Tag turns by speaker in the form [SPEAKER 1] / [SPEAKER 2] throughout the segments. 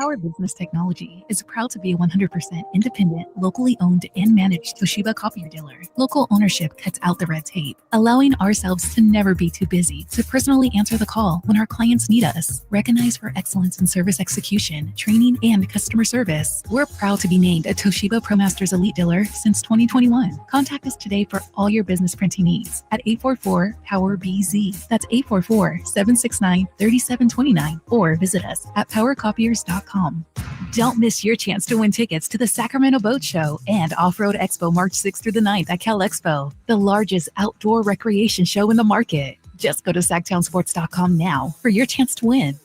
[SPEAKER 1] Power Business Technology is proud to be a 100% independent, locally owned and managed Toshiba copier dealer. Local ownership cuts out the red tape, allowing ourselves to never be too busy to personally answer the call when our clients need us. Recognized for excellence in service execution, training, and customer service, we're proud to be named a Toshiba ProMasters Elite Dealer since 2021. Contact us today for all your business printing needs at 844-POWER-BZ. That's 844-769-3729, or visit us at powercopiers.com. Don't miss your chance to win tickets to the Sacramento Boat Show and Off-Road Expo March 6th through the 9th at Cal Expo, the largest outdoor recreation show in the market. Just go to SactownSports.com now for your chance to win.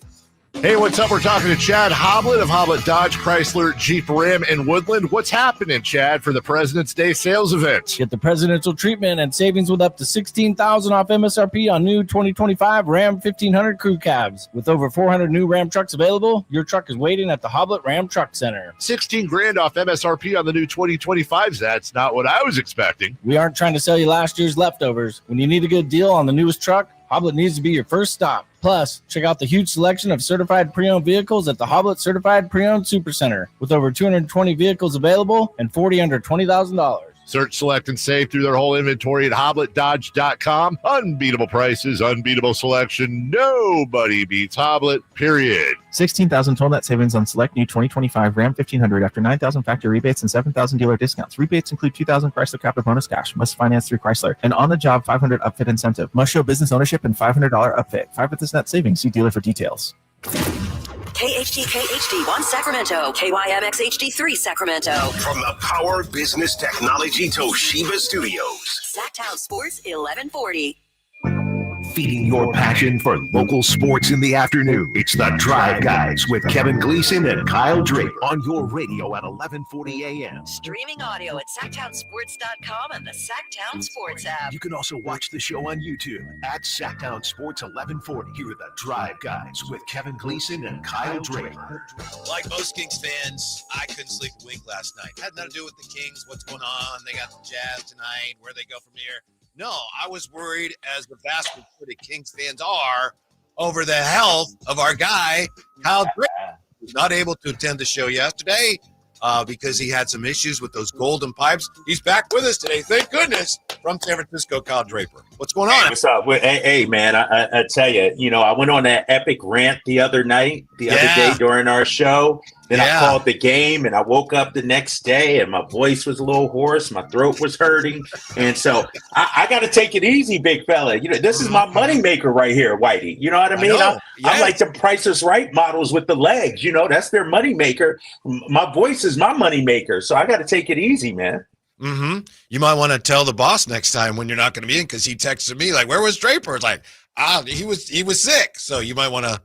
[SPEAKER 2] Hey, what's up? We're talking to Chad Hoblet of Hoblet Dodge, Chrysler, Jeep, Ram, and Woodland. What's happening, Chad, for the President's Day sales event?
[SPEAKER 3] Get the presidential treatment and savings with up to $16,000 off MSRP on new 2025 Ram 1500 crew cabs. With over 400 new Ram trucks available, your truck is waiting at the Hoblet Ram Truck Center.
[SPEAKER 2] $16,000 off MSRP on the new 2025s. That's not what I was expecting.
[SPEAKER 3] We aren't trying to sell you last year's leftovers. When you need a good deal on the newest truck, Hoblet needs to be your first stop. Plus, check out the huge selection of certified pre-owned vehicles at the Hoblet Certified Pre-Owned Supercenter, with over 220 vehicles available and 40 under $20,000.
[SPEAKER 2] Search, select, and save through their whole inventory at HobletDodge.com. Unbeatable prices, unbeatable selection. Nobody beats Hoblet, period.
[SPEAKER 4] $16,000 total net savings on select new 2025 Ram 1500 after $9,000 factory rebates and $7,000 dealer discounts. Rebates include $2,000 Chrysler Captive bonus cash. Must finance through Chrysler. An on-the-job $500 upfit incentive. Must show business ownership and $500 upfit. 5% net savings. See dealer for details.
[SPEAKER 5] KHD1 Sacramento, KYMX HD3 Sacramento.
[SPEAKER 6] From the Power Business Technology Toshiba Studios.
[SPEAKER 5] Sacktown Sports 1140.
[SPEAKER 6] Feeding your passion for local sports in the afternoon. It's the Drive Guys with Kevin Gleason and Kyle Drake on your radio at 1140 a.m.
[SPEAKER 5] Streaming audio at SacktownSports.com and the Sacktown Sports app.
[SPEAKER 6] You can also watch the show on YouTube at Sacktown Sports 1140. Here are the Drive Guys with Kevin Gleason and Kyle Drake.
[SPEAKER 7] Like most Kings fans, I couldn't sleep a wink last night. Had nothing to do with the Kings, what's going on. They got the Jazz tonight, where they go from here. No, I was worried, as the vast majority of Kings fans are, over the health of our guy, Kyle Drake. He was not able to attend the show yesterday because he had some issues with those golden pipes. He's back with us today, thank goodness, from San Francisco, Kyle Draper. What's going on?
[SPEAKER 8] Hey, what's up? Hey, man, I tell you, I went on that epic rant the other day during our show. Then I called the game, and I woke up the next day, and my voice was a little hoarse. My throat was hurting. And so I got to take it easy, big fella. This is my moneymaker right here, Whitey. You know what I mean? I like the Price is Right models with the legs. That's their moneymaker. My voice is my moneymaker. So I got to take it easy, man.
[SPEAKER 7] Mm-hmm. You might want to tell the boss next time when you're not going to be in, because he texted me like, "Where was Draper?" It's like, he was sick. So you might want to,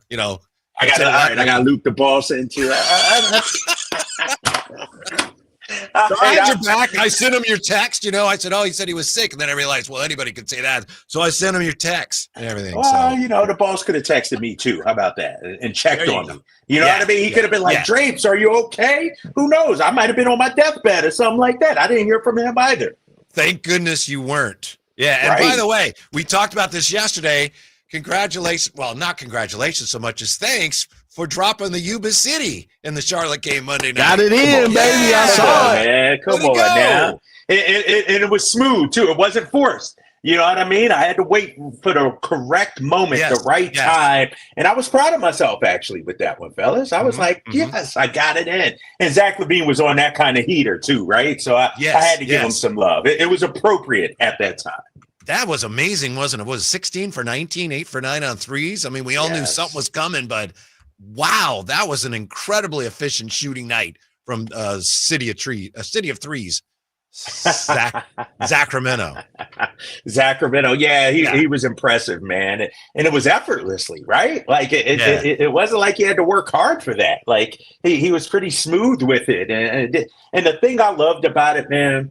[SPEAKER 8] I got to loop the boss into it.
[SPEAKER 7] So I had your back. I sent him your text. I said, "Oh, he said he was sick," and then I realized, well, anybody could say that. So I sent him your text and everything.
[SPEAKER 8] Well, the boss could have texted me too. How about that? And checked on me. You know what I mean? He could have been like, "Drapes, are you okay?" Who knows? I might have been on my deathbed or something like that. I didn't hear from him either.
[SPEAKER 7] Thank goodness you weren't. Yeah. And by the way, we talked about this yesterday. Congratulations. Well, not congratulations so much as thanks for dropping the Yuba City in the Charlotte game Monday night.
[SPEAKER 2] Got it in, baby.
[SPEAKER 7] Yeah.
[SPEAKER 2] I saw it.
[SPEAKER 8] Man, come on now. It was smooth, too. It wasn't forced. You know what I mean? I had to wait for the correct moment, the right time. And I was proud of myself, actually, with that one, fellas. I was like, yes, I got it in. And Zach LaVine was on that kind of heater, too, right? So I had to give him some love. It was appropriate at that time.
[SPEAKER 7] That was amazing, wasn't it? Was it 16 for 19, 8 for 9 on threes? I mean, we all knew something was coming, but wow, that was an incredibly efficient shooting night from City of Threes. Sacramento.
[SPEAKER 8] Yeah, he was impressive, man. And it was effortlessly, right? Like it wasn't like he had to work hard for that. Like he was pretty smooth with it. And the thing I loved about it, man,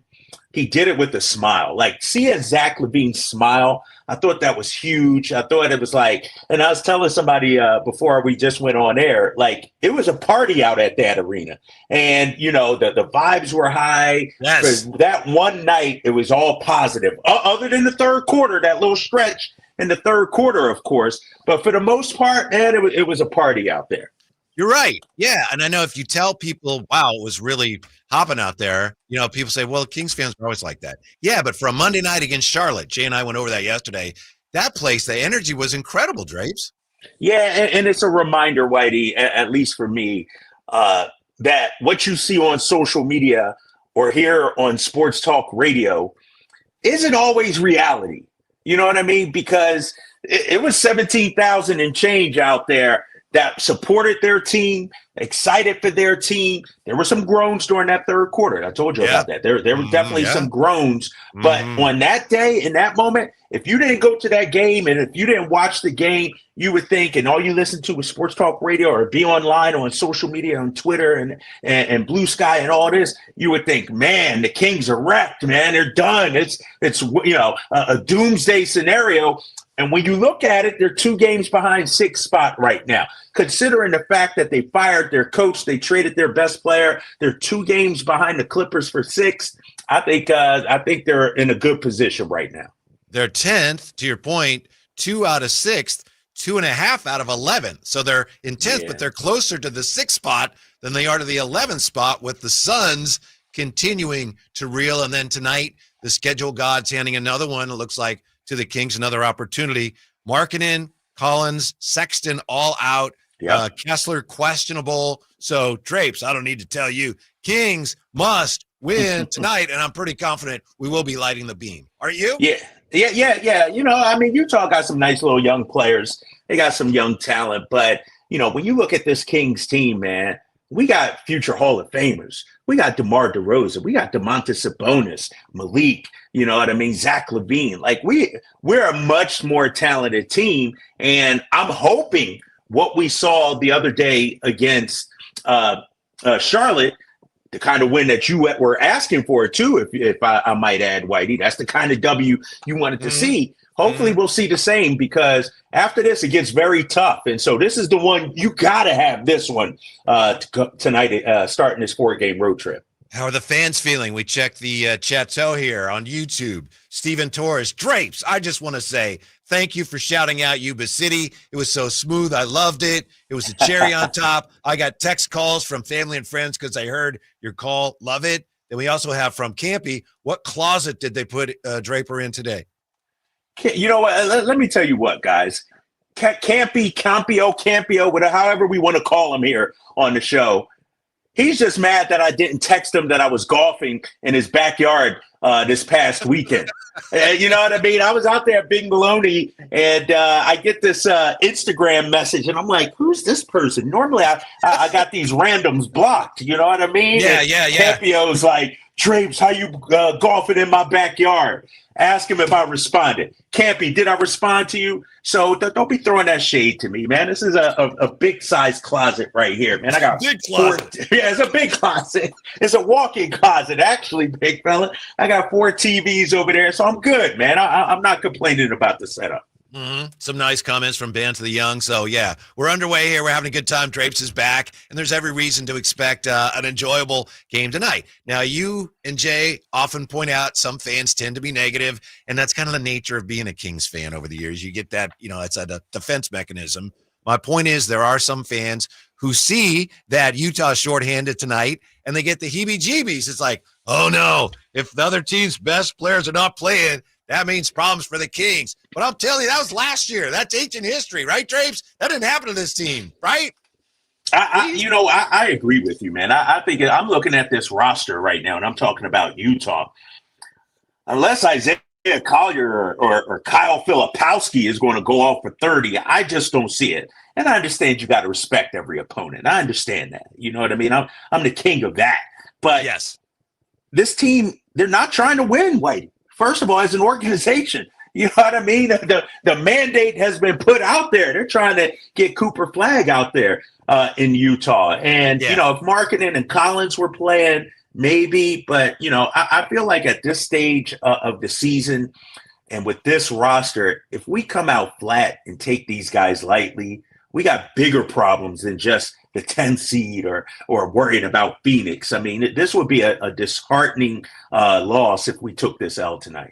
[SPEAKER 8] he did it with a smile. Like, seeing Zach LaVine smile, I thought that was huge. I thought it was like, and I was telling somebody before we just went on air, like, it was a party out at that arena. And, the vibes were high. Yes. That one night, it was all positive. Other than the third quarter, that little stretch in the third quarter, of course. But for the most part, man, it was a party out there.
[SPEAKER 7] You're right. Yeah. And I know if you tell people, wow, it was really hopping out there, people say, well, Kings fans are always like that. Yeah. But for a Monday night against Charlotte, Jay and I went over that yesterday. That place, the energy was incredible, Drapes.
[SPEAKER 8] Yeah. And it's a reminder, Whitey, at least for me, that what you see on social media or hear on sports talk radio isn't always reality. You know what I mean? Because it was 17,000 and change out there that supported their team, excited for their team. There were some groans during that third quarter. I told you about that. There were definitely some groans. But on that day, in that moment, if you didn't go to that game and if you didn't watch the game, you would think, and all you listen to was sports talk radio or be online on social media, on Twitter and Blue Sky and all this, you would think, man, the Kings are wrecked, man. They're done. It's a doomsday scenario. And when you look at it, they're 2 games behind 6th spot right now. Considering the fact that they fired their coach, they traded their best player, they're 2 games behind the Clippers for 6th. I think they're in a good position right now.
[SPEAKER 7] They're 10th, to your point, 2 out of 6th, 2.5 out of 11. So they're in 10th, but they're closer to the 6th spot than they are to the 11th spot, with the Suns continuing to reel. And then tonight, the schedule gods handing another one, it looks like, to the Kings, another opportunity. Markkanen, Collins, Sexton all out. Kessler questionable. So Drapes, I don't need to tell you, Kings must win tonight, and I'm pretty confident we will be lighting the beam. Are you?
[SPEAKER 8] Yeah. Utah got some nice little young players. They got some young talent, but when you look at this Kings team, man, we got future Hall of Famers. We got DeMar DeRozan. We got Domantas Sabonis, Malik, Zach LaVine. Like we're a much more talented team. And I'm hoping what we saw the other day against Charlotte, the kind of win that you were asking for too, if I might add, Whitey, that's the kind of W you wanted to see. Hopefully we'll see the same, because after this, it gets very tough. And so this is the one you got to have this one tonight, starting this 4-game road trip.
[SPEAKER 7] How are the fans feeling? We checked the chateau here on YouTube. Steven Torres, Drapes, I just want to say thank you for shouting out Yuba City. It was so smooth. I loved it. It was a cherry on top. I got text calls from family and friends because I heard your call. Love it. Then we also have from Campy, what closet did they put Draper in today?
[SPEAKER 8] You know what? Let me tell you what, guys. Campio, whatever, however we want to call him here on the show. He's just mad that I didn't text him that I was golfing in his backyard this past weekend. You know what I mean? I was out there at Big Maloney, and I get this Instagram message, and I'm like, who's this person? Normally, I got these randoms blocked. You know what I mean?
[SPEAKER 7] Yeah.
[SPEAKER 8] Campio's like, Drapes, how you golfing in my backyard? Ask him if I responded. Campy, did I respond to you? So don't be throwing that shade to me, man. This is a big size closet right here, man. I got
[SPEAKER 7] big closet.
[SPEAKER 8] It's a big closet. It's a walk-in closet, actually, big fella. I got 4 TVs over there, so I'm good, man. I'm not complaining about the setup.
[SPEAKER 7] Some nice comments from Ben to the Young. So, yeah, we're underway here. We're having a good time. Drapes is back, and there's every reason to expect an enjoyable game tonight. Now, you and Jay often point out some fans tend to be negative, and that's kind of the nature of being a Kings fan over the years. You get that, it's a defense mechanism. My point is there are some fans who see that Utah's shorthanded tonight, and they get the heebie-jeebies. It's like, oh, no, if the other team's best players are not playing, that means problems for the Kings. But I'm telling you, that was last year. That's ancient history, right, Drapes? That didn't happen to this team, right?
[SPEAKER 8] I agree with you, man. I think I'm looking at this roster right now, and I'm talking about Utah. Unless Isaiah Collier or Kyle Filipowski is going to go off for 30, I just don't see it. And I understand you got to respect every opponent. I understand that. You know what I mean? I'm the king of that. But
[SPEAKER 7] yes,
[SPEAKER 8] this team, they're not trying to win, Whitey. First of all, as an organization, you know what I mean? The mandate has been put out there. They're trying to get Cooper Flagg out there in Utah. And, if Markkanen and Collins were playing, maybe. But, I feel like at this stage of the season and with this roster, if we come out flat and take these guys lightly, we got bigger problems than just the 10th seed or worrying about Phoenix. I mean, this would be a disheartening loss if we took this L tonight.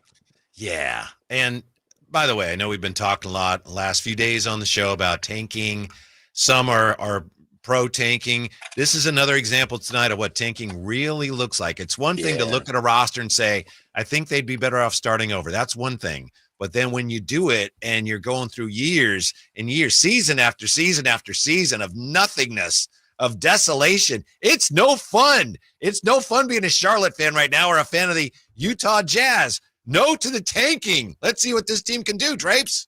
[SPEAKER 7] Yeah. And by the way, I know we've been talking a lot the last few days on the show about tanking. Some are pro tanking. This is another example tonight of what tanking really looks like. It's one thing to look at a roster and say, I think they'd be better off starting over. That's one thing. But then when you do it and you're going through years and years, season after season after season of nothingness, of desolation, it's no fun. It's no fun being a Charlotte fan right now or a fan of the Utah Jazz. No to the tanking. Let's see what this team can do, Drapes.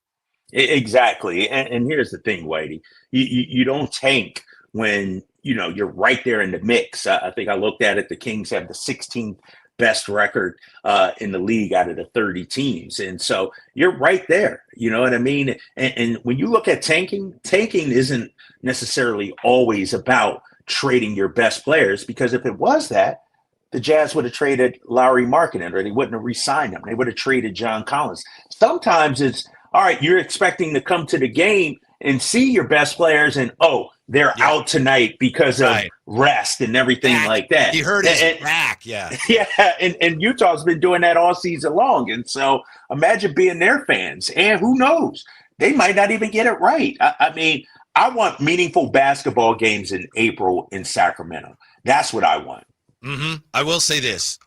[SPEAKER 8] Exactly. And here's the thing, Whitey. You don't tank when, you're right there in the mix. I think I looked at it. The Kings have the 16th best record in the league out of the 30 teams. And so you're right there. You know what I mean? And when you look at tanking isn't necessarily always about trading your best players, because if it was that, the Jazz would have traded Lowry Markkanen, or they wouldn't have re-signed him. They would have traded John Collins. Sometimes it's, all right, you're expecting to come to the game and see your best players and, they're out tonight because of rest and everything like that.
[SPEAKER 7] He hurt his back, Yeah,
[SPEAKER 8] and Utah's been doing that all season long. And so imagine being their fans. And who knows? They might not even get it right. I mean, I want meaningful basketball games in April in Sacramento. That's what I want.
[SPEAKER 7] Mm-hmm. I will say this.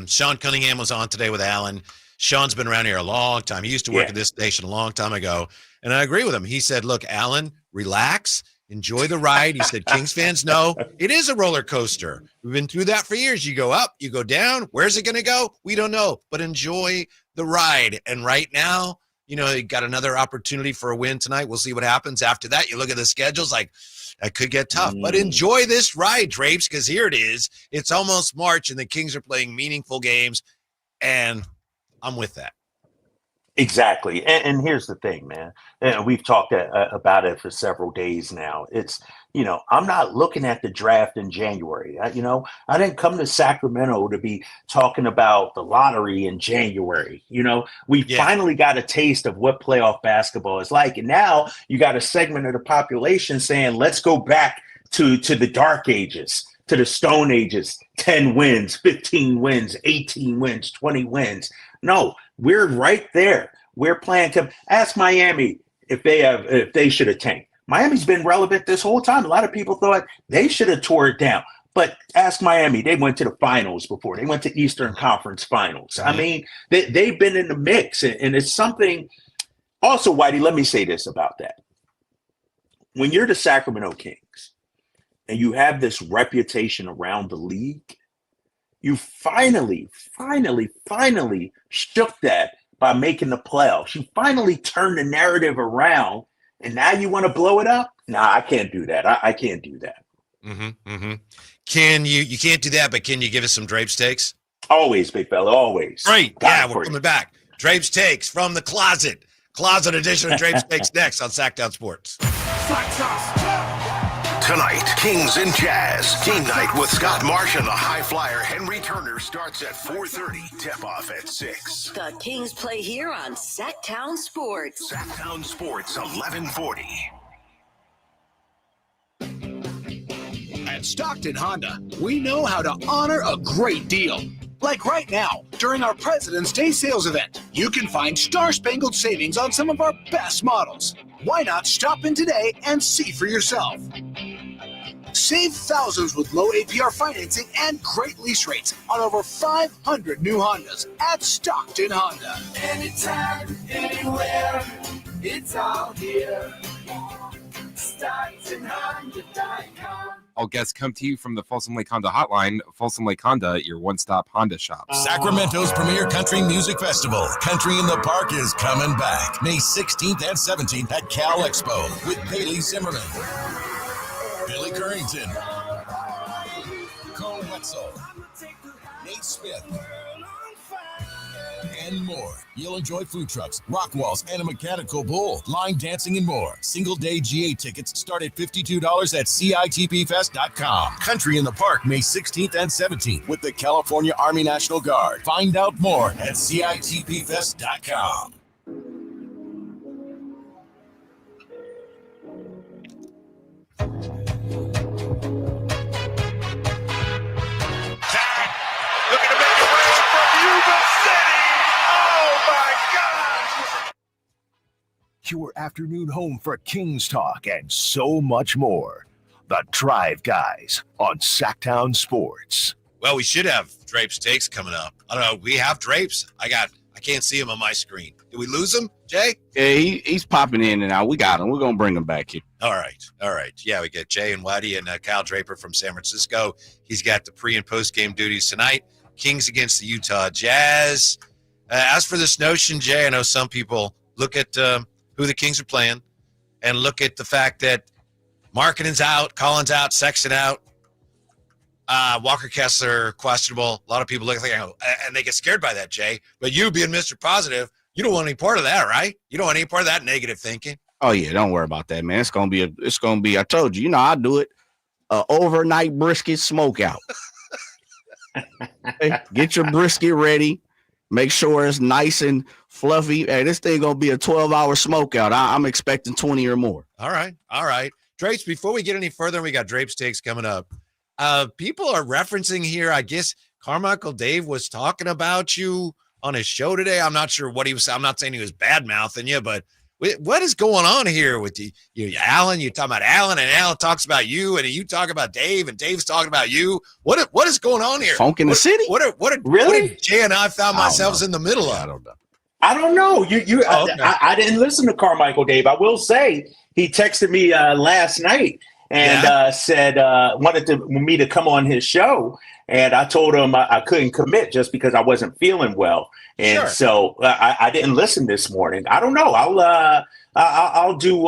[SPEAKER 7] Sean Cunningham was on today with Alan. Sean's been around here a long time. He used to work at this station a long time ago. And I agree with him. He said, look, Alan, relax, enjoy the ride. He said, Kings fans know it is a roller coaster. We've been through that for years. You go up, you go down. Where's it going to go? We don't know, but enjoy the ride. And right now, you got another opportunity for a win tonight. We'll see what happens after that. You look at the schedules, like, that could get tough, but enjoy this ride, Drapes, because here it is. It's almost March, and the Kings are playing meaningful games, and I'm with that.
[SPEAKER 8] Exactly. And here's the thing, man. And we've talked about it for several days now. It's, I'm not looking at the draft in January. I didn't come to Sacramento to be talking about the lottery in January. We finally got a taste of what playoff basketball is like. And now you got a segment of the population saying, let's go back to the dark ages, to the Stone Ages, 10 wins, 15 wins, 18 wins, 20 wins. No, we're right there. We're playing to ask Miami if they should have tanked. Miami's been relevant this whole time. A lot of people thought they should have tore it down. But ask Miami. They went to the finals before. They went to Eastern Conference Finals. I mean, they've been in the mix. And it's something – also, Whitey, let me say this about that. When you're the Sacramento Kings and you have this reputation around the league, you finally shook that by making the playoffs. You finally turned the narrative around, and now you want to blow it up? Nah, I can't do that. I can't do that.
[SPEAKER 7] Can you can't do that, but can you give us some Drapes takes?
[SPEAKER 8] Always, big fella, always.
[SPEAKER 7] Great. We're coming back. Drapes takes from the closet. Closet edition of Drapes takes next on Sacktown Sports.
[SPEAKER 6] Tonight, Kings and Jazz. Game night with Scott Marsh and the high flyer Henry Turner starts at 4:30. Tip-off at 6.
[SPEAKER 5] The Kings play here on Sacktown Sports.
[SPEAKER 6] Sacktown Sports, 1140.
[SPEAKER 9] At Stockton Honda, we know how to honor a great deal. Like right now, during our President's Day sales event, you can find star-spangled savings on some of our best models. Why not stop in today and see for yourself? Save thousands with low APR financing and great lease rates on over 500 new Hondas at Stockton Honda.
[SPEAKER 10] Anytime, anywhere, it's all here. StocktonHonda.com.
[SPEAKER 11] All guests come to you from the Folsom Lake Honda Hotline. Folsom Lake Honda, your one-stop Honda shop.
[SPEAKER 12] Sacramento's premier country music festival, Country in the Park, is coming back May 16th and 17th at Cal Expo with Bailey Zimmerman, Billy Currington, Cole Wetzel, Nate Smith, and more. You'll enjoy food trucks, rock walls, and a mechanical bull, line dancing, and more. Single-day GA tickets start at $52 at CITPFest.com. Country in the Park, May 16th and 17th with the California Army National Guard. Find out more at CITPFest.com.
[SPEAKER 6] Your afternoon home for Kings talk and so much more. The Drive Guys on Sacktown Sports.
[SPEAKER 7] Well, we should have Drape's takes coming up. I don't know. We have Drapes. I can't see him on my screen. Did we lose him, Jay?
[SPEAKER 13] Yeah, he's popping in and out. We got him. We're going to bring him back here.
[SPEAKER 7] All right. Yeah, we get Jay and Whitey and Kyle Draper from San Francisco. He's got the pre- and post-game duties tonight. Kings against the Utah Jazz. As for this notion, Jay, I know some people look at who the Kings are playing and look at the fact that Markkanen's out, Collins out, Sexton out. Walker Kessler, questionable. A lot of people look like, and they get scared by that, Jay. But you being Mr. Positive, you don't want any part of that, right? You don't want any part of that negative thinking.
[SPEAKER 13] Oh yeah, don't worry about that, man. It's gonna be. I told you, I'll do it. Overnight brisket smoke out. Hey, get your brisket ready. Make sure it's nice and fluffy. Hey, this thing gonna be a 12-hour smoke out. I'm expecting 20 or more.
[SPEAKER 7] All right. Drapes, before we get any further, we got Drapes takes coming up. People are referencing here, I guess Carmichael Dave was talking about you on his show today. I'm not sure what he was. I'm not saying he was bad-mouthing you, but what is going on here with you Alan? You're talking about Alan, and Alan talks about you, and you talk about Dave, and Dave's talking about you. What is going on here?
[SPEAKER 13] Funk in the city?
[SPEAKER 7] What did Jay and I found ourselves in the middle of?
[SPEAKER 8] I don't know. I didn't listen to Carmichael Dave. I will say he texted me last night and said wanted me to come on his show. And I told him I couldn't commit just because I wasn't feeling well. And so I didn't listen this morning. I don't know. I'll do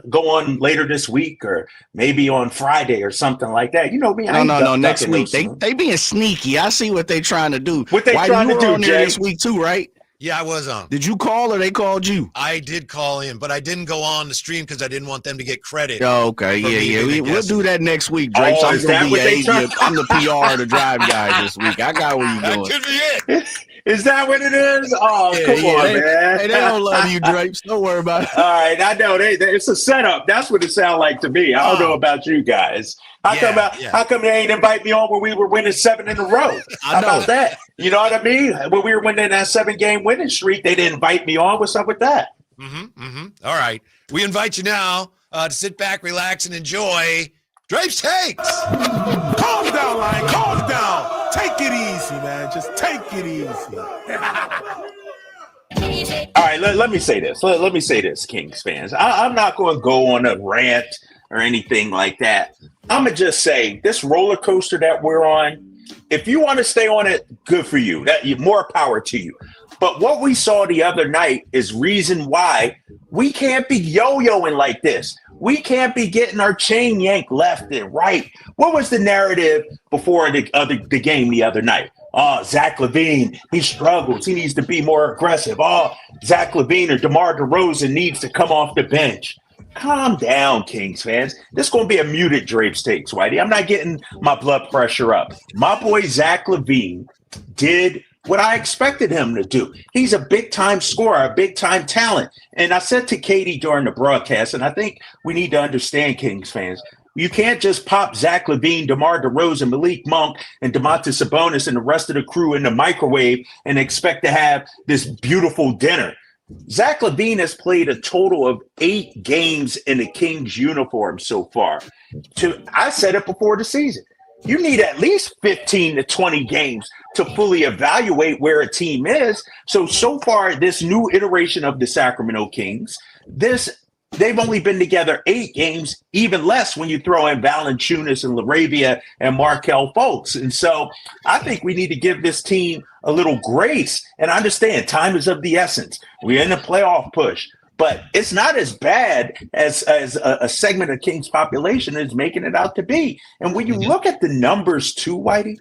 [SPEAKER 8] go on later this week or maybe on Friday or something like that. You know me.
[SPEAKER 13] No. Next week. They being sneaky. I see what they trying to do.
[SPEAKER 8] What they trying to do,
[SPEAKER 13] on there this week too, right?
[SPEAKER 7] Yeah, I was on.
[SPEAKER 13] Did you call or they called you?
[SPEAKER 7] I did call in, but I didn't go on the stream because I didn't want them to get credit.
[SPEAKER 13] Oh, okay. Yeah. We'll do that next week, Drake. I'm the PR of the Drive Guy this week. I got where you going.
[SPEAKER 7] That could be it.
[SPEAKER 8] Is that what it is? Oh, come on, man.
[SPEAKER 13] Hey, they don't love you, Drapes. Don't worry about it.
[SPEAKER 8] All right, I know. It's a setup. That's what it sounds like to me. I don't know about you guys. How come they ain't invite me on when we were winning 7 in a row? How about that? You know what I mean? When we were winning that 7-game winning streak, they didn't invite me on. What's up with that?
[SPEAKER 7] All right. We invite you now to sit back, relax, and enjoy Drapes Takes.
[SPEAKER 14] Calm down, Lion. Calm down. Take it easy, man. Just take it easy.
[SPEAKER 8] All right, let me say this. Let me say this, Kings fans. I'm not going to go on a rant or anything like that. I'm going to just say this roller coaster that we're on, if you want to stay on it, good for you. More power to you. But what we saw the other night is reason why we can't be yo-yoing like this. We can't be getting our chain yanked left and right. What was the narrative before the game the other night? Oh, Zach LaVine, he struggles. He needs to be more aggressive. Oh, Zach LaVine or DeMar DeRozan needs to come off the bench. Calm down, Kings fans. This is going to be a muted Drapes Takes, Whitey. I'm not getting my blood pressure up. My boy Zach LaVine did what I expected him to do. He's a big-time scorer, a big-time talent. And I said to Katie during the broadcast, and I think we need to understand, Kings fans, you can't just pop Zach LaVine, DeMar DeRozan, Malik Monk, and Domantas Sabonis and the rest of the crew in the microwave and expect to have this beautiful dinner. Zach LaVine has played a total of 8 games in the Kings uniform so far. I said it before the season. You need at least 15 to 20 games to fully evaluate where a team is. So far, this new iteration of the Sacramento Kings, they've only been together 8 games, even less when you throw in Valanciunas and LaRavia and Markelle Fultz. And so I think we need to give this team a little grace and understand time is of the essence. We're in a playoff push. But it's not as bad as a segment of Kings population is making it out to be. And when you look at the numbers too, Whitey,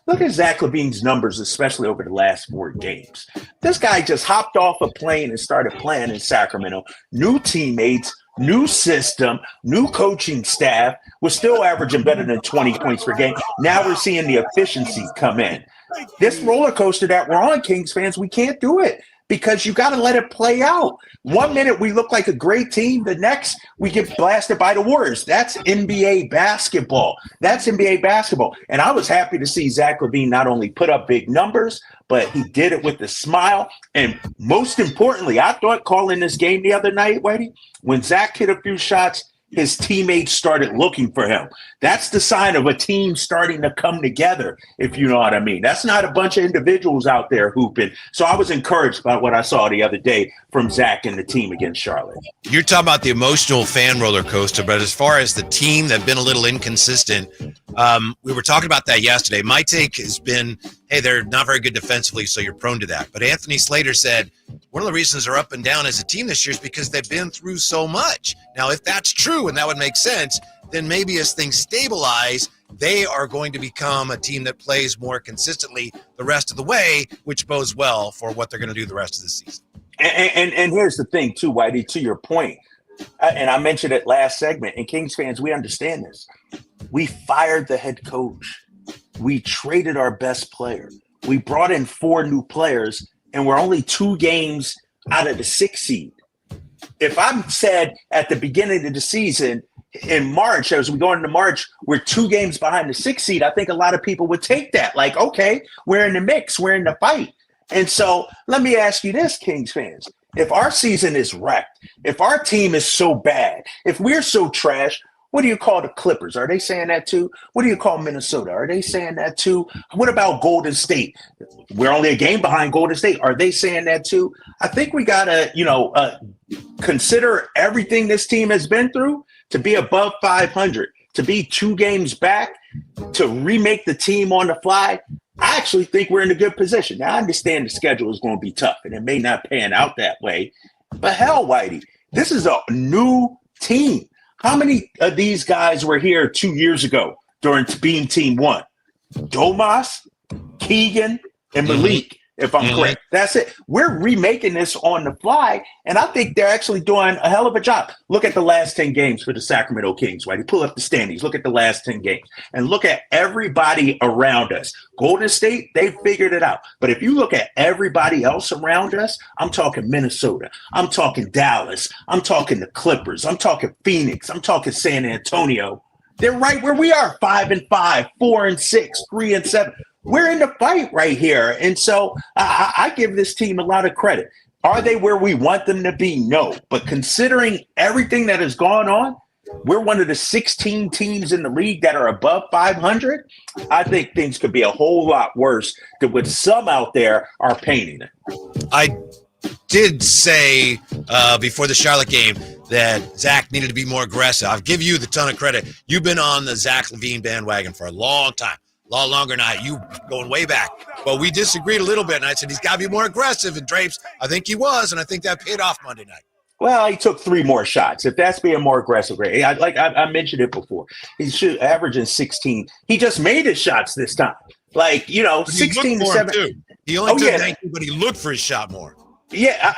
[SPEAKER 8] look at Zach LaVine's numbers, especially over the last 4 games. This guy just hopped off a plane and started playing in Sacramento. New teammates, new system, new coaching staff. We're still averaging better than 20 points per game. Now we're seeing the efficiency come in. This roller coaster that we're on, Kings fans, we can't do it. Because you got to let it play out. 1 minute we look like a great team. The next we get blasted by the Warriors. That's NBA basketball. And I was happy to see Zach LaVine not only put up big numbers, but he did it with a smile. And most importantly, I thought calling this game the other night, Whitey, when Zach hit a few shots, his teammates started looking for him. That's the sign of a team starting to come together, if you know what I mean. That's not a bunch of individuals out there hooping. So I was encouraged by what I saw the other day from Zach and the team against Charlotte.
[SPEAKER 7] You're talking about the emotional fan roller coaster, but as far as the team that's been a little inconsistent, we were talking about that yesterday. My take has been, hey, they're not very good defensively, so you're prone to that. But Anthony Slater said one of the reasons they're up and down as a team this year is because they've been through so much. Now, if that's true, and that would make sense, then maybe as things stabilize, they are going to become a team that plays more consistently the rest of the way, which bodes well for what they're going to do the rest of the season.
[SPEAKER 8] And here's the thing, too, Whitey, to your point, and I mentioned it last segment, and Kings fans, we understand this. We fired the head coach. We traded our best player. We brought in 4 new players, and we're only 2 games out of the 6th seed. If I'm said at the beginning of the season, in March, as we go into March, we're 2 games behind the 6th seed, I think a lot of people would take that. Like, okay, we're in the mix. We're in the fight. And so let me ask you this, Kings fans. If our season is wrecked, if our team is so bad, if we're so trash, what do you call the Clippers? Are they saying that too? What do you call Minnesota? Are they saying that too? What about Golden State? We're only a game behind Golden State. Are they saying that too? I think we got to, consider everything this team has been through to be above 500, to be 2 games back, to remake the team on the fly. I actually think we're in a good position. Now, I understand the schedule is going to be tough, and it may not pan out that way. But hell, Whitey, this is a new team. How many of these guys were here 2 years ago during being Team 1? Domas, Keegan, and Malik, if I'm correct. That's it. We're remaking this on the fly, and I think they're actually doing a hell of a job. Look at the last 10 games for the Sacramento Kings, right? You pull up the standings. Look at the last 10 games, and look at everybody around us. Golden State, they figured it out. But if you look at everybody else around us, I'm talking Minnesota. I'm talking Dallas. I'm talking the Clippers. I'm talking Phoenix. I'm talking San Antonio. They're right where we are, 5-5, 4-6, 3-7. We're in the fight right here. And so I give this team a lot of credit. Are they where we want them to be? No. But considering everything that has gone on, we're one of the 16 teams in the league that are above 500. I think things could be a whole lot worse than what some out there are painting it.
[SPEAKER 7] I did say before the Charlotte game that Zach needed to be more aggressive. I'll give you the ton of credit. You've been on the Zach LaVine bandwagon for a long time. A lot longer than you going way back. But we disagreed a little bit, and I said he's got to be more aggressive. And Drapes, I think he was, and I think that paid off Monday night.
[SPEAKER 8] Well, he took 3 more shots. If that's being more aggressive, I mentioned it before. He's averaging 16. He just made his shots this time. 16 to 7.
[SPEAKER 7] He only took 19, but he looked for his shot more.
[SPEAKER 8] Yeah,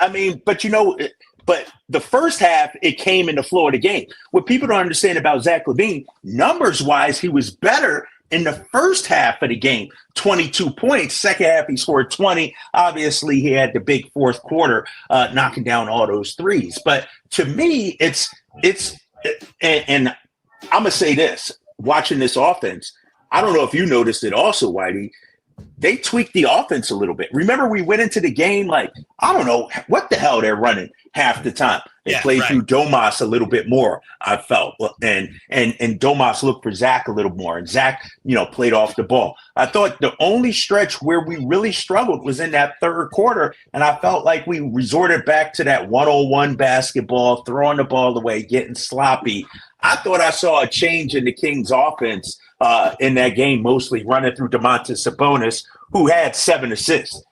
[SPEAKER 8] but the first half, it came in the flow of the game. What people don't understand about Zach LaVine, numbers-wise, he was better in the first half of the game, 22 points. Second half, he scored 20. Obviously, he had the big fourth quarter knocking down all those threes. But to me, and I'm going to say this, watching this offense, I don't know if you noticed it also, Whitey, they tweaked the offense a little bit. Remember, we went into the game I don't know what the hell they're running half the time. They played through Domas a little bit more, I felt. And Domas looked for Zach a little more. And Zach, played off the ball. I thought the only stretch where we really struggled was in that third quarter. And I felt like we resorted back to that one-on-one basketball, throwing the ball away, getting sloppy. I thought I saw a change in the Kings offense in that game, mostly running through Domantas Sabonis, who had 7 assists.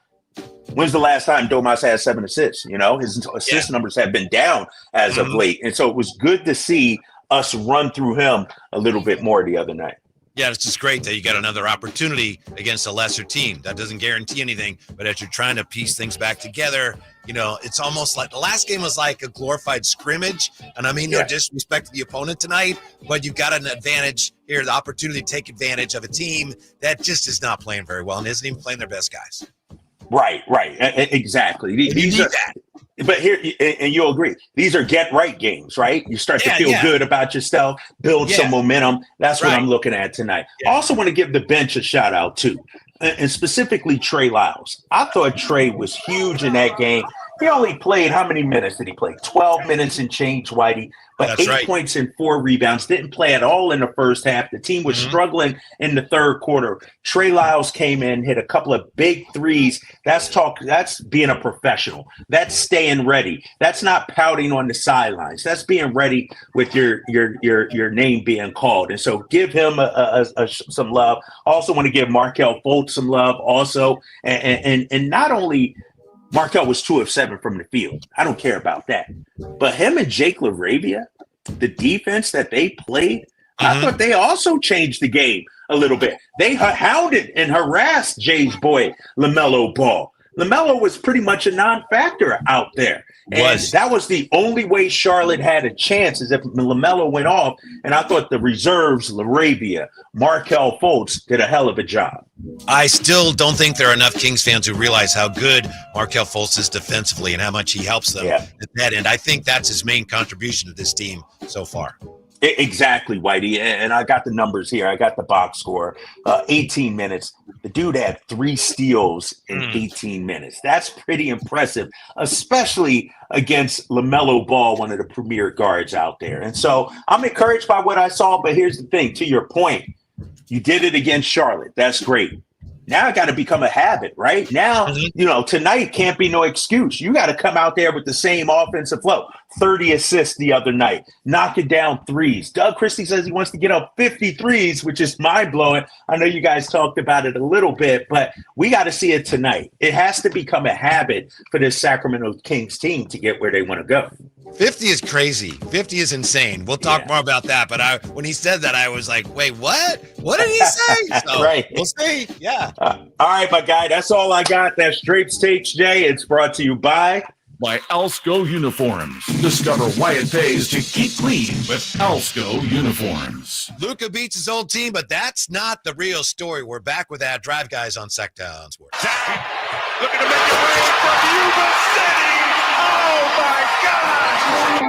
[SPEAKER 8] When's the last time Domas had 7 assists? His assist numbers have been down as of late. And so it was good to see us run through him a little bit more the other night.
[SPEAKER 7] Yeah, it's just great that you got another opportunity against a lesser team. That doesn't guarantee anything, but as you're trying to piece things back together, it's almost like the last game was like a glorified scrimmage. And I mean, no disrespect to the opponent tonight, but you've got an advantage here, the opportunity to take advantage of a team that just is not playing very well and isn't even playing their best guys.
[SPEAKER 8] Right. Exactly. These are that. But here, and you'll agree, these are get right games, right? You start to feel good about yourself, build some momentum. That's what I'm looking at tonight. I also want to give the bench a shout out too, and specifically Trey Lyles. I thought Trey was huge in that game. He only played, how many minutes did he play? 12 minutes and change, Whitey. But
[SPEAKER 7] That's
[SPEAKER 8] 8
[SPEAKER 7] right.
[SPEAKER 8] points and 4 rebounds. Didn't play at all in the first half. The team was struggling in the third quarter. Trey Lyles came in, hit a couple of big threes. That's being a professional. That's staying ready. That's not pouting on the sidelines. That's being ready with your name being called. And so give him some love. Also want to give Markelle Fultz some love also. And not only Markelle was 2 of 7 from the field. I don't care about that. But him and Jake LaRavia, the defense that they played, I thought they also changed the game a little bit. They hounded and harassed Jay's boy, LaMelo Ball. LaMelo was pretty much a non-factor out there. And that was the only way Charlotte had a chance, is if LaMelo went off. And I thought the reserves, LaRavia, Markelle Fultz, did a hell of a job.
[SPEAKER 7] I still don't think there are enough Kings fans who realize how good Markelle Fultz is defensively and how much he helps them at that end. I think that's his main contribution to this team so far.
[SPEAKER 8] Exactly, Whitey. And I got the numbers here. I got the box score. 18 minutes. The dude had 3 steals in 18 minutes. That's pretty impressive, especially against LaMelo Ball, one of the premier guards out there. And so I'm encouraged by what I saw. But here's the thing, to your point, you did it against Charlotte. That's great. Now it got to become a habit, right? Now, tonight can't be no excuse. You got to come out there with the same offensive flow. 30 assists the other night, knocking down threes. Doug Christie says he wants to get up 50 threes, which is mind-blowing. I know you guys talked about it a little bit, but we got to see it tonight. It has to become a habit for this Sacramento Kings team to get where they want to go.
[SPEAKER 7] 50 is crazy. 50 is insane. We'll talk more about that. But when he said that, I was like, wait, what? What did he say? So
[SPEAKER 8] Right.
[SPEAKER 7] We'll see. Yeah.
[SPEAKER 8] All right, my guy. That's all I got. That's Drapes Takes, Jay. It's brought to you by
[SPEAKER 12] Alsco Uniforms. Discover why it pays to keep clean with Alsco Uniforms.
[SPEAKER 7] Luka beats his old team, but that's not the real story. We're back with that Drive Guys on Sacktown Sports.
[SPEAKER 12] Looking to make a break from Yuba City. Oh, my gosh!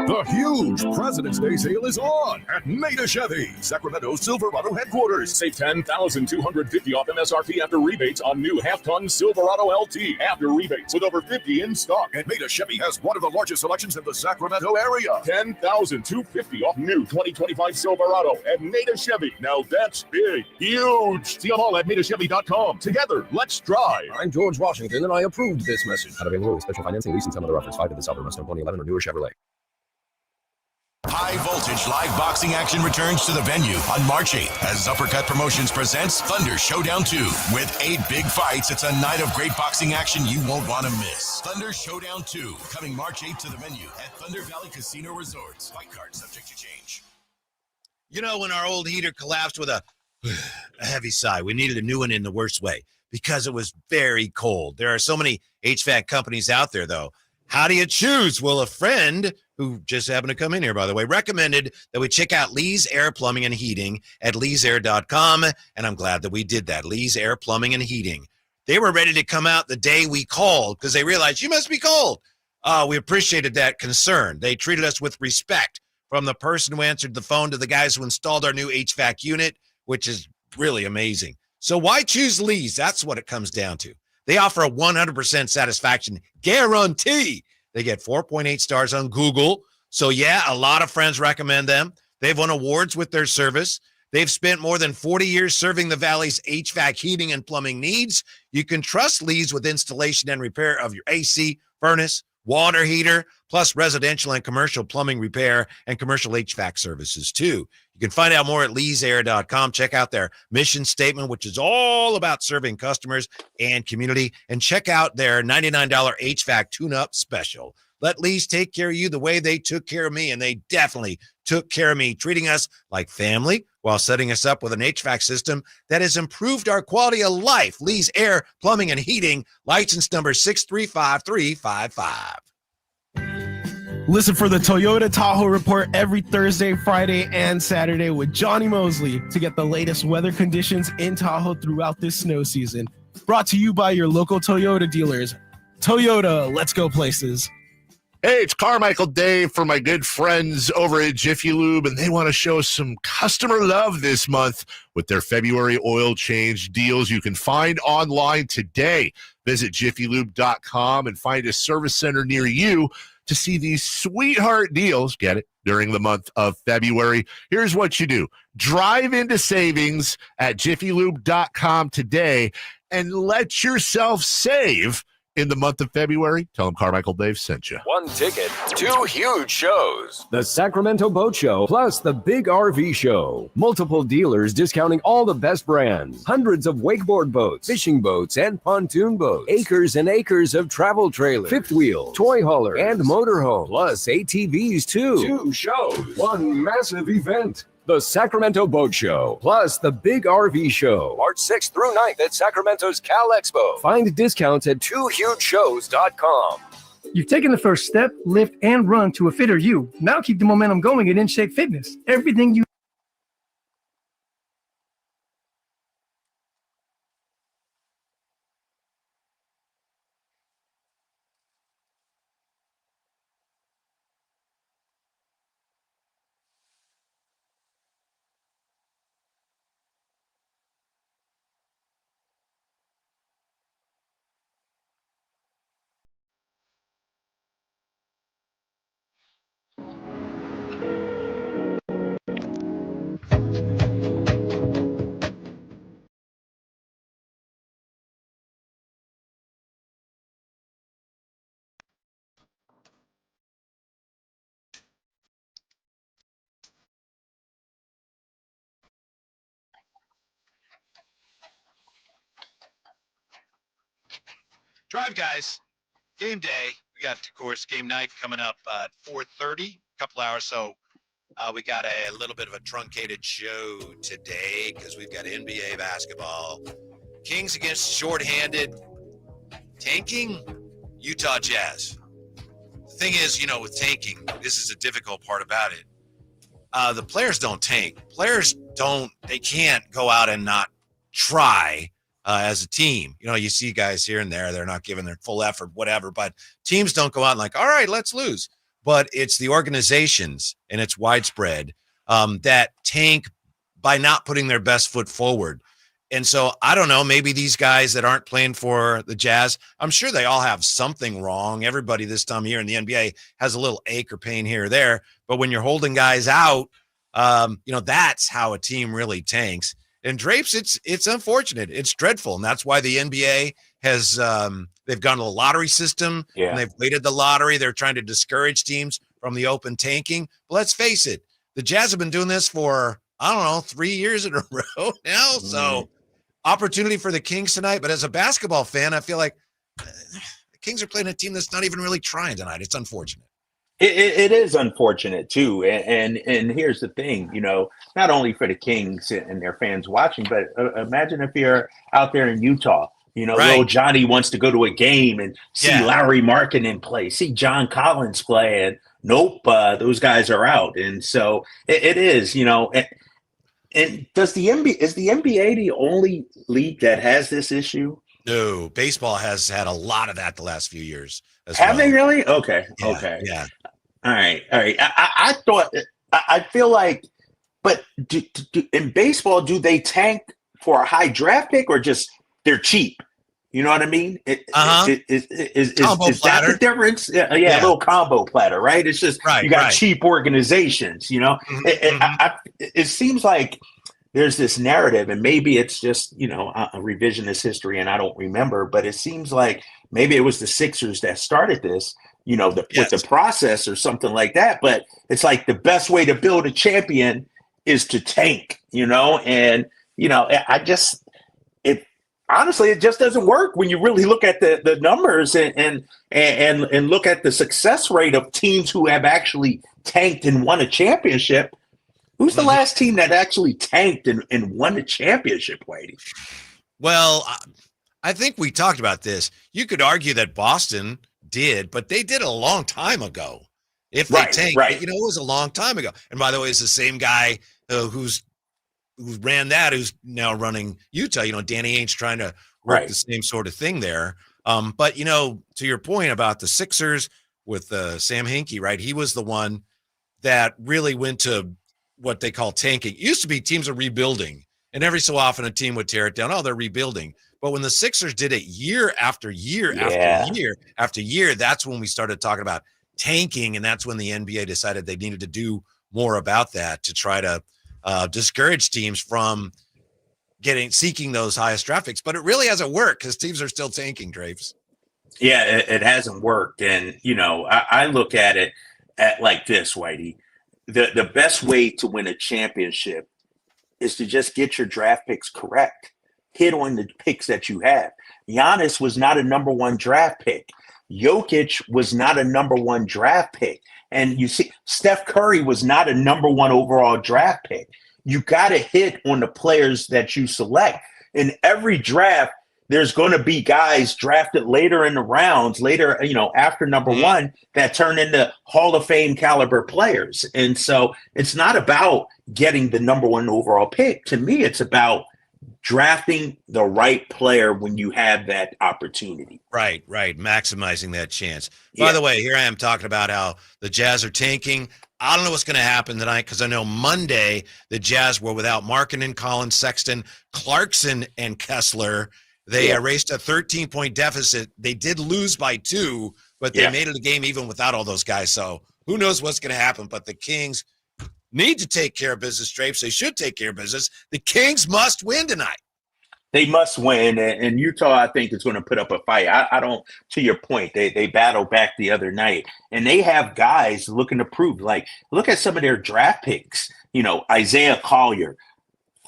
[SPEAKER 12] The huge President's Day sale is on at Maida Chevy, Sacramento Silverado headquarters. Save $10,250 off MSRP after rebates on new half-ton Silverado LT after rebates with over 50 in stock. And Maida Chevy has one of the largest selections in the Sacramento area. $10,250 off new 2025 Silverado at Maida Chevy. Now that's big, huge. See them all at MaidaChevy.com. Together, let's drive.
[SPEAKER 15] I'm George Washington, and I approved this message. Not available with special financing, leasing, some other offers. 5 to the South of Mustang 2011 or newer Chevrolet.
[SPEAKER 12] High voltage live boxing action returns to the venue on March 8th as Uppercut Promotions presents Thunder Showdown 2. With 8 big fights, it's a night of great boxing action you won't want to miss. Thunder Showdown 2, coming March 8th to the venue at Thunder Valley Casino Resorts. Fight card subject to change.
[SPEAKER 7] You know, when our old heater collapsed with a heavy sigh, we needed a new one in the worst way because it was very cold. There are so many HVAC companies out there, though. How do you choose? Well, a friend who just happened to come in here, by the way, recommended that we check out Lee's Air Plumbing and Heating at leesair.com, and I'm glad that we did that. Lee's Air Plumbing and Heating. They were ready to come out the day we called because they realized you must be cold. We appreciated that concern. They treated us with respect, from the person who answered the phone to the guys who installed our new HVAC unit, which is really amazing. So why choose Lee's? That's what it comes down to. They offer a 100% satisfaction guarantee. They get 4.8 stars on Google. So, yeah, a lot of friends recommend them. They've won awards with their service. They've spent more than 40 years serving the Valley's HVAC heating and plumbing needs. You can trust Lee's with installation and repair of your AC, furnace, water heater, plus residential and commercial plumbing repair and commercial HVAC services, too. You can find out more at leesair.com. Check out their mission statement, which is all about serving customers and community. And check out their $99 HVAC tune-up special. Let Lee's take care of you the way they took care of me, and they definitely took care of me, treating us like family while setting us up with an HVAC system that has improved our quality of life. Lee's Air, Plumbing, and Heating, license number 635355.
[SPEAKER 16] Listen for the Toyota Tahoe Report every Thursday, Friday, and Saturday with Johnny Mosley to get the latest weather conditions in Tahoe throughout this snow season. Brought to you by your local Toyota dealers. Toyota, let's go places.
[SPEAKER 2] Hey, it's Carmichael Dave for my good friends over at Jiffy Lube, and they want to show some customer love this month with their February oil change deals you can find online today. Visit jiffylube.com and find a service center near you to see these sweetheart deals. Get it? During the month of February. Here's what you do. Drive into savings at jiffylube.com today and let yourself save in the month of February. Tell them Carmichael Dave sent you.
[SPEAKER 17] One ticket, two huge shows.
[SPEAKER 15] The Sacramento Boat Show plus the Big RV Show. Multiple dealers discounting all the best brands. Hundreds of wakeboard boats, fishing boats, and pontoon boats. Acres and acres of travel trailers, fifth wheel, toy hauler, and motorhome. Plus ATVs too. Two shows, one massive event. The Sacramento Boat Show, plus the Big RV Show.
[SPEAKER 17] March 6th through 9th at Sacramento's Cal Expo.
[SPEAKER 15] Find discounts at
[SPEAKER 17] twohugeshows.com.
[SPEAKER 18] You've taken the first step, lift, and run to a fitter you. Now keep the momentum going at In Shape Fitness. Everything you
[SPEAKER 7] Drive, guys. Game day. We got, of course, game night coming up at 4:30, a couple hours. So we got a little bit of a truncated show today because we've got NBA basketball. Kings against shorthanded, tanking Utah Jazz. The thing is, with tanking, this is a difficult part about it. The players don't tank. They can't go out and not try. As a team, you see guys here and there, they're not giving their full effort, whatever, but teams don't go out and like, all right, let's lose. But it's the organizations, and it's widespread, that tank by not putting their best foot forward. And so I don't know, maybe these guys that aren't playing for the Jazz, I'm sure they all have something wrong. Everybody this time of year in the NBA has a little ache or pain here or there. But when you're holding guys out, that's how a team really tanks. And Drapes, it's unfortunate. It's dreadful. And that's why the NBA has they've gone to the lottery system, and they've weighted the lottery. They're trying to discourage teams from the open tanking. But let's face it, the Jazz have been doing this for, 3 years in a row now. So opportunity for the Kings tonight. But as a basketball fan, I feel like the Kings are playing a team that's not even really trying tonight. It's unfortunate.
[SPEAKER 8] It is unfortunate too, and here's the thing, not only for the Kings and their fans watching, but imagine if you're out there in Utah, right. Little Johnny wants to go to a game and see Larry Markkinen play, see John Collins play, and nope, those guys are out, and so it is, and is the NBA the only league that has this issue?
[SPEAKER 7] No, baseball has had a lot of that the last few years.
[SPEAKER 8] Have they really? Okay.
[SPEAKER 7] Yeah,
[SPEAKER 8] okay.
[SPEAKER 7] Yeah.
[SPEAKER 8] All right. I feel like, but in baseball, do they tank for a high draft pick or just they're cheap? You know what I mean? Is that the difference? Yeah, a little combo platter, right? It's just you got cheap organizations, It seems like there's this narrative, and maybe it's just, a revisionist history and I don't remember, but it seems like maybe it was the Sixers that started this, with the process or something like that. But it's like the best way to build a champion is to tank, and, honestly, it just doesn't work when you really look at the numbers and look at the success rate of teams who have actually tanked and won a championship. Who's the last team that actually tanked and won a championship, Whitey?
[SPEAKER 7] Well, I think we talked about this. You could argue that Boston did, but they did it a long time ago. If they tanked, it was a long time ago. And by the way, it's the same guy who ran that, who's now running Utah. Danny Ainge trying to work the same sort of thing there. But to your point about the Sixers, with Sam Hinkie, right? He was the one that really went to what they call tanking. It used to be teams are rebuilding, and every so often a team would tear it down. Oh, they're rebuilding. But when the Sixers did it year after year after year after year, that's when we started talking about tanking, and that's when the NBA decided they needed to do more about that to try to discourage teams from seeking those highest draft picks. But it really hasn't worked because teams are still tanking, Drapes.
[SPEAKER 8] Yeah, it hasn't worked. And, I look at it like this, Whitey. The best way to win a championship is to just get your draft picks correct. Hit on the picks that you have. Giannis was not a number one draft pick. Jokic was not a number one draft pick. And you see, Steph Curry was not a number one overall draft pick. You got to hit on the players that you select. In every draft, there's going to be guys drafted later in the rounds, after number one, that turn into Hall of Fame caliber players. And so it's not about getting the number one overall pick. To me, it's about drafting the right player when you have that opportunity.
[SPEAKER 7] Right. Maximizing that chance. By the way, here I am talking about how the Jazz are tanking. I don't know what's going to happen tonight because I know Monday the Jazz were without Markkanen, Collins, Sexton, Clarkson, and Kessler. They erased a 13-point deficit. They did lose by 2, but they made it a game even without all those guys. So who knows what's going to happen. But the Kings need to take care of business, Drapes. They should take care of business. The Kings must win tonight.
[SPEAKER 8] They must win. And Utah, I think, is going to put up a fight. I don't, to your point, they battled back the other night. And they have guys looking to prove. Like, look at some of their draft picks. Isaiah Collier,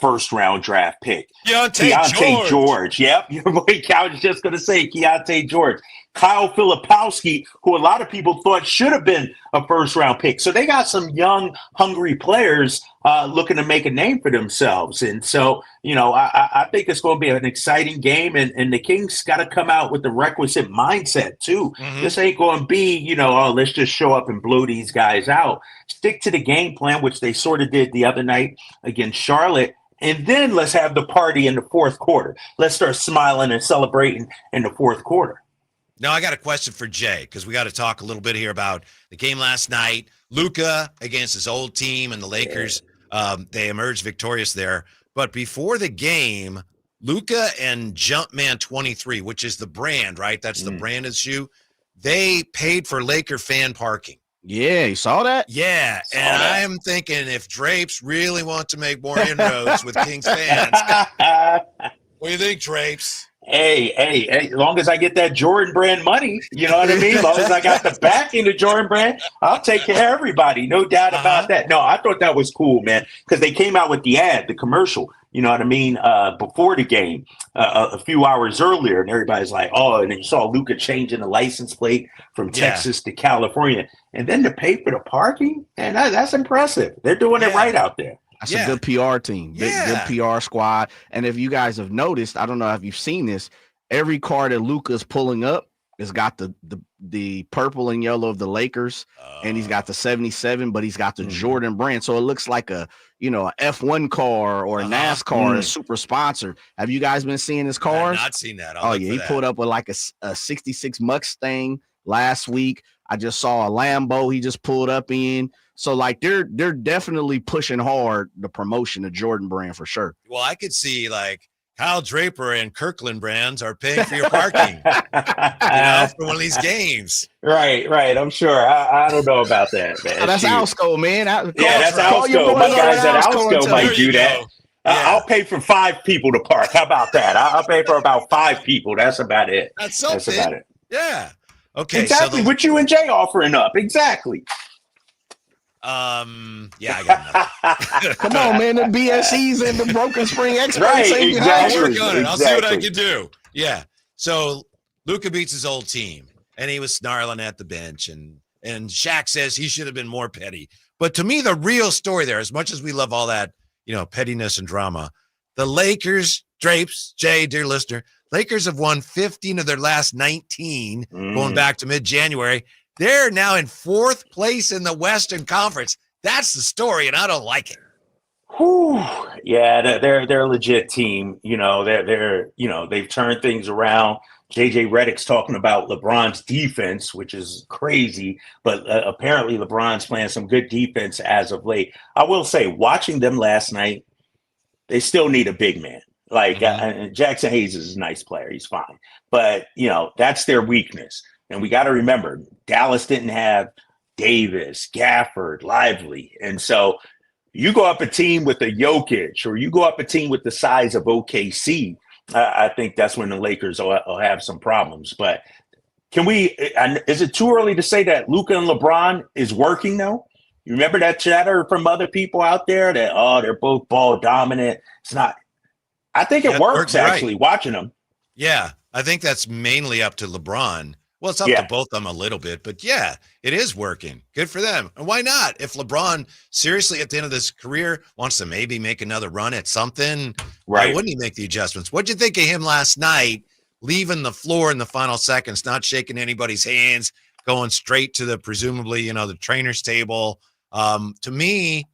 [SPEAKER 8] first-round draft pick. Keontae George. Yep. Your boy Cal was just going to say Keontae George. Kyle Filipowski, who a lot of people thought should have been a first-round pick. So they got some young, hungry players looking to make a name for themselves. And so, I think it's going to be an exciting game. And the Kings got to come out with the requisite mindset, too. Mm-hmm. This ain't going to be, let's just show up and blow these guys out. Stick to the game plan, which they sort of did the other night against Charlotte. And then let's have the party in the fourth quarter. Let's start smiling and celebrating in the fourth quarter.
[SPEAKER 7] Now, I got a question for Jay because we got to talk a little bit here about the game last night. Luka against his old team and the Lakers, they emerged victorious there. But before the game, Luka and Jumpman 23, which is the brand, right? That's the branded shoe. They paid for Laker fan parking.
[SPEAKER 13] Yeah, you saw that?
[SPEAKER 7] Yeah, and I'm thinking if Drapes really want to make more inroads with Kings fans, what do you think, Drapes?
[SPEAKER 8] Hey, as long as I get that Jordan brand money, you know what I mean? As long as I got the backing of Jordan brand, I'll take care of everybody. No doubt about that. No, I thought that was cool, man, because they came out with the ad, the commercial, you know what I mean, before the game, a few hours earlier, and everybody's like, oh, and then you saw Luka changing the license plate from Texas to California. And then to pay for the parking, and that's impressive. They're doing it right out there.
[SPEAKER 13] That's a good PR team, good PR squad. And if you guys have noticed, I don't know if you've seen this, every car that Luka's pulling up has got the purple and yellow of the Lakers, and he's got the 77, but he's got the Jordan brand. So it looks like a F1 car or a NASCAR, a super sponsor. Have you guys been seeing his cars?
[SPEAKER 7] I've not seen that.
[SPEAKER 13] He pulled up with like a 66 Mustang last week. I just saw a Lambo he just pulled up in. So like they're definitely pushing hard the promotion of Jordan brand for sure.
[SPEAKER 7] Well, I could see like Kyle Draper and Kirkland brands are paying for your parking, for one of these games.
[SPEAKER 8] Right. I'm sure. I don't know about that, man.
[SPEAKER 13] That's Alsco, man.
[SPEAKER 8] That's Alsco. My guys at Alsco might do that. I'll pay for 5 people to park. How about that? I'll pay for about 5 people. That's about it.
[SPEAKER 7] That's something.
[SPEAKER 8] That's about it.
[SPEAKER 7] Yeah. Okay.
[SPEAKER 8] Exactly. What you and Jay offering up. Exactly.
[SPEAKER 7] I got nothing.
[SPEAKER 13] Come on, man. The BSEs and the Broken Spring experts.
[SPEAKER 8] Right, exactly.
[SPEAKER 7] I'll work on it. I'll see what I can do. Yeah. So Luka beats his old team, and he was snarling at the bench, and Shaq says he should have been more petty. But to me, the real story there, as much as we love all that, pettiness and drama, the Lakers, Drapes, Jay, dear listener, Lakers have won 15 of their last 19 going back to mid-January. They're now in 4th place in the Western Conference. That's the story, and I don't like it.
[SPEAKER 8] Whew. Yeah, they're a legit team. They've turned things around. JJ Redick's talking about LeBron's defense, which is crazy, but apparently LeBron's playing some good defense as of late. I will say, watching them last night, they still need a big man. Jackson Hayes is a nice player. He's fine. But, that's their weakness. And we got to remember, Dallas didn't have Davis, Gafford, Lively. And so you go up a team with a Jokic or you go up a team with the size of OKC, I think that's when the Lakers will have some problems. But is it too early to say that Luka and LeBron is working though? You remember that chatter from other people out there that, they're both ball dominant. It's not. I think it works actually, right. Watching them.
[SPEAKER 7] Yeah, I think that's mainly up to LeBron. Well, it's up to both of them a little bit, but yeah, it is working. Good for them. And why not? If LeBron seriously at the end of his career wants to maybe make another run at something, why wouldn't he make the adjustments? What'd you think of him last night, leaving the floor in the final seconds, not shaking anybody's hands, going straight to the presumably, the trainer's table? To me,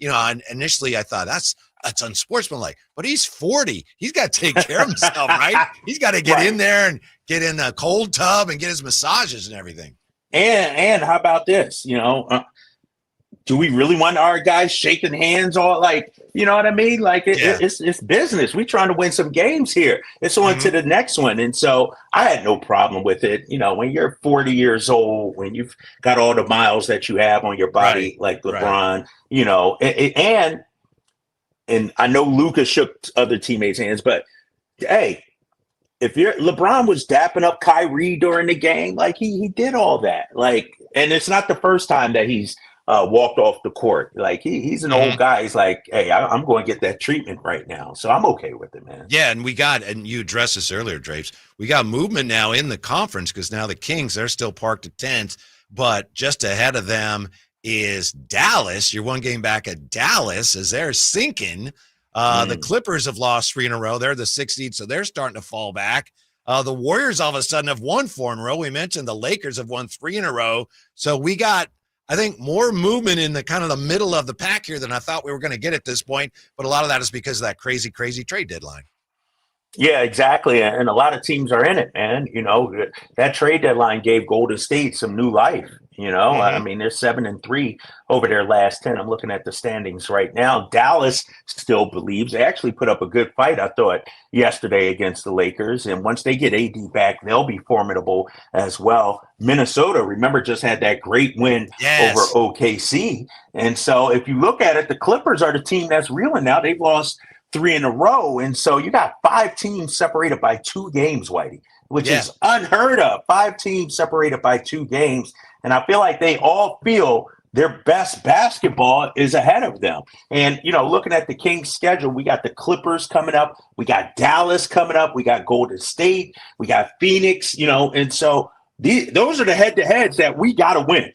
[SPEAKER 7] initially I thought that's unsportsmanlike, but he's 40. He's got to take care of himself, right? He's got to get in there and get in a cold tub and get his massages and everything.
[SPEAKER 8] And how about this? Do we really want our guys shaking hands all you know what I mean? It's business. We're trying to win some games here. It's on to the next one. And so I had no problem with it. When you're 40 years old, when you've got all the miles that you have on your body, like LeBron, and I know Luka shook other teammates' hands, but hey, if LeBron was dapping up Kyrie during the game, he did all that. And it's not the first time that he's walked off the court. He's an old guy. He's like, hey, I'm going to get that treatment right now. So I'm okay with it, man.
[SPEAKER 7] Yeah, and you addressed this earlier, Drapes. We got movement now in the conference because now the Kings, they're still parked at 10th, but just ahead of them is Dallas. You're one game back at Dallas as they're sinking. The Clippers have lost 3 in a row. They're the 6th seed, so they're starting to fall back. The Warriors all of a sudden have won 4 in a row. We mentioned the Lakers have won 3 in a row. So we got, I think, more movement in the kind of the middle of the pack here than I thought we were going to get at this point. But a lot of that is because of that crazy, crazy trade deadline.
[SPEAKER 8] Yeah, exactly. And a lot of teams are in it, man. That trade deadline gave Golden State some new life. I mean, they're 7-3 over their last 10. I'm looking at the standings right now. Dallas still believes. They actually put up a good fight, I thought, yesterday against the Lakers. And once they get AD back, they'll be formidable as well. Minnesota, remember, just had that great win over OKC. And so if you look at it, the Clippers are the team that's reeling now. They've lost 3 in a row. And so you got 5 teams separated by 2 games, Whitey, which is unheard of. 5 teams separated by 2 games. And I feel like they all feel their best basketball is ahead of them. And, looking at the Kings schedule, we got the Clippers coming up. We got Dallas coming up. We got Golden State. We got Phoenix, and so those are the head-to-heads that we got to win.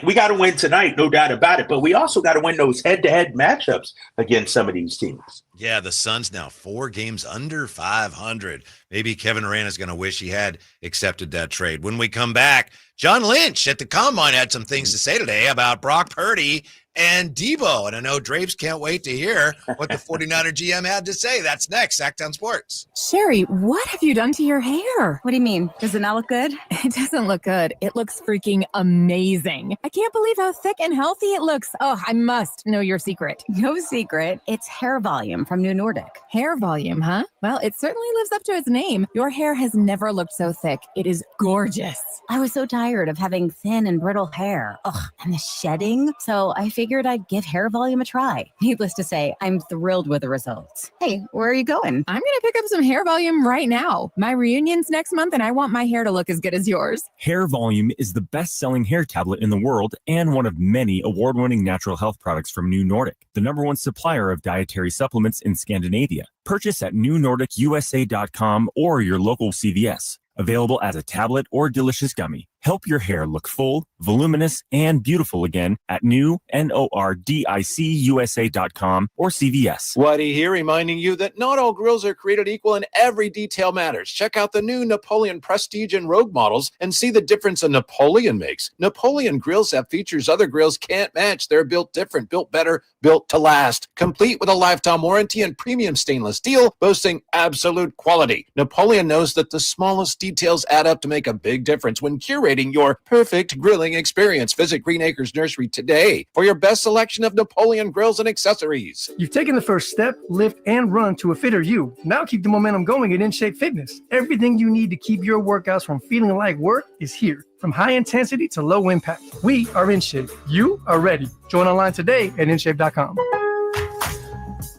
[SPEAKER 8] We got to win tonight, no doubt about it. But we also got to win those head-to-head matchups against some of these teams.
[SPEAKER 7] Yeah, the Suns now 4 games under 500. Maybe Kevin Durant is going to wish he had accepted that trade. When we come back, John Lynch at the Combine had some things to say today about Brock Purdy and Debo. And I know Drapes can't wait to hear what the 49er GM had to say. That's next, Sacktown Sports.
[SPEAKER 19] Sherry, what have you done to your hair? What do you mean? Does it not look good? It doesn't look good. It looks freaking amazing. I can't believe how thick and healthy it looks. Oh, I must know your secret. No secret. It's hair volume from New Nordic. Hair volume, huh? Well, it certainly lives up to its name. Your hair has never looked so thick. It is gorgeous. I was so tired of having thin and brittle hair. Ugh, and the shedding. So I figured I'd give hair volume a try. Needless to say, I'm thrilled with the results. Hey, where are you going? I'm going to pick up some hair volume right now. My reunion's next month and I want my hair to look as good as yours.
[SPEAKER 20] Hair Volume is the best-selling hair tablet in the world and one of many award-winning natural health products from New Nordic, the #1 supplier of dietary supplements in Scandinavia. Purchase at newnordicusa.com or your local CVS. Available as a tablet or delicious gummy. Help your hair look full, voluminous, and beautiful again at new NORDICUSA.com or CVS.
[SPEAKER 21] Whitey here, reminding you that not all grills are created equal and every detail matters. Check out the new Napoleon Prestige and Rogue models and see the difference a Napoleon makes. Napoleon grills have features other grills can't match. They're built different, built better, built to last. Complete with a lifetime warranty and premium stainless steel, boasting absolute quality. Napoleon knows that the smallest details add up to make a big difference when curating your perfect grilling experience. Visit Green Acres Nursery today for your best selection of Napoleon grills and accessories.
[SPEAKER 18] You've taken the first step, lift, and run to a fitter you. Now keep the momentum going at In Shape Fitness. Everything you need to keep your workouts from feeling like work is here. From high intensity to low impact, we are In Shape. You are ready. Join online today at InShape.com.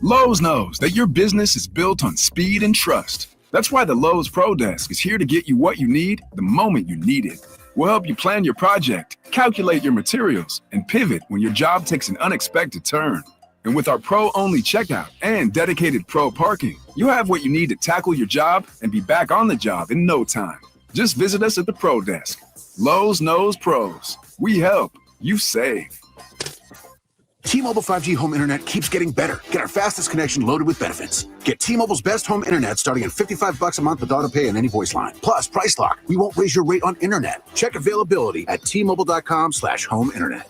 [SPEAKER 22] Lowe's knows that your business is built on speed and trust. That's why the Lowe's Pro Desk is here to get you what you need the moment you need it. We'll help you plan your project, calculate your materials, and pivot when your job takes an unexpected turn. And with our pro-only checkout and dedicated pro parking, you have what you need to tackle your job and be back on the job in no time. Just visit us at the Pro Desk. Lowe's knows pros. We help. You save.
[SPEAKER 9] T-Mobile 5G home internet keeps getting better. Get our fastest connection loaded with benefits. Get T-Mobile's best home internet starting at $55 a month with auto pay and any voice line. Plus, Price Lock. We won't raise your rate on internet. Check availability at T-Mobile.com/home internet.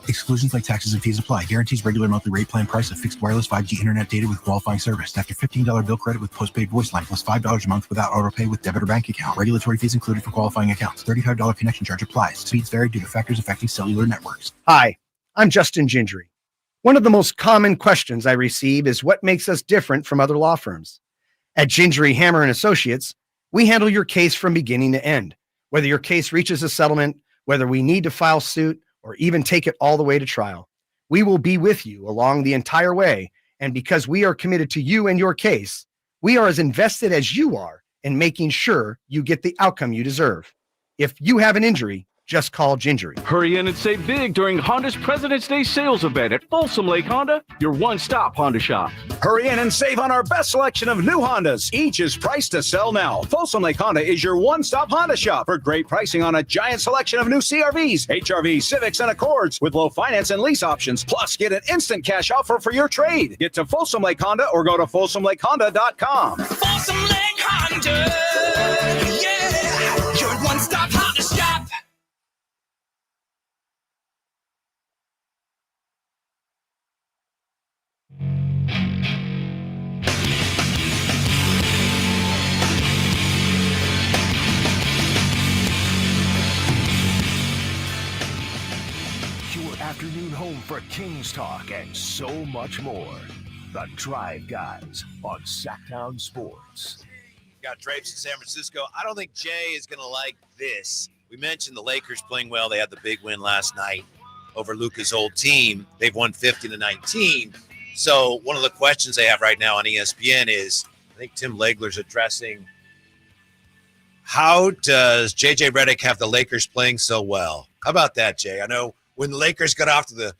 [SPEAKER 23] Exclusions like taxes and fees apply. Guarantees regular monthly rate plan price of fixed wireless 5G internet data with qualifying service. After $15 bill credit with postpaid voice line plus $5 a month without auto pay with debit or bank account. Regulatory fees included for qualifying accounts. $35 connection charge applies. Speeds vary due to factors affecting cellular networks.
[SPEAKER 24] Hi, I'm Justin Gingery. One of the most common questions I receive is what makes us different from other law firms. At Gingery, Hammer and Associates, we handle your case from beginning to end. Whether your case reaches a settlement, whether we need to file suit, or even take it all the way to trial, we will be with you along the entire way. And because we are committed to you and your case, we are as invested as you are in making sure you get the outcome you deserve. If you have an injury, just call Gingery.
[SPEAKER 25] Hurry in and save big during Honda's President's Day sales event at Folsom Lake Honda, your one-stop Honda shop.
[SPEAKER 26] Hurry in and save on our best selection of new Hondas. Each is priced to sell now. Folsom Lake Honda is your one-stop Honda shop for great pricing on a giant selection of new CRVs, HRVs, Civics, and Accords with low finance and lease options. Plus, get an instant cash offer for your trade. Get to Folsom Lake Honda or go to FolsomLakeHonda.com.
[SPEAKER 10] Folsom Lake Honda, yeah, your one-stop Honda shop.
[SPEAKER 6] Afternoon home for Kings Talk and so much more. The Drive Guys on Sacktown Sports.
[SPEAKER 7] Got Drapes in San Francisco. I don't think Jay is going to like this. We mentioned the Lakers playing well. They had the big win last night over Luka's old team. They've won 50-19. So one of the questions they have right now on ESPN is, I think Tim Legler's addressing, how does JJ Redick have the Lakers playing so well? How about that, Jay? I know when the Lakers got off to the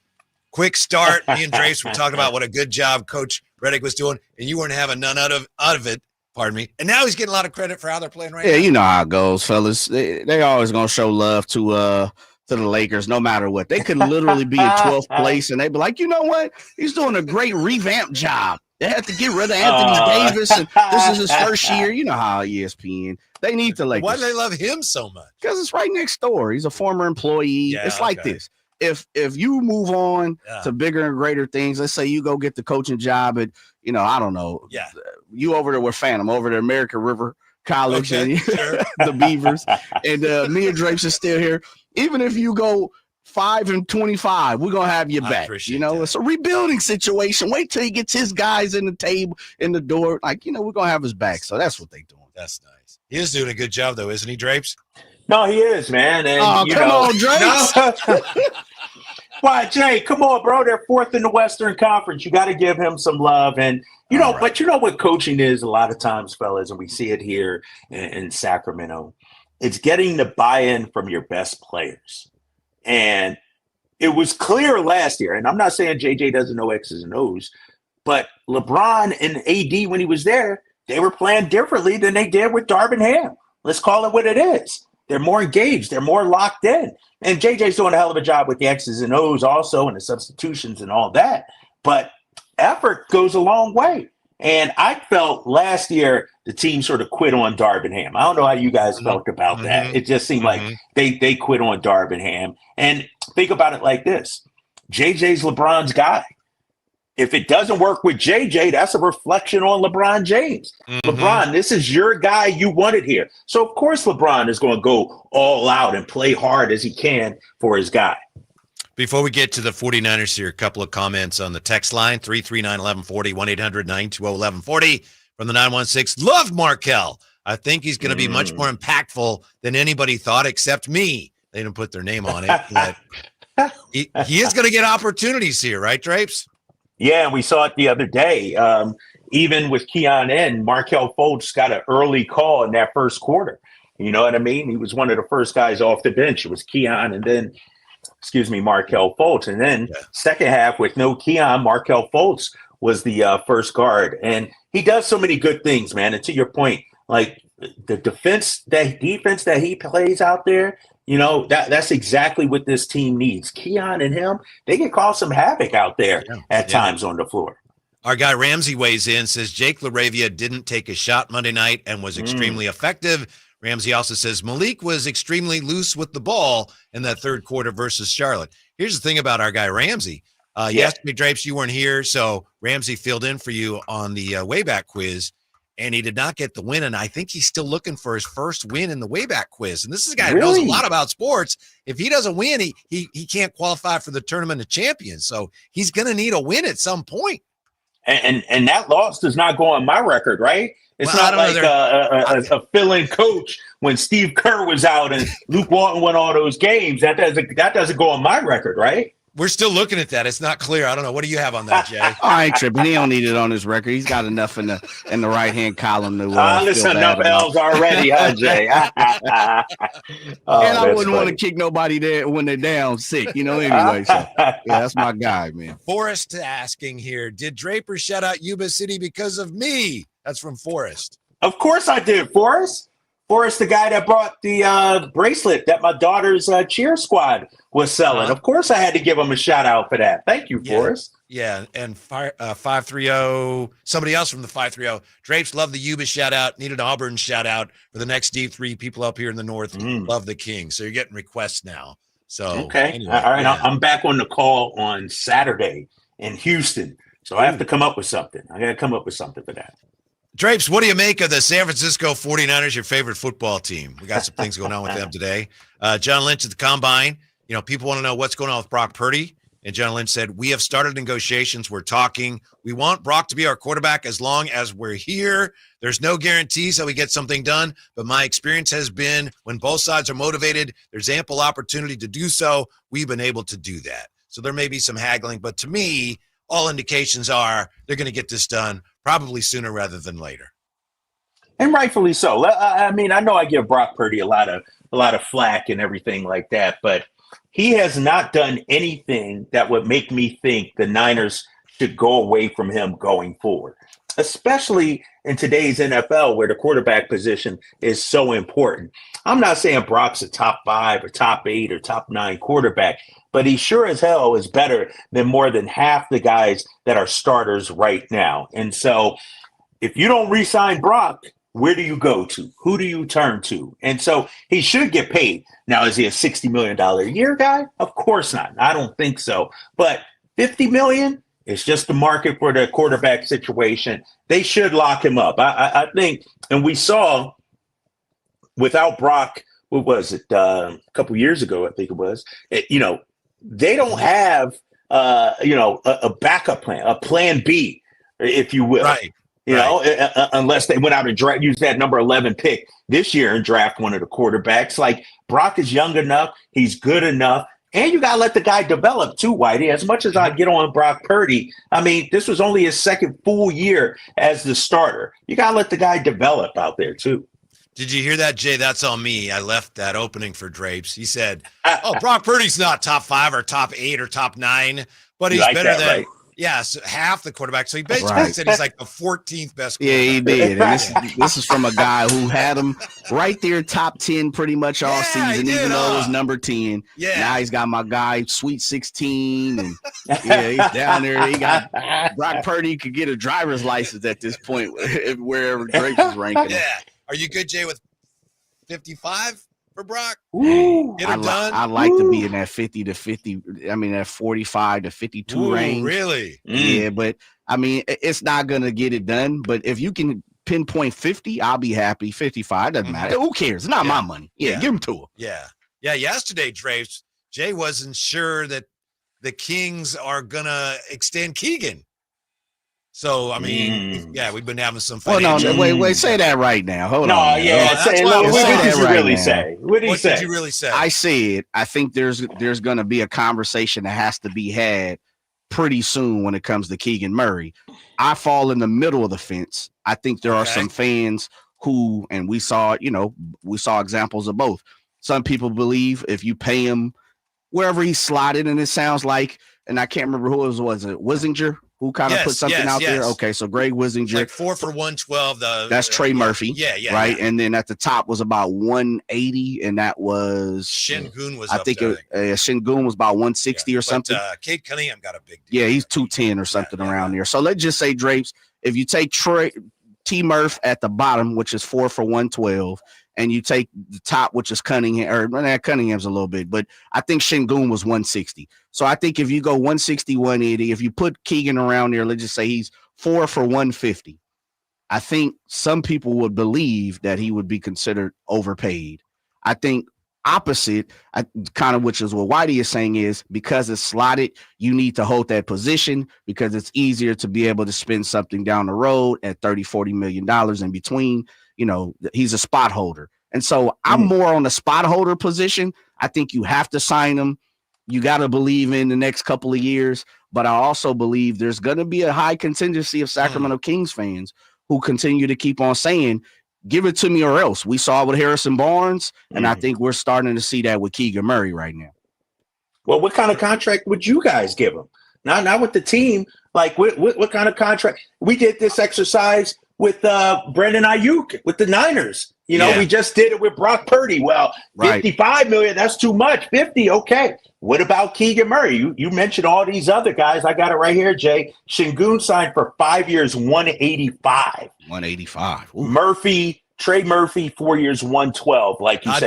[SPEAKER 7] quick start, me and Drapes were talking about what a good job Coach Redick was doing, and you weren't having none out of it. Pardon me. And now he's getting a lot of credit for how they're playing right now.
[SPEAKER 13] Yeah, you know how it goes, fellas. They always gonna show love to the Lakers, no matter what. They could literally be in 12th place, and they'd be like, you know what? He's doing a great revamp job. They have to get rid of Anthony Davis, and this is his first year. You know how ESPN. They need the Lakers.
[SPEAKER 7] Why do they love him so much?
[SPEAKER 13] Because it's right next door. He's a former employee.
[SPEAKER 7] Yeah,
[SPEAKER 13] it's like this. If you move on to bigger and greater things, let's say you go get the coaching job at, I don't know.
[SPEAKER 7] Yeah.
[SPEAKER 13] You over there with Phantom, over at American River College and the Beavers. And me and Drapes is still here. Even if you go 5-25, we're gonna have you back. It's a rebuilding situation. Wait till he gets his guys in the table, in the door. We're gonna have his back. So that's what they doing.
[SPEAKER 7] That's nice. He is doing a good job though, isn't he, Drapes?
[SPEAKER 8] No, he is, man. And
[SPEAKER 13] on, Drapes.
[SPEAKER 8] Why, Jay? Come on, bro. They're fourth in the Western Conference. You got to give him some love. And but you know what coaching is a lot of times, fellas, and we see it here in Sacramento. It's getting the buy-in from your best players. And it was clear last year, and I'm not saying JJ doesn't know X's and O's, but LeBron and AD, when he was there, they were playing differently than they did with Darvin Ham. Let's call it what it is. They're more engaged. They're more locked in. And JJ's doing a hell of a job with the X's and O's also and the substitutions and all that. But effort goes a long way. And I felt last year the team sort of quit on Darvingham. I don't know how you guys felt about that. It just seemed like they quit on Darvingham. And think about it like this. JJ's LeBron's guy. If it doesn't work with JJ, that's a reflection on LeBron James. LeBron, this is your guy you wanted here. So, of course, LeBron is going to go all out and play hard as he can for his guy.
[SPEAKER 7] Before we get to the 49ers here, a couple of comments on the text line, 339-1140, 1-800-920-1140 from the 916. Love Markelle. I think he's going to be much more impactful than anybody thought except me. They didn't put their name on it. But he is going to get opportunities here, right, Drapes?
[SPEAKER 8] Yeah, and we saw it the other day. Even with Keon in, Markelle Fultz got an early call in that first quarter. You know what I mean? He was one of the first guys off the bench. It was Keon and then Markelle Fultz. And then second half with no Keon, Markelle Fultz was the first guard. And he does so many good things, man. And to your point, like the defense that he plays out there, you know, that's exactly what this team needs. Keon and him, they can cause some havoc out there at times on the floor.
[SPEAKER 7] Our guy Ramsey weighs in, says Jake LaRavia didn't take a shot Monday night and was extremely effective. Ramsey also says Malik was extremely loose with the ball in that third quarter versus Charlotte. Here's the thing about our guy Ramsey. Yesterday, Drapes, you weren't here, so Ramsey filled in for you on the Wayback Quiz, and he did not get the win, and I think he's still looking for his first win in the Wayback Quiz. And this is a guy who knows a lot about sports. If he doesn't win, he can't qualify for the Tournament of Champions, so he's going to need a win at some point.
[SPEAKER 8] And that loss does not go on my record, right? It's not like a fill-in coach when Steve Kerr was out and Luke Walton won all those games. That doesn't go on my record, right?
[SPEAKER 7] We're still looking at that. It's not clear. I don't know. What do you have on that, Jay?
[SPEAKER 13] I ain't tripping. He don't need it on his record. He's got enough in the right-hand column to
[SPEAKER 8] listen, enough L's already, huh, Jay?
[SPEAKER 13] And I wouldn't want to kick nobody there when they're down sick, you know, anyway. So, yeah, that's my guy, man.
[SPEAKER 7] Forrest asking here, did Draper shout out Yuba City because of me? That's from Forrest.
[SPEAKER 8] Of course I did, Forrest. Forrest, the guy that brought the bracelet that my daughter's cheer squad was selling. Of course I had to give him a shout out for that. Thank you, Forrest.
[SPEAKER 7] Yeah, and 530, somebody else from the 530. Drapes, love the Yuba shout out. Need an Auburn shout out for the next D3 people up here in the north. Love the Kings. So you're getting requests now. So
[SPEAKER 8] okay.
[SPEAKER 7] Anyway,
[SPEAKER 8] all right. Yeah. I'm back on the call on Saturday in Houston. So I have to come up with something. I got to come up with something for that.
[SPEAKER 7] Drapes, what do you make of the San Francisco 49ers, your favorite football team? We got some things going on with them today. John Lynch at the Combine. You know, people want to know what's going on with Brock Purdy. And John Lynch said, we have started negotiations. We're talking. We want Brock to be our quarterback as long as we're here. There's no guarantees that we get something done. But my experience has been when both sides are motivated, there's ample opportunity to do so. We've been able to do that. So there may be some haggling. But to me, all indications are they're going to get this done probably sooner rather than later.
[SPEAKER 8] And rightfully so. I mean, I know I give Brock Purdy a lot of flack and everything like that, but he has not done anything that would make me think the Niners should go away from him going forward, especially in today's NFL where the quarterback position is so important. I'm not saying Brock's a top 5 or top 8 or top 9 quarterback, but he sure as hell is better than more than half the guys that are starters right now. And so if you don't re-sign Brock, where do you go to? Who do you turn to? And so he should get paid. Now, is he a $60 million a year guy? Of course not. I don't think so. But $50 million is just the market for the quarterback situation. They should lock him up. I think, and we saw without Brock, what was it, a couple years ago, I think it was, they don't have, a backup plan, a plan B, if you will.
[SPEAKER 7] Right.
[SPEAKER 8] You know, unless they went out and used that number 11 pick this year and draft one of the quarterbacks. Like, Brock is young enough. He's good enough. And you got to let the guy develop too, Whitey. As much as I get on Brock Purdy, I mean, this was only his second full year as the starter. You got to let the guy develop out there too.
[SPEAKER 7] Did you hear that, Jay? That's on me. I left that opening for Drapes. He said, Brock Purdy's not top 5 or top 8 or top 9, but he's better than Yeah, so half the quarterback. So he basically said he's like the 14th best quarterback.
[SPEAKER 13] Yeah, he did. And this is from a guy who had him right there, top 10 pretty much all season, even though it was number 10.
[SPEAKER 7] Yeah.
[SPEAKER 13] Now he's got my guy, Sweet 16. And he's down there. He got Brock Purdy could get a driver's license at this point, wherever Drake is ranking.
[SPEAKER 7] Yeah. Are you good, Jay, with 55 for Brock?
[SPEAKER 13] I like to be in that 50 to 50. I mean, that 45 to 52 range.
[SPEAKER 7] Really?
[SPEAKER 13] Yeah, but I mean, it's not going to get it done. But if you can pinpoint 50, I'll be happy. 55 doesn't matter. Who cares? It's not my money. Yeah, give them to him.
[SPEAKER 7] Yeah. Yeah. Yesterday, Jay wasn't sure that the Kings are going to extend Keegan. So, I mean, we've been having some fun.
[SPEAKER 13] Well, no, wait, say that right now. Hold on.
[SPEAKER 8] What did you really say? What did
[SPEAKER 7] you really say?
[SPEAKER 13] I said, I think there's going to be a conversation that has to be had pretty soon when it comes to Keegan Murray. I fall in the middle of the fence. I think there are some fans who, and we saw examples of both. Some people believe if you pay him wherever he's slotted, and it sounds like, and I can't remember who it was it Wissinger? Who kind of put something out there? Okay, so Greg Wissinger.
[SPEAKER 7] Like 4 for 112.
[SPEAKER 13] That's Trey Murphy.
[SPEAKER 7] Yeah.
[SPEAKER 13] Right, and then at the top was about 180, and that was
[SPEAKER 7] Şengün was.
[SPEAKER 13] I think Şengün was about 160 or something.
[SPEAKER 7] Cade Cunningham got a big deal.
[SPEAKER 13] Yeah, he's 210 or something around there. So let's just say, Drapes, if you take T. Murph at the bottom, which is 4 for 112, and you take the top, which is Cunningham, or Cunningham's a little bit, but I think Şengün was 160. So I think if you go 160, 180, if you put Keegan around there, let's just say he's 4 for 150. I think some people would believe that he would be considered overpaid. I think opposite, kind of which is what Whitey is saying, is because it's slotted, you need to hold that position because it's easier to be able to spend something down the road at $30-40 million in between. You know, he's a spot holder. And so I'm more on the spot holder position. I think you have to sign him. You got to believe in the next couple of years. But I also believe there's going to be a high contingency of Sacramento Kings fans who continue to keep on saying, give it to me or else. We saw it with Harrison Barnes, and I think we're starting to see that with Keegan Murray right now.
[SPEAKER 8] Well, what kind of contract would you guys give him? Not with the team. Like, what kind of contract? We did this exercise with Brendan Ayuk with the Niners. You know, we just did it with Brock Purdy. Well, $55 million, that's too much. 50, okay. What about Keegan Murray? You mentioned all these other guys. I got it right here, Jay. Şengün signed for 5 years, 185.
[SPEAKER 13] 185. Ooh.
[SPEAKER 8] Murphy, Trey Murphy, 4 years, 112. Like you said,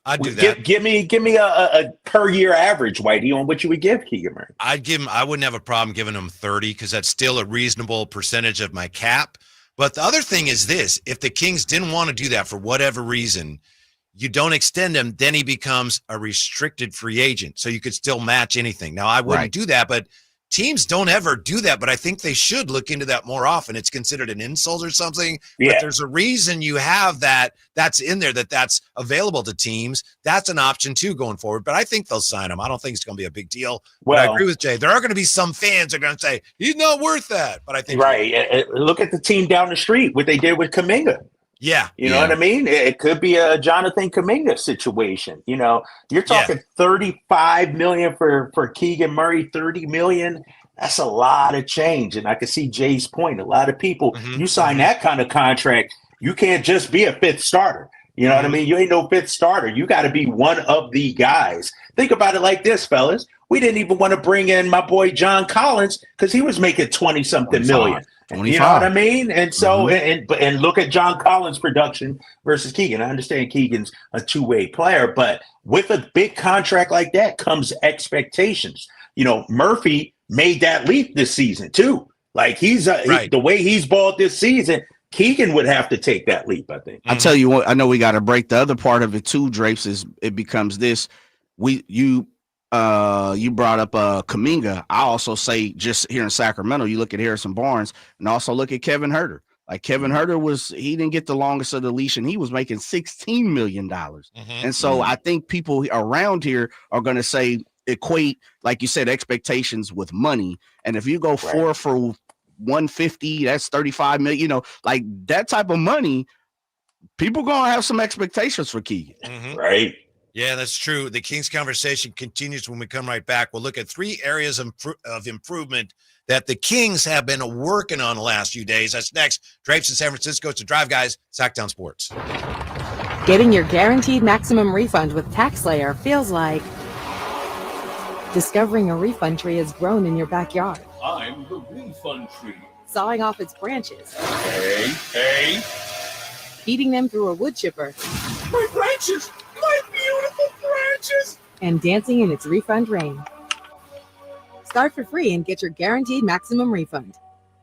[SPEAKER 7] I'd do that.
[SPEAKER 8] Give me a per year average, Whitey, on what you would give Keegan Murray.
[SPEAKER 7] I wouldn't have a problem giving him 30 because that's still a reasonable percentage of my cap. But the other thing is this: if the Kings didn't want to do that for whatever reason, you don't extend him, then he becomes a restricted free agent. So you could still match anything. Now, I wouldn't do that, but teams don't ever do that. But I think they should look into that more often. It's considered an insult or something. Yeah. But there's a reason you have that's in there, that's available to teams. That's an option too going forward. But I think they'll sign him. I don't think it's going to be a big deal. Well, but I agree with Jay. There are going to be some fans that are going to say he's not worth that. But I think
[SPEAKER 8] look at the team down the street, what they did with Kuminga.
[SPEAKER 7] Yeah.
[SPEAKER 8] You know what I mean? It could be a Jonathan Kuminga situation. You know, you're talking $35 million for Keegan Murray, $30 million. That's a lot of change. And I can see Jay's point. A lot of people, you sign that kind of contract, you can't just be a fifth starter. You know what I mean? You ain't no fifth starter. You got to be one of the guys. Think about it like this, fellas. We didn't even want to bring in my boy John Collins because he was making 20-something million. 25. You know what I mean? And so, and look at John Collins' production versus Keegan. I understand Keegan's a two-way player, but with a big contract like that comes expectations. You know, Murphy made that leap this season too. Like the way he's balled this season, Keegan would have to take that leap, I think.
[SPEAKER 13] I tell you what, I know we got to break. The other part of it too, Drapes, is it becomes this. You brought up Kuminga. I also say just here in Sacramento, you look at Harrison Barnes and also look at Kevin Huerter. Like Kevin Huerter he didn't get the longest of the leash and he was making $16 million. And so I think people around here are going to equate, like you said, expectations with money. And if you go 4 for 150, that's 35 million, you know, like that type of money, people going to have some expectations for Keegan.
[SPEAKER 8] Right.
[SPEAKER 7] Yeah, that's true. The Kings conversation continues when we come right back. We'll look at 3 areas of improvement that the Kings have been working on the last few days. That's next. Drapes in San Francisco. It's the Drive Guys, Sacktown Sports.
[SPEAKER 1] Getting your guaranteed maximum refund with TaxSlayer feels like discovering a refund tree has grown in your backyard.
[SPEAKER 3] I'm the refund tree.
[SPEAKER 1] Sawing off its branches.
[SPEAKER 3] Hey.
[SPEAKER 1] Feeding them through a wood chipper.
[SPEAKER 3] My branches! My beautiful branches!
[SPEAKER 1] And dancing in its refund rain. Start for free and get your guaranteed maximum refund.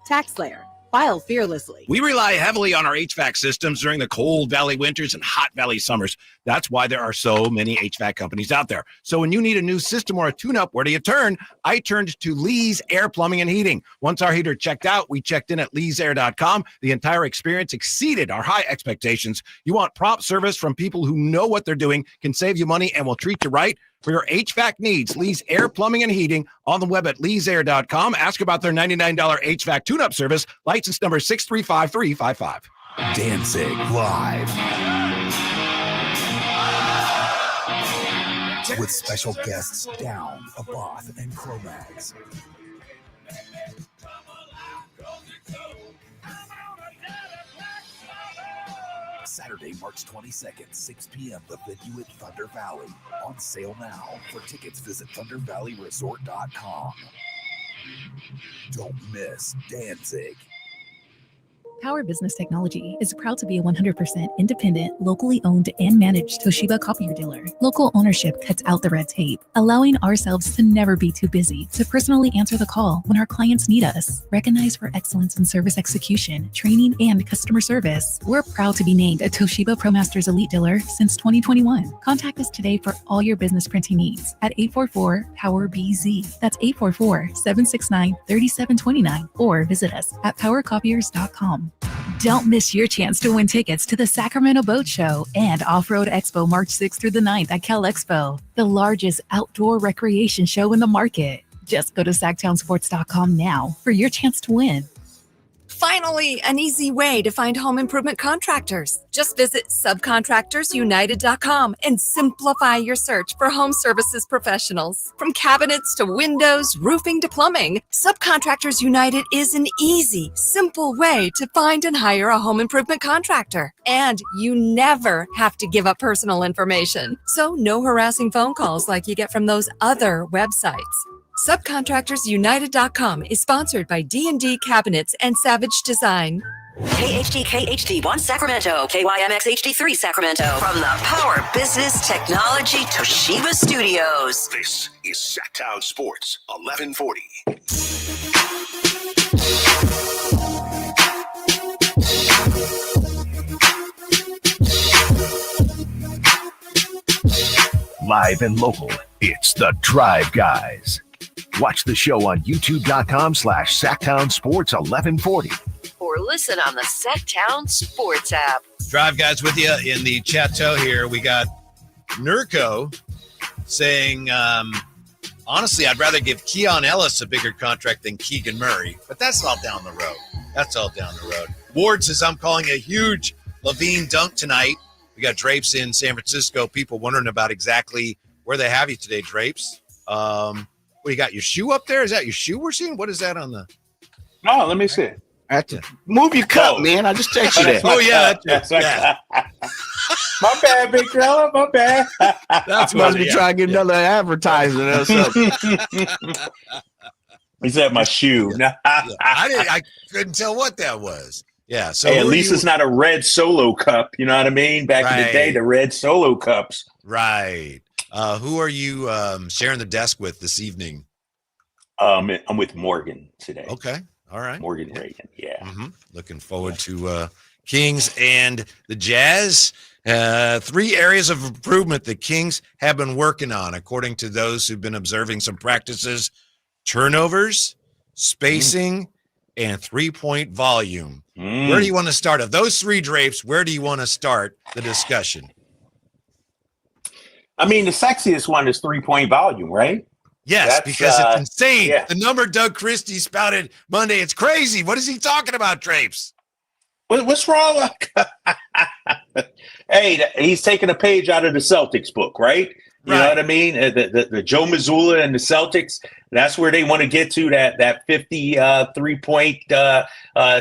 [SPEAKER 1] TaxSlayer. File fearlessly.
[SPEAKER 4] We rely heavily on our HVAC systems during the cold valley winters and hot valley summers. That's why there are so many HVAC companies out there. So when you need a new system or a tune-up, where do you turn? I turned to Lee's Air Plumbing and Heating. Once our heater checked out, we checked in at leesair.com. The entire experience exceeded our high expectations. You want prompt service from people who know what they're doing, can save you money, and will treat you right. For your HVAC needs, Lee's Air Plumbing and Heating, on the web at leesair.com. Ask about their $99 HVAC tune-up service. License number 635355.
[SPEAKER 6] Danzig Live. With special guests Down, Abath, and Chromax. Saturday, March 22nd, 6 p.m. The venue at Thunder Valley. On sale now. For tickets, visit ThunderValleyResort.com. Don't miss Danzig.
[SPEAKER 5] Power Business Technology is proud to be a 100% independent, locally owned and managed Toshiba copier dealer. Local ownership cuts out the red tape, allowing ourselves to never be too busy to personally answer the call when our clients need us. Recognized for excellence in service execution, training, and customer service, we're proud to be named a Toshiba ProMasters Elite Dealer since 2021. Contact us today for all your business printing needs at 844-POWER-BZ. That's 844-769-3729, or visit us at powercopiers.com. Don't miss your chance to win tickets to the Sacramento Boat Show and Off-Road Expo March 6th through the 9th at Cal Expo, the largest outdoor recreation show in the market. Just go to sacktownsports.com now for your chance to win.
[SPEAKER 11] Finally, an easy way to find home improvement contractors. Just visit subcontractorsunited.com and simplify your search for home services professionals. From cabinets to windows, roofing to plumbing, Subcontractors United is an easy, simple way to find and hire a home improvement contractor. And you never have to give up personal information. So no harassing phone calls like you get from those other websites. SubcontractorsUnited.com is sponsored by D&D Cabinets and Savage Design.
[SPEAKER 14] KHD1 Sacramento, KYMX HD3 Sacramento. From the Power Business Technology Toshiba Studios.
[SPEAKER 6] This is Sacktown Sports 1140. Live and local, it's the Drive Guys. Watch the show on youtube.com/Sacktown Sports 1140.
[SPEAKER 14] Or listen on the Sacktown Sports app.
[SPEAKER 7] Drive Guys with you in the chateau here. We got Nurko saying, honestly, I'd rather give Keon Ellis a bigger contract than Keegan Murray, but that's all down the road. Ward says, I'm calling a huge Levine dunk tonight. We got Drapes in San Francisco. People wondering about exactly where they have you today, Drapes. What, you got your shoe up there? Is that your shoe we're seeing? What is that on the?
[SPEAKER 8] Oh, let me see.
[SPEAKER 13] Move your cup, man. I just text you that.
[SPEAKER 7] Oh, yeah. That's
[SPEAKER 8] My bad, big fella. My bad.
[SPEAKER 13] That's must be trying to get another advertisement or something.
[SPEAKER 8] He said my shoe.
[SPEAKER 7] I couldn't tell what that was. Yeah. So
[SPEAKER 8] hey, at least it's not a red Solo cup. You know what I mean? Back in the day, the red Solo cups.
[SPEAKER 7] Right. Who are you sharing the desk with this evening?
[SPEAKER 8] I'm with Morgan today.
[SPEAKER 7] Okay. All right.
[SPEAKER 8] Morgan Reagan. Yeah.
[SPEAKER 7] Mm-hmm. Looking forward to Kings and the Jazz. 3 areas of improvement the Kings have been working on, according to those who've been observing some practices: turnovers, spacing, and 3-point volume. Where do you want to start? Of those 3, Drapes, where do you want to start the discussion?
[SPEAKER 8] I mean, the sexiest one is 3-point volume, right?
[SPEAKER 7] Yes, because it's insane.
[SPEAKER 8] Yeah.
[SPEAKER 7] The number Doug Christie spouted Monday, it's crazy. What is he talking about, Drapes?
[SPEAKER 8] What's wrong? Hey, he's taking a page out of the Celtics book, right? You know what I mean? The Joe Mazzulla and the Celtics, that's where they want to get to, that 53-point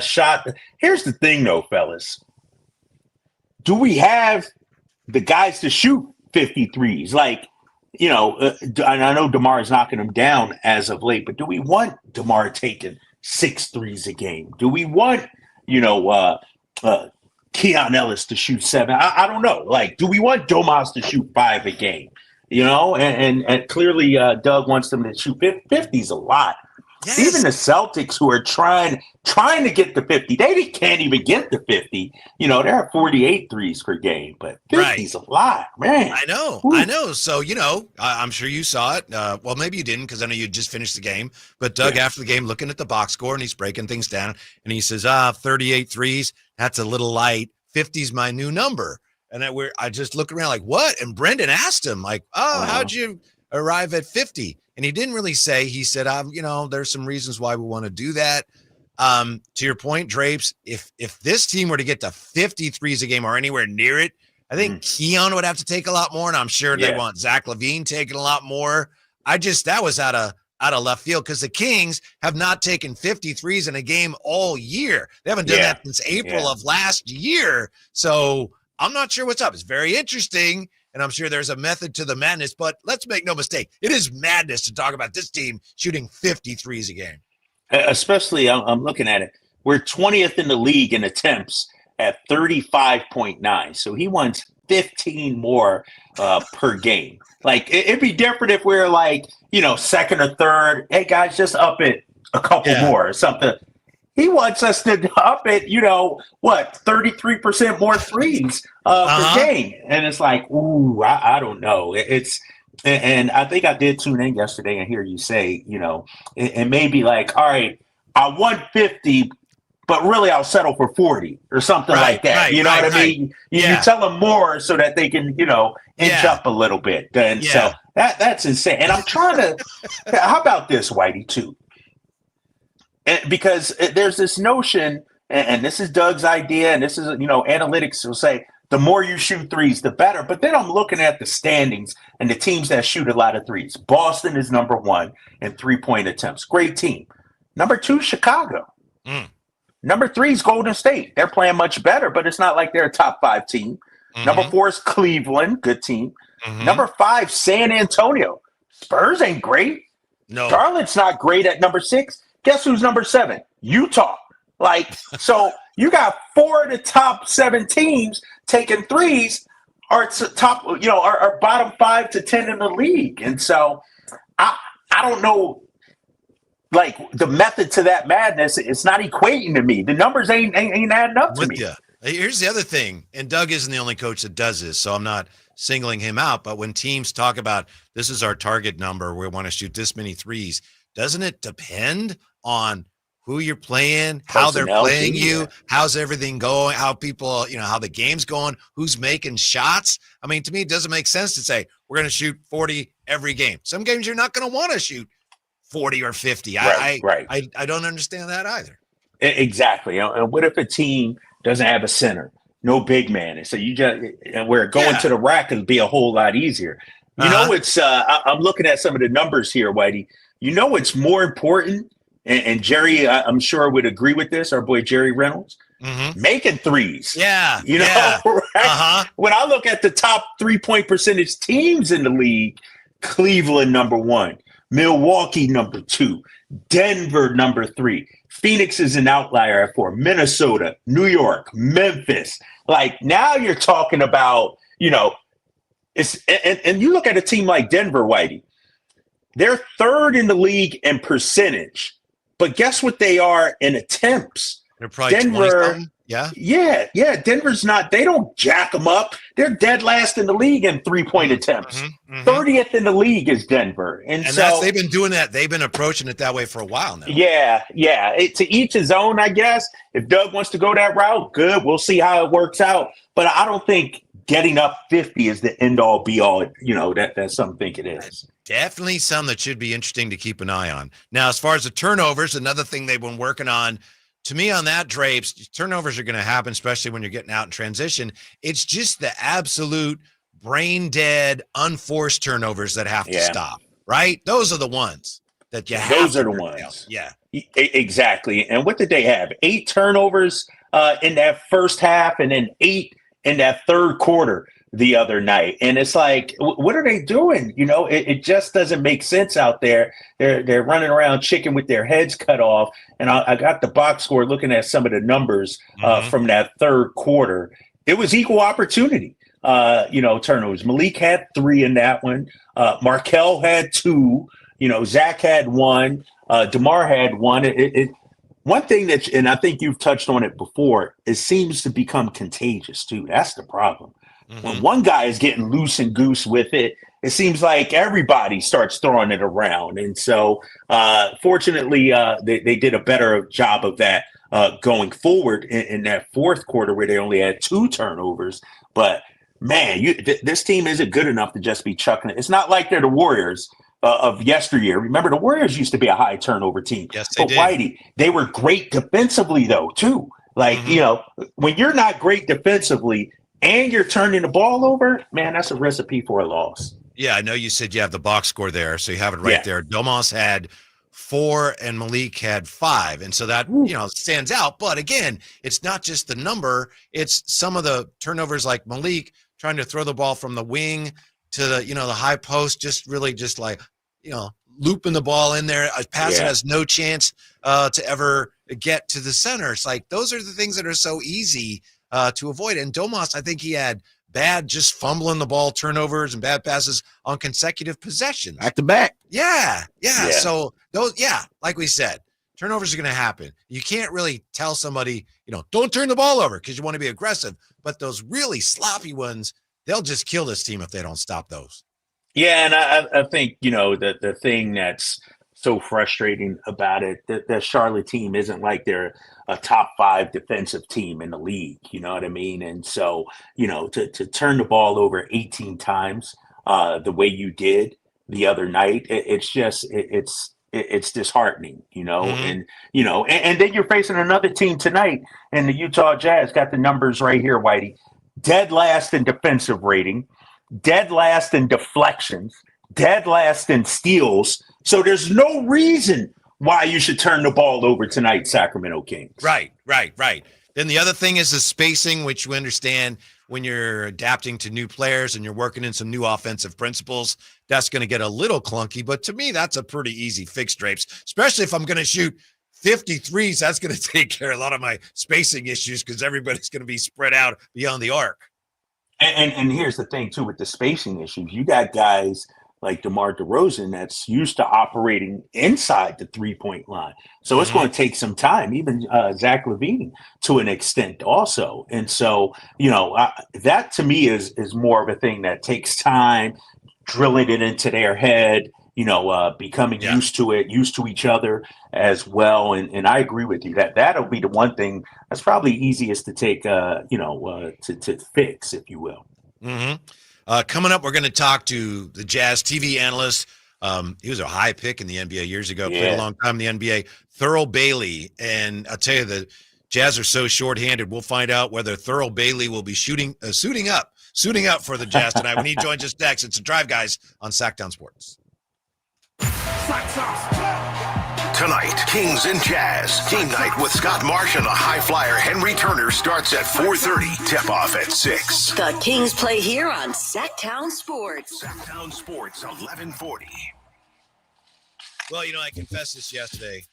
[SPEAKER 8] shot. Here's the thing, though, fellas. Do we have the guys to shoot 53s? Like, and I know DeMar is knocking them down as of late, but do we want DeMar taking 6 threes a game? Do we want, Keon Ellis to shoot 7? I don't know. Like, do we want Domas to shoot 5 a game? And clearly Doug wants them to shoot 50s a lot. Yes. Even the Celtics, who are trying to get to 50, they can't even get to 50. They're at 48 threes per game, but 50's a lot, man.
[SPEAKER 7] I know. So, I'm sure you saw it. Well, maybe you didn't, because I know you just finished the game. But Doug, after the game, looking at the box score, and he's breaking things down, and he says, 38 threes, that's a little light. 50's my new number. And I just look around like, what? And Brendan asked him, like, how'd you arrive at 50? And he didn't really say. He said, there's some reasons why we want to do that. To your point, Drapes, if this team were to get to 53s a game or anywhere near it, I think Keon would have to take a lot more, and I'm sure they want Zach LaVine taking a lot more. That was out of left field, because the Kings have not taken 53s in a game all year. They haven't done that since April of last year. So I'm not sure what's up. It's very interesting, and I'm sure there's a method to the madness, but let's make no mistake. It is madness to talk about this team shooting 53s a game.
[SPEAKER 8] Especially, I'm looking at it. We're 20th in the league in attempts at 35.9. So he wants 15 more per game. Like, it'd be different if we're like, second or third. Hey, guys, just up it a couple more or something. He wants us to up it, 33% more threes per game. And it's like, ooh, I don't know. And I think I did tune in yesterday and hear you say, it may be like, all right, I want 50, but really I'll settle for 40 or something like that. You know what I mean? You tell them more so that they can, inch up a little bit. And so that's insane. And I'm trying to, how about this, Whitey, too? Because there's this notion, and this is Doug's idea, and this is, analytics will say, the more you shoot threes, the better. But then I'm looking at the standings and the teams that shoot a lot of threes. Boston is number 1 in 3-point attempts. Great team. Number 2, Chicago. Number 3 is Golden State. They're playing much better, but it's not like they're a top 5 team. Number 4 is Cleveland. Good team. Number 5, San Antonio. Spurs ain't great.
[SPEAKER 7] No.
[SPEAKER 8] Charlotte's not great at number 6. Guess who's number 7? Utah. Like, so you got 4 of the top 7 teams taking threes are top, are bottom 5 to 10 in the league. And so I don't know, like, the method to that madness, it's not equating to me. The numbers ain't adding up to me.
[SPEAKER 7] Here's the other thing, and Doug isn't the only coach that does this, so I'm not singling him out, but when teams talk about this is our target number, we want to shoot this many threes, doesn't it depend on who you're playing, how they're playing you, how's everything going, how people, how the game's going, who's making shots? I mean, to me, it doesn't make sense to say we're going to shoot 40 every game. Some games you're not going to want to shoot 40 or 50. I don't understand that either.
[SPEAKER 8] Exactly. And what if a team doesn't have a center, no big man, and so where going to the rack would be a whole lot easier. It's I'm looking at some of the numbers here, Whitey. It's more important. And Jerry, I'm sure would agree with this, our boy Jerry Reynolds, making threes.
[SPEAKER 7] Yeah.
[SPEAKER 8] Right? When I look at the top 3-point percentage teams in the league, Cleveland, number 1, Milwaukee, number 2, Denver, number 3, Phoenix is an outlier at 4, Minnesota, New York, Memphis. Like, now you're talking about, it's, and you look at a team like Denver, Whitey, they're 3rd in the league in percentage. But guess what they are in attempts?
[SPEAKER 7] They're probably
[SPEAKER 8] Denver.
[SPEAKER 7] Yeah.
[SPEAKER 8] Denver's not. They don't jack them up. They're dead last in the league in 3-point attempts. 30th in the league is Denver, and so
[SPEAKER 7] they've been doing that. They've been approaching it that way for a while now.
[SPEAKER 8] Yeah. To each his own, I guess. If Doug wants to go that route, good. We'll see how it works out. But I don't think getting up 50 is the end all be all. That's some think it is.
[SPEAKER 7] Definitely some that should be interesting to keep an eye on. Now, as far as the turnovers, another thing they've been working on to me on that, Drapes, turnovers are going to happen, especially when you're getting out in transition. It's just the absolute brain dead, unforced turnovers that have to stop, right? Those are the ones that you have.
[SPEAKER 8] Those are the ones.
[SPEAKER 7] Yeah.
[SPEAKER 8] Exactly. And what did they have? 8 turnovers in that first half and then 8 in that third quarter the other night. And it's like, what are they doing? You know, it just doesn't make sense out there. They're running around chicken with their heads cut off. And I got the box score looking at some of the numbers from that third quarter. It was equal opportunity, turnovers. Malik had 3 in that one. Markelle had 2. Zach had 1. DeMar had 1. One thing and I think you've touched on it before, it seems to become contagious too. That's the problem. When one guy is getting loose and goose with it, it seems like everybody starts throwing it around. And so, fortunately, they did a better job of that going forward in that fourth quarter where they only had 2 turnovers. But, man, this team isn't good enough to just be chucking it. It's not like they're the Warriors of yesteryear. Remember, the Warriors used to be a high turnover team.
[SPEAKER 7] Yes, they did.
[SPEAKER 8] Whitey, they were great defensively, though, too. Like, when you're not great defensively and you're turning the ball over, man, that's a recipe for a loss.
[SPEAKER 7] Yeah, I know you said you have the box score there, so you have it right there. Domas had 4 and Malik had 5. And so that, stands out. But again, it's not just the number. It's some of the turnovers like Malik trying to throw the ball from the wing to the, the high post, just like, looping the ball in there. A pass that has no chance to ever get to the center. It's like, those are the things that are so easy to avoid. And Domas, I think he had bad just fumbling the ball turnovers and bad passes on consecutive possessions.
[SPEAKER 13] Back to back.
[SPEAKER 7] Yeah. So those, like we said, turnovers are going to happen. You can't really tell somebody, don't turn the ball over because you want to be aggressive. But those really sloppy ones, they'll just kill this team if they don't stop those.
[SPEAKER 8] Yeah, and I think, the thing that's so frustrating about it, the Charlotte team isn't like they're a top 5 defensive team in the league. You know what I mean? And so, to turn the ball over 18 times the way you did the other night, it's disheartening, and then you're facing another team tonight, and the Utah Jazz got the numbers right here, Whitey. Dead last in defensive rating, dead last in deflections, dead last in steals. So there's no reason why you should turn the ball over tonight, Sacramento Kings.
[SPEAKER 7] Right. Then the other thing is the spacing, which we understand when you're adapting to new players and you're working in some new offensive principles, that's going to get a little clunky. But to me, that's a pretty easy fix, Drapes, especially if I'm going to shoot 53s. That's going to take care of a lot of my spacing issues because everybody's going to be spread out beyond the arc.
[SPEAKER 8] And here's the thing, too, with the spacing issues. You got guys like DeMar DeRozan that's used to operating inside the 3-point line. So it's going to take some time, even Zach LaVine to an extent also. And so, that to me is more of a thing that takes time, drilling it into their head, becoming used to it, used to each other as well. And I agree with you that'll be the one thing that's probably easiest to take, to fix, if you will.
[SPEAKER 7] Coming up, we're going to talk to the Jazz TV analyst. He was a high pick in the NBA years ago, played a long time in the NBA, Thurl Bailey. And I'll tell you, the Jazz are so shorthanded. We'll find out whether Thurl Bailey will be suiting up for the Jazz tonight when he joins us next. It's a Drive, guys, on Sacktown Sports.
[SPEAKER 2] Tonight, Kings and Jazz. Game night with Scott Marsh and the high flyer Henry Turner starts at 4:30. Tip-off at 6.
[SPEAKER 14] The Kings play here on Sacktown Sports.
[SPEAKER 2] Sacktown Sports, 1140.
[SPEAKER 7] Well, I confessed this yesterday,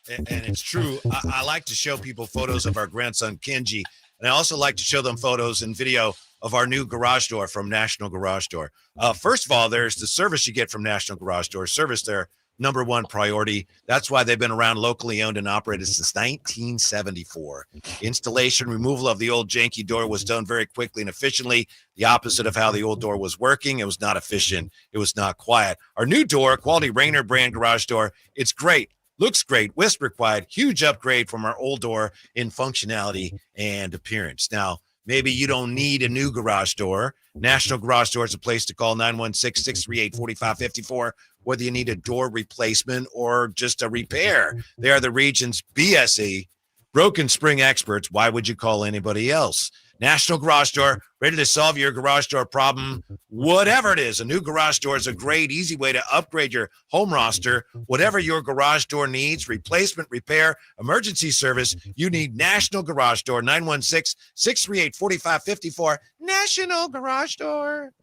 [SPEAKER 7] and it's true. I like to show people photos of our grandson, Kenji, and I also like to show them photos and video of our new garage door from National Garage Door. First of all, there's the service you get from National Garage Door. Service there, number one priority. That's why they've been around, locally owned and operated since 1974. Installation, removal of the old janky door was done very quickly and efficiently. The opposite of how the old door was working. It was not efficient. It was not quiet. Our new door, quality Rainier brand garage door, it's great. Looks great, whisper quiet, huge upgrade from our old door in functionality and appearance. Now, maybe you don't need a new garage door. National Garage Door is a place to call, 916-638-4554, whether you need a door replacement or just a repair. They are the region's BSE
[SPEAKER 4] Broken spring experts. Why would you call anybody else? National Garage Door, ready to solve your garage door problem, whatever it is. A new garage door is a great, easy way to upgrade your home roster. Whatever your garage door needs, replacement, repair, emergency service, you need National Garage Door, 916-638-4554. National Garage Door.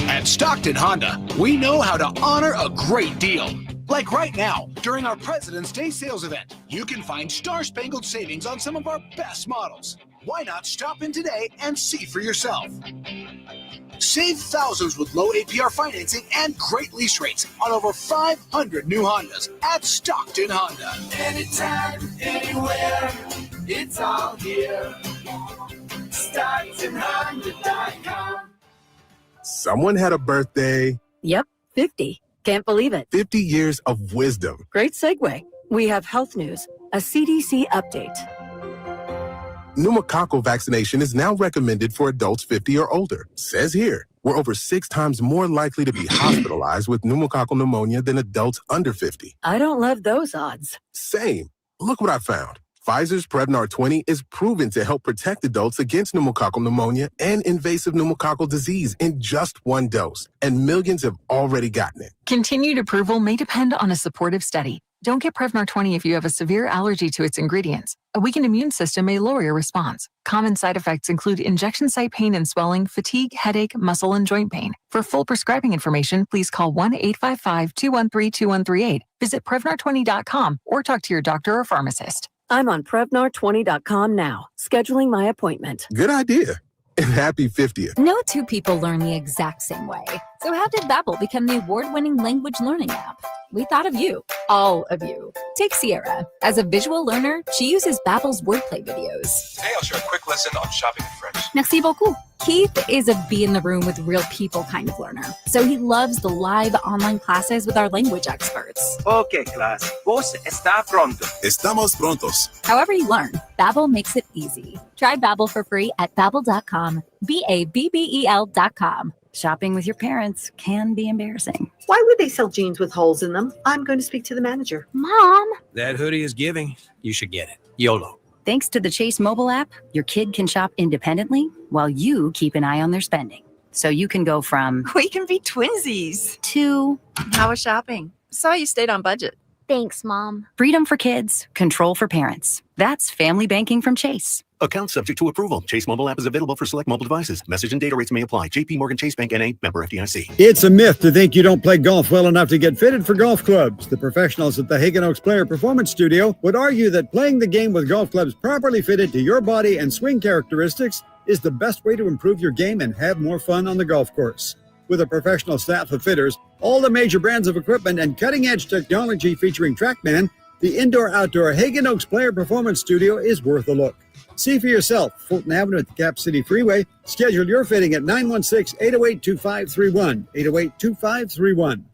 [SPEAKER 9] At Stockton Honda, we know how to honor a great deal. Like right now, during our President's Day sales event, you can find star-spangled savings on some of our best models. Why not stop in today and see for yourself? Save thousands with low APR financing and great lease rates on over 500 new Hondas at Stockton Honda.
[SPEAKER 10] Anytime, anywhere, it's all here. StocktonHonda.com.
[SPEAKER 12] Someone had a birthday.
[SPEAKER 15] Yep, 50. Can't believe it.
[SPEAKER 12] 50 years of wisdom.
[SPEAKER 15] Great segue. We have health news, a CDC update.
[SPEAKER 12] Pneumococcal vaccination is now recommended for adults 50 or older. Says here, we're over 6 times more likely to be hospitalized with pneumococcal pneumonia than adults under 50.
[SPEAKER 15] I don't love those odds.
[SPEAKER 12] Same. Look what I found. Pfizer's Prevnar 20 is proven to help protect adults against pneumococcal pneumonia and invasive pneumococcal disease in just 1 dose, and millions have already gotten it.
[SPEAKER 16] Continued approval may depend on a supportive study. Don't get Prevnar 20 if you have a severe allergy to its ingredients. A weakened immune system may lower your response. Common side effects include injection site pain and swelling, fatigue, headache, muscle, and joint pain. For full prescribing information, please call 1-855-213-2138. Visit Prevnar20.com or talk to your doctor or pharmacist.
[SPEAKER 15] I'm on Prevnar20.com now, scheduling my appointment.
[SPEAKER 12] Good idea. And happy 50th.
[SPEAKER 17] No two people learn the exact same way. So how did Babbel become the award-winning language learning app? We thought of you, all of you. Take Sierra. As a visual learner, she uses Babbel's wordplay videos.
[SPEAKER 19] Today I'll share a quick lesson on shopping in French.
[SPEAKER 17] Merci beaucoup. Keith is a be in the room with real people kind of learner. So he loves the live online classes with our language experts.
[SPEAKER 20] Okay, class. Vos está pronto.
[SPEAKER 12] Estamos prontos.
[SPEAKER 17] However you learn, Babbel makes it easy. Try Babbel for free at Babbel.com. Babbel.com.
[SPEAKER 15] Shopping with your parents can be embarrassing.
[SPEAKER 27] Why would they sell jeans with holes in them? I'm going to speak to the manager.
[SPEAKER 17] Mom!
[SPEAKER 20] That hoodie is giving. You should get it. YOLO.
[SPEAKER 15] Thanks to the Chase mobile app, your kid can shop independently while you keep an eye on their spending. So you can go from
[SPEAKER 28] we can be twinsies
[SPEAKER 15] to
[SPEAKER 28] how was shopping? Saw you stayed on budget.
[SPEAKER 17] Thanks, Mom.
[SPEAKER 15] Freedom for kids, control for parents. That's family banking from Chase.
[SPEAKER 29] Account subject to approval. Chase mobile app is available for select mobile devices. Message and data rates may apply. JP Morgan Chase Bank N.A. member FDIC.
[SPEAKER 30] It's a myth to think you don't play golf well enough to get fitted for golf clubs. The professionals at the Hagen Oaks Player Performance Studio would argue that playing the game with golf clubs properly fitted to your body and swing characteristics is the best way to improve your game and have more fun on the golf course. With a professional staff of fitters, all the major brands of equipment, and cutting-edge technology featuring TrackMan, the indoor-outdoor Hagen Oaks Player Performance Studio is worth a look. See for yourself. Fulton Avenue at the Cap City Freeway. Schedule your fitting at 916-808-2531. 808-2531.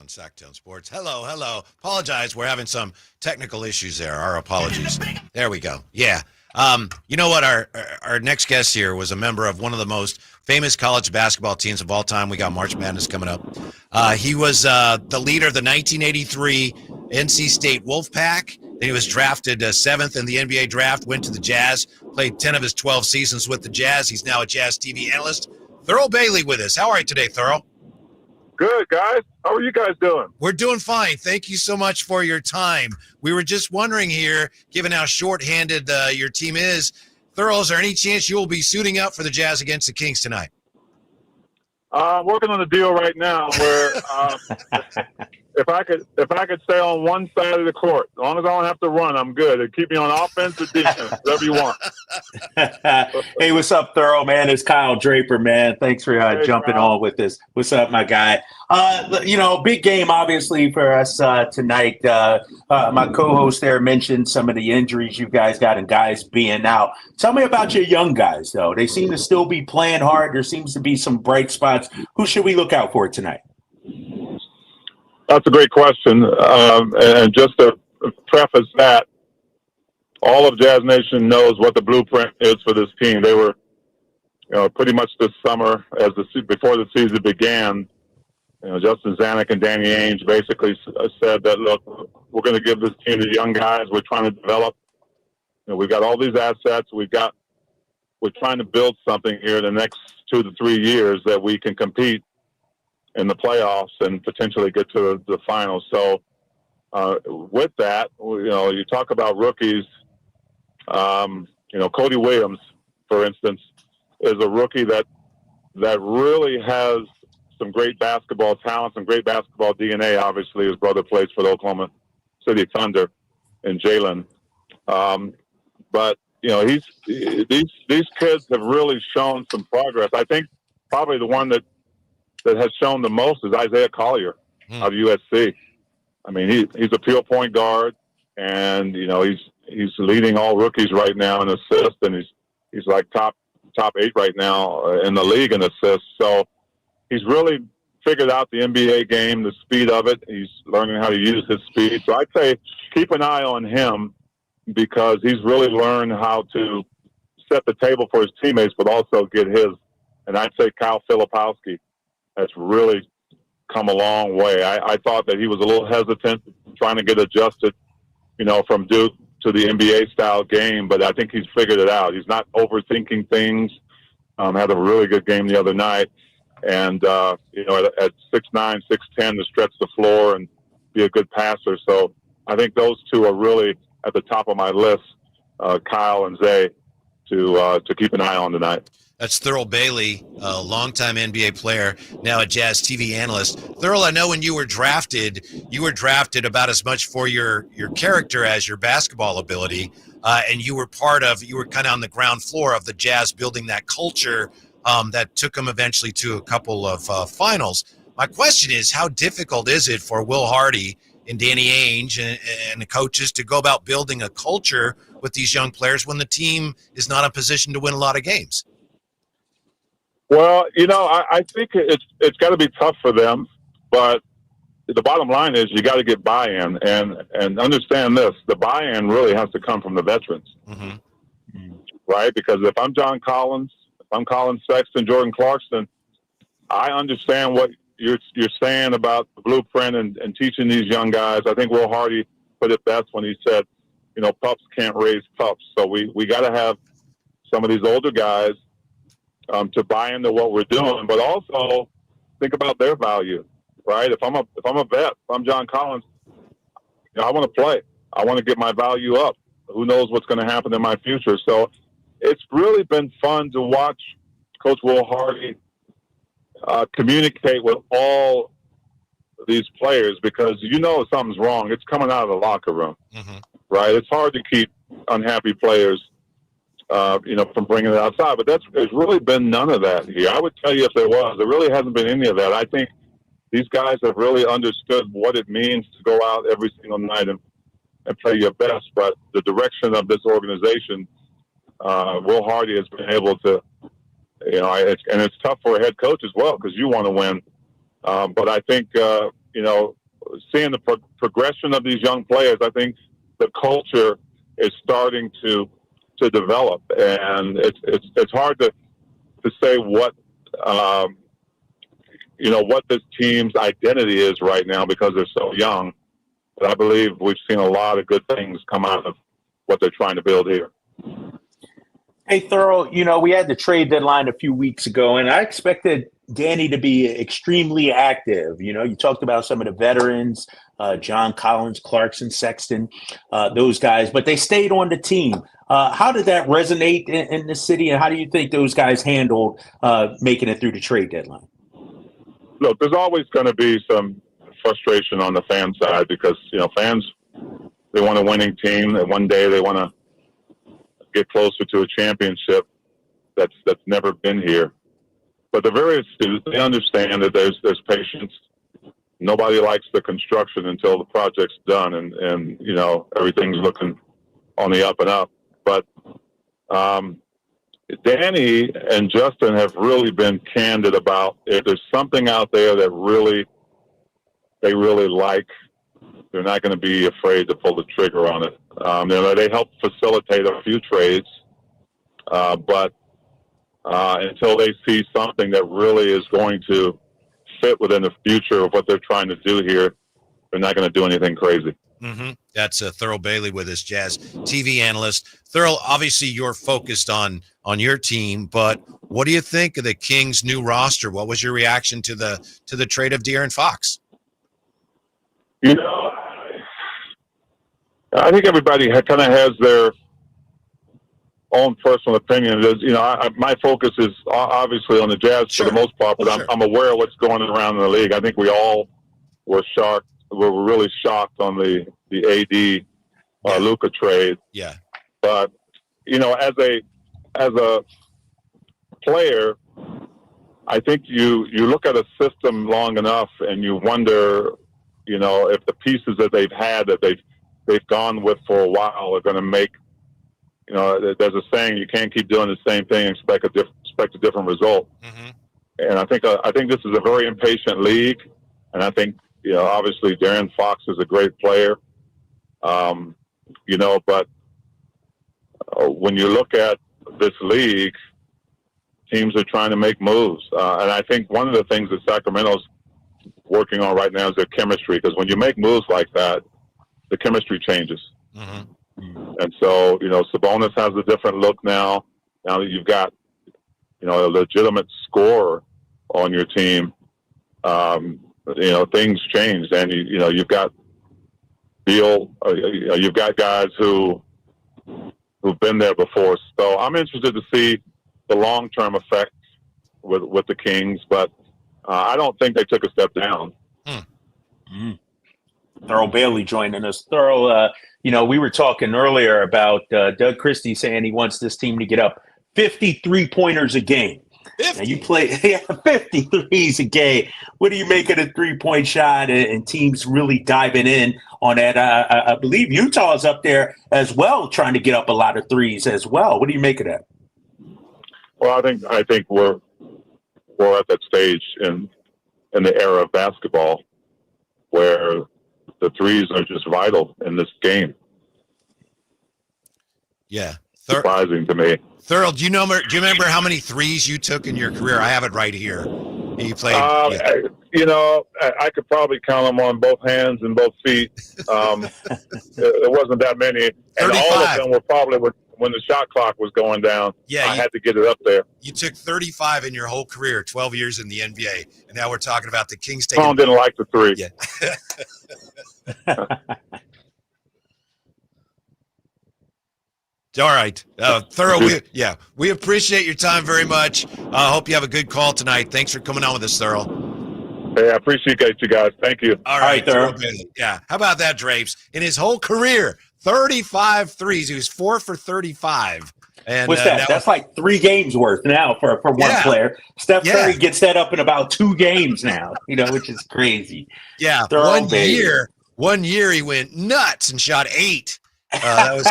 [SPEAKER 4] On Sacktown Sports. Hello. Apologize. We're having some technical issues there. Our apologies. There we go. Yeah. You know what? Our next guest here was a member of one of the most famous college basketball teams of all time. We got March Madness coming up. He was the leader of the 1983 NC State Wolfpack. Then he was drafted 7th in the NBA draft, went to the Jazz, played 10 of his 12 seasons with the Jazz. He's now a Jazz TV analyst. Thurl Bailey with us. How are you today, Thurl?
[SPEAKER 31] Good, guys. How are you guys doing?
[SPEAKER 4] We're doing fine. Thank you so much for your time. We were just wondering here, given how shorthanded your team is, Thurl, is there any chance you will be suiting up for the Jazz against the Kings tonight?
[SPEAKER 31] I'm working on a deal right now where if I could stay on one side of the court, as long as I don't have to run, I'm good. It'd keep me on offense or defense, whatever you want.
[SPEAKER 8] Hey, what's up, Thurl, man? It's Kyle Draper, man. Thanks for jumping on with us. What's up, my guy? Big game, obviously, for us tonight. My co-host there mentioned some of the injuries you guys got and guys being out. Tell me about your young guys, though. They seem to still be playing hard. There seems to be some bright spots. Who should we look out for tonight?
[SPEAKER 31] That's a great question. And just to preface that all of Jazz Nation knows what the blueprint is for this team. They were, pretty much this summer, before the season began, Justin Zanuck and Danny Ainge basically said that, look, we're going to give this team to young guys. We're trying to develop. We've got all these assets. We're trying to build something here in the next 2 to 3 years that we can compete in the playoffs and potentially get to the finals. So with that, you talk about rookies. Cody Williams, for instance, is a rookie that really has some great basketball talent, some great basketball DNA. Obviously, his brother plays for the Oklahoma City Thunder, and Jalen. But these kids have really shown some progress. I think probably the one that has shown the most is Isaiah Collier out of USC. I mean, he's a pure point guard, and he's leading all rookies right now in assists, and he's like top 8 right now in the league in assists. So he's really figured out the NBA game, the speed of it. He's learning how to use his speed. So I'd say keep an eye on him because he's really learned how to set the table for his teammates, but also get his. And I'd say Kyle Filipowski has really come a long way. I thought that he was a little hesitant trying to get adjusted, from Duke to the NBA style game, but I think he's figured it out. He's not overthinking things. Had a really good game the other night. And, at 6'9", 6'10", to stretch the floor and be a good passer. So I think those two are really at the top of my list, Kyle and Zay, to keep an eye on tonight.
[SPEAKER 7] That's Thurl Bailey, a longtime NBA player, now a Jazz TV analyst. Thurl, I know when you were drafted about as much for your character as your basketball ability, and you were kind of on the ground floor of the Jazz building that culture that took them eventually to a couple of finals. My question is, how difficult is it for Will Hardy and Danny Ainge and the coaches to go about building a culture with these young players when the team is not in position to win a lot of games?
[SPEAKER 31] Well, I think it's got to be tough for them, but the bottom line is you got to get buy-in and understand this. The buy-in really has to come from the veterans, right? Because if I'm John Collins, if I'm Colin Sexton, Jordan Clarkson, I understand what you're saying about the blueprint and teaching these young guys. I think Will Hardy put it best when he said, pups can't raise pups. So we got to have some of these older guys to buy into what we're doing, but also think about their value, right? If I'm a vet, if I'm John Collins, I want to play. I want to get my value up. Who knows what's going to happen in my future? So it's really been fun to watch Coach Will Hardy communicate with all these players because if something's wrong, it's coming out of the locker room, right? It's hard to keep unhappy players from bringing it outside. But there's really been none of that here. I would tell you if there really hasn't been any of that. I think these guys have really understood what it means to go out every single night and play your best. But the direction of this organization, Will Hardy has been able to, and it's tough for a head coach as well because you want to win. But I think, seeing the progression of these young players, I think the culture is starting to develop, and it's hard to say what what this team's identity is right now because they're so young. But I believe we've seen a lot of good things come out of what they're trying to build here.
[SPEAKER 8] Hey, Thurl, we had the trade deadline a few weeks ago, and I expected Danny to be extremely active. You talked about some of the veterans, John Collins, Clarkson, Sexton, those guys, but they stayed on the team. How did that resonate in the city, and how do you think those guys handled making it through the trade deadline?
[SPEAKER 31] Look, there's always going to be some frustration on the fan side because, fans, they want a winning team, and one day they want to get closer to a championship that's never been here. But they're very astute. They understand that there's patience. Nobody likes the construction until the project's done and everything's looking on the up and up. But Danny and Justin have really been candid about if there's something out there that they really like, they're not going to be afraid to pull the trigger on it. They help facilitate a few trades, but until they see something that really is going to fit within the future of what they're trying to do here, they're not going to do anything crazy.
[SPEAKER 7] Mm-hmm. That's Thurl Bailey with us, Jazz TV analyst. Thurl, obviously you're focused on your team, but what do you think of the Kings' new roster? What was your reaction to the trade of De'Aaron Fox?
[SPEAKER 31] You know, I think everybody kind of has their own personal opinion. My focus is obviously on the Jazz for the most part, but I'm aware of what's going around in the league. I think we all were shocked. We were really shocked on the AD Luka trade.
[SPEAKER 7] Yeah.
[SPEAKER 31] But as a player, I think you look at a system long enough and you wonder, if the pieces that they've had that they've gone with for a while are going to make. There's a saying: you can't keep doing the same thing and expect a different result.
[SPEAKER 7] Mm-hmm.
[SPEAKER 31] And I think this is a very impatient league, and I think obviously De'Aaron Fox is a great player, but when you look at this league, teams are trying to make moves, and I think one of the things that Sacramento's working on right now is their chemistry, because when you make moves like that, the chemistry changes.
[SPEAKER 7] Mm-hmm.
[SPEAKER 31] And so, Sabonis has a different look now. Now that you've got, a legitimate scorer on your team, things changed. And, you've got Beal, you've got guys who've been there before. So I'm interested to see the long-term effect with the Kings, but I don't think they took a step down.
[SPEAKER 8] Thurl Bailey joining us. Thurl, we were talking earlier about Doug Christie saying he wants this team to get up 53 pointers a game. 50. Now you play 53s a game. What do you make of the 3-point shot and teams really diving in on that? I believe Utah's up there as well, trying to get up a lot of threes as well. What do you make of that?
[SPEAKER 31] Well, I think we're at that stage in the era of basketball where the threes are just vital in this game.
[SPEAKER 7] Yeah.
[SPEAKER 31] Surprising to me.
[SPEAKER 7] Thurl, do you remember how many threes you took in your career? I have it right here. You played.
[SPEAKER 31] I could probably count them on both hands and both feet. It wasn't that many. And
[SPEAKER 7] 35.
[SPEAKER 31] All of them were probably when the shot clock was going down.
[SPEAKER 7] Yeah,
[SPEAKER 31] I had to get it up there.
[SPEAKER 7] You took 35 in your whole career, 12 years in the NBA. And now we're talking about the Kings taking.
[SPEAKER 31] Tom didn't like the three.
[SPEAKER 7] Yeah. All right. Thurl, we appreciate your time very much. I hope you have a good call tonight. Thanks for coming on with us, Thurl.
[SPEAKER 31] Hey, I appreciate you guys. Thank you.
[SPEAKER 7] All right, Thurl. Yeah. How about that, Drapes? In his whole career, 35 threes. He was 4 for 35. And
[SPEAKER 8] what's that? That's like 3 games worth now for one player. Steph Curry gets that up in about 2 games now, which is crazy.
[SPEAKER 7] Yeah. One year he went nuts and shot 8. That was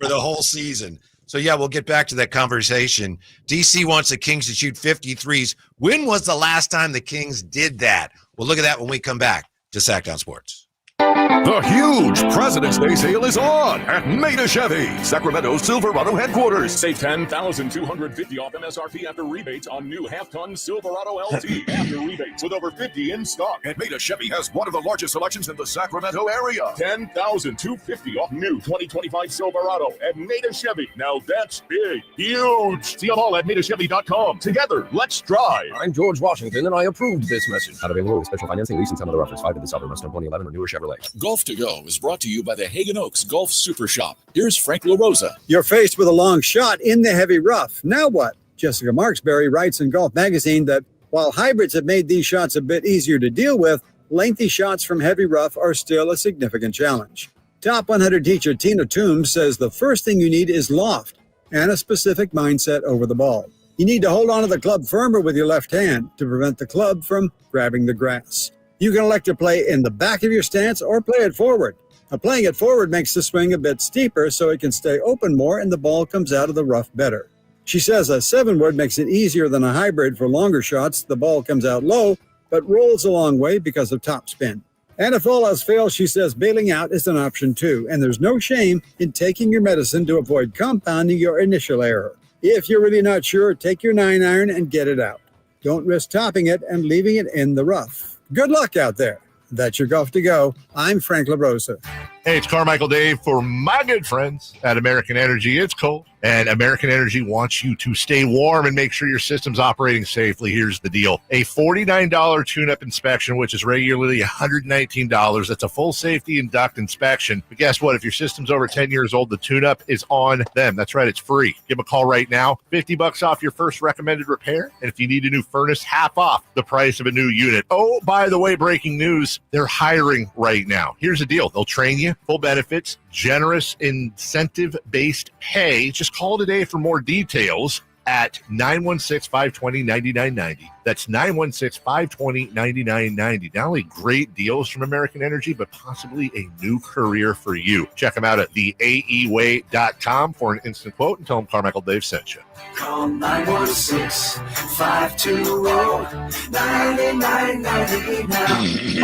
[SPEAKER 7] for the whole season. So, we'll get back to that conversation. DC wants the Kings to shoot 53s. When was the last time the Kings did that? We'll look at that when we come back to Sackdown Sports.
[SPEAKER 1] The huge President's Day sale is on at Maida Chevy, Sacramento's Silverado headquarters. Save $10,250 off MSRP after rebates on new half-ton Silverado LT after rebates with over 50 in stock. And Maida Chevy has one of the largest selections in the Sacramento area. $10,250 off new 2025 Silverado at Maida Chevy. Now that's big, huge. See them all at MaidaChevy.com. Together, let's drive.
[SPEAKER 3] I'm George Washington, and I approved this message. Not available with special financing, leasing, some of the offers. 5 to the Southern Mustang 2011 or newer Chevrolet.
[SPEAKER 5] Golf to Go is brought to you by the Hagen Oaks Golf Super Shop. Here's Frank LaRosa.
[SPEAKER 30] You're faced with a long shot in the heavy rough. Now what? Jessica Marksberry writes in Golf Magazine that while hybrids have made these shots a bit easier to deal with, lengthy shots from heavy rough are still a significant challenge. Top 100 teacher Tina Toombs says the first thing you need is loft and a specific mindset over the ball. You need to hold onto the club firmer with your left hand to prevent the club from grabbing the grass. You can elect to play in the back of your stance or play it forward. Now, playing it forward makes the swing a bit steeper so it can stay open more and the ball comes out of the rough better. She says a 7-wood makes it easier than a hybrid for longer shots. The ball comes out low, but rolls a long way because of top spin. And if all else fails, she says bailing out is an option too, and there's no shame in taking your medicine to avoid compounding your initial error. If you're really not sure, take your 9-iron and get it out. Don't risk topping it and leaving it in the rough. Good luck out there. That's your Golf to Go. I'm Frank LaRosa.
[SPEAKER 6] Hey, it's Carmichael Dave for my good friends at American Energy. It's cold, and American Energy wants you to stay warm and make sure your system's operating safely. Here's the deal. A $49 tune-up inspection, which is regularly $119. That's a full safety and duct inspection. But guess what? If your system's over 10 years old, the tune-up is on them. That's right. It's free. Give them a call right now. $50 off your first recommended repair. And if you need a new furnace, half off the price of a new unit. Oh, by the way, breaking news. They're hiring right now. Here's the deal. They'll train you. Full benefits, generous incentive-based pay. Just call today for more details at 916-520-9990. That's 916-520-9990. Not only great deals from American Energy, but possibly a new career for you. Check them out at theaeway.com for an instant quote and tell them Carmichael Dave sent you.
[SPEAKER 10] Call 916-520-9999 now.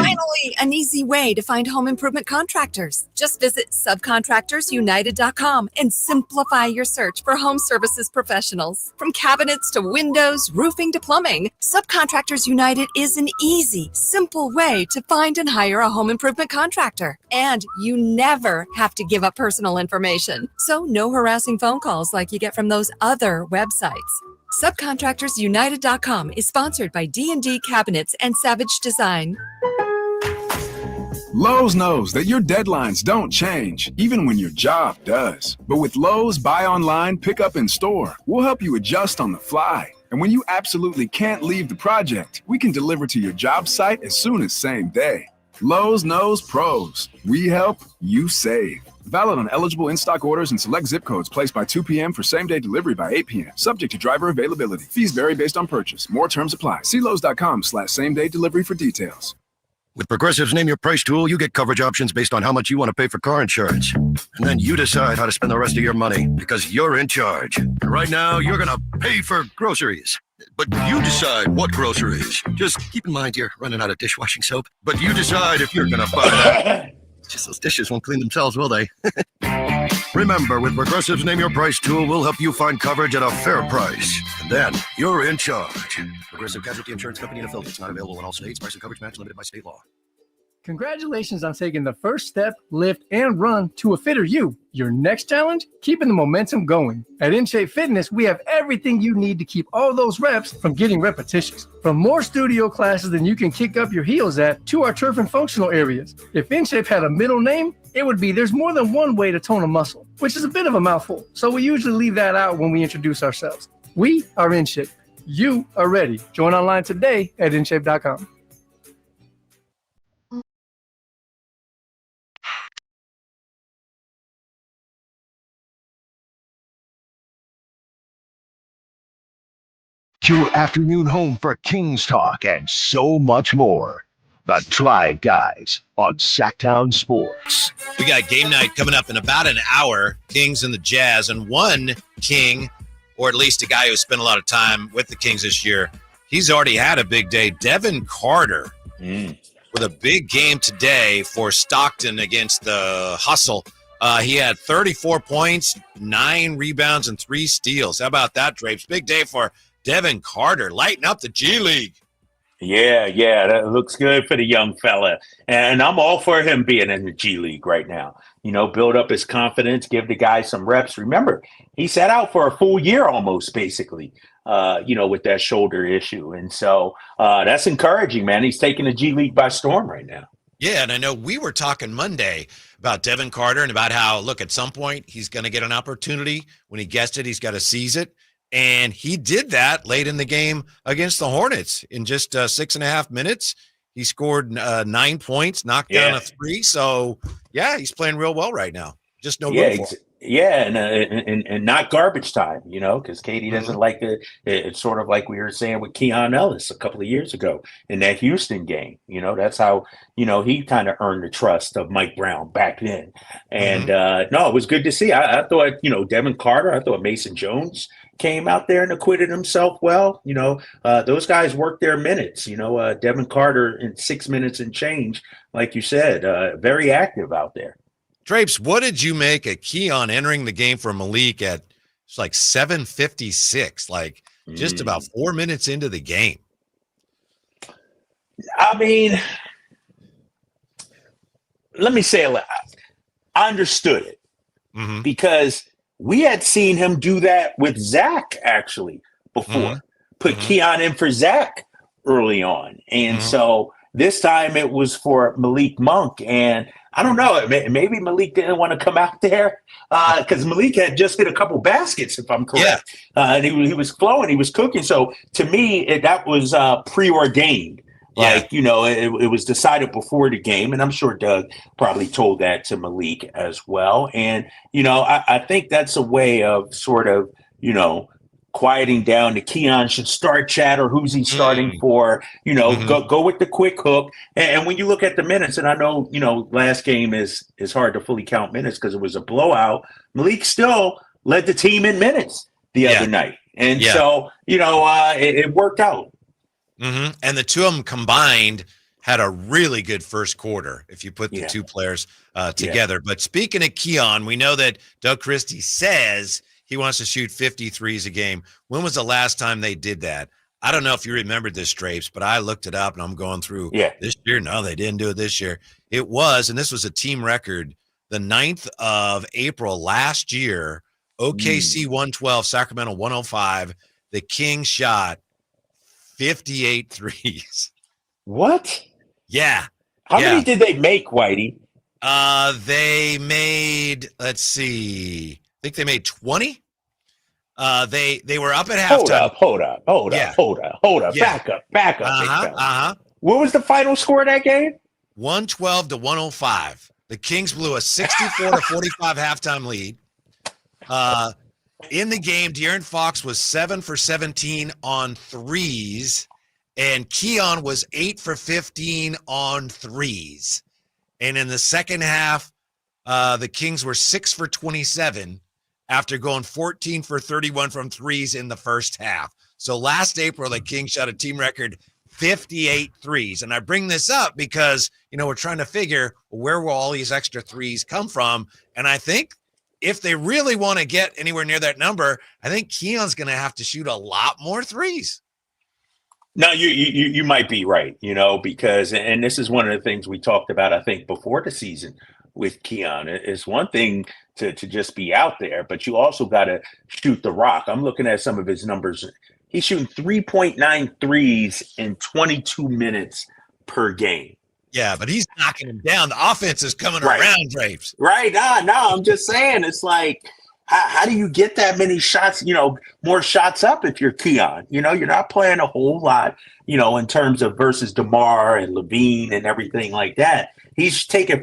[SPEAKER 28] Finally, an easy way to find home improvement contractors. Just visit subcontractorsunited.com and simplify your search for home services professionals. From cabinets to windows, roofing to plumbing, Subcontractors United is an easy, simple way to find and hire a home improvement contractor. And you never have to give up personal information. So no harassing phone calls like you get from those other websites. Subcontractorsunited.com is sponsored by D&D Cabinets and Savage Design.
[SPEAKER 11] Lowe's knows that your deadlines don't change, even when your job does. But with Lowe's Buy Online, Pick Up in Store, we'll help you adjust on the fly. And when you absolutely can't leave the project, we can deliver to your job site as soon as same day. Lowe's knows pros. We help, you save. Valid on eligible in-stock orders and select zip codes placed by 2 p.m. for same-day delivery by 8 p.m. Subject to driver availability. Fees vary based on purchase. More terms apply. See Lowe's.com/same-day delivery for details.
[SPEAKER 13] With Progressive's Name Your Price tool, you get coverage options based on how much you want to pay for car insurance. And then you decide how to spend the rest of your money because you're in charge. And right now, you're going to pay for groceries. But you decide what groceries. Just keep in mind you're running out of dishwashing soap. But you decide if you're going to buy that. Just those dishes won't clean themselves, will they? Remember, with Progressive's Name Your Price tool, we'll help you find coverage at a fair price. And then you're in charge. Progressive Casualty Insurance Company and affiliates. Not available in all states. Price and coverage match limited by state law.
[SPEAKER 14] Congratulations on taking the first step, lift, and run to a fitter you. Your next challenge? Keeping the momentum going. At InShape Fitness, we have everything you need to keep all those reps from getting repetitions. From more studio classes than you can kick up your heels at, to our turf and functional areas. If InShape had a middle name, it would be there's more than one way to tone a muscle, which is a bit of a mouthful. So we usually leave that out when we introduce ourselves. We are InShape. You are ready. Join online today at InShape.com.
[SPEAKER 18] Your afternoon home for Kings Talk and so much more. The Tribe Guys on Sacktown Sports.
[SPEAKER 7] We got game night coming up in about an hour. Kings and the Jazz, and one King, or at least a guy who spent a lot of time with the Kings this year, he's already had a big day. Devin Carter with a big game today for Stockton against the Hustle. He had 34 points, 9 rebounds, and 3 steals. How about that, Drapes? Big day for Devin Carter, lighting up the G League.
[SPEAKER 8] Yeah, that looks good for the young fella. And I'm all for him being in the G League right now. You know, build up his confidence, give the guy some reps. Remember, he sat out for a full year almost, basically, with that shoulder issue. And so that's encouraging, man. He's taking the G League by storm right now.
[SPEAKER 7] Yeah, and I know we were talking Monday about Devin Carter and about how, look, at some point he's going to get an opportunity. When he gets it, he's got to seize it. And he did that late in the game against the Hornets. In just 6.5 minutes, he scored 9 points, knocked down a 3. So, yeah, he's playing real well right now. Just no room for it.
[SPEAKER 8] Yeah, and not garbage time, because Katie doesn't like it. It's sort of like we were saying with Keon Ellis a couple of years ago in that Houston game. That's how, he kind of earned the trust of Mike Brown back then. And no, it was good to see. I thought, Devin Carter, I thought Mason Jones came out there and acquitted himself well. Those guys worked their minutes. Devin Carter in 6 minutes and change, like you said, very active out there.
[SPEAKER 4] Drapes, what did you make of Keon entering the game for Malik at it's like 7:56, like just about 4 minutes into the game?
[SPEAKER 8] I mean, let me say it. I understood it because we had seen him do that with Zach actually before. Put Keon in for Zach early on. And so this time it was for Malik Monk. And I don't know, maybe Malik didn't want to come out there because Malik had just hit a couple baskets, if I'm correct. Yeah. And he was flowing, he was cooking. So to me, that was preordained. Like, it was decided before the game. And I'm sure Doug probably told that to Malik as well. And, I think that's a way of sort of, quieting down. The Keon should start chatter. Who's he starting for? Go with the quick hook. And when you look at the minutes, and I know, last game is hard to fully count minutes because it was a blowout. Malik still led the team in minutes the other night. And so, it worked out.
[SPEAKER 4] And the two of them combined had a really good first quarter if you put the two players together. But speaking of Keon, we know that Doug Christie says he wants to shoot 53s a game. When was the last time they did that? I don't know if you remembered this, Drapes, but I looked it up and I'm going through this year. No, they didn't do it this year. It was, and this was a team record, the 9th of April last year, OKC 112, Sacramento 105. The Kings shot 58 threes.
[SPEAKER 8] What?
[SPEAKER 4] Yeah.
[SPEAKER 8] How many did they make, Whitey?
[SPEAKER 4] They made, let's see, I think they made 20. They were up at halftime.
[SPEAKER 8] Hold up.
[SPEAKER 4] Yeah.
[SPEAKER 8] Back up. What was the final score of that game?
[SPEAKER 4] 112 to 105. The Kings blew a 64 to 45 halftime lead. In the game, De'Aaron Fox was 7 for 17 on threes, and Keon was 8 for 15 on threes. And in the second half, the Kings were 6 for 27 after going 14 for 31 from threes in the first half. So last April, the Kings shot a team record 58 threes. And I bring this up because, we're trying to figure where will all these extra threes come from. And I think if they really want to get anywhere near that number, I think Keon's going to have to shoot a lot more threes.
[SPEAKER 8] No, you might be right, because, and this is one of the things we talked about, I think, before the season with Keon. It's one thing to just be out there, but you also got to shoot the rock. I'm looking at some of his numbers. He's shooting 3.9 threes in 22 minutes per game.
[SPEAKER 4] Yeah, but he's knocking him down. The offense is coming around, Drapes.
[SPEAKER 8] Right. No, I'm just saying, it's like, how do you get that many shots, more shots up if you're Keon? You're not playing a whole lot, in terms of versus DeMar and Levine and everything like that. He's taking,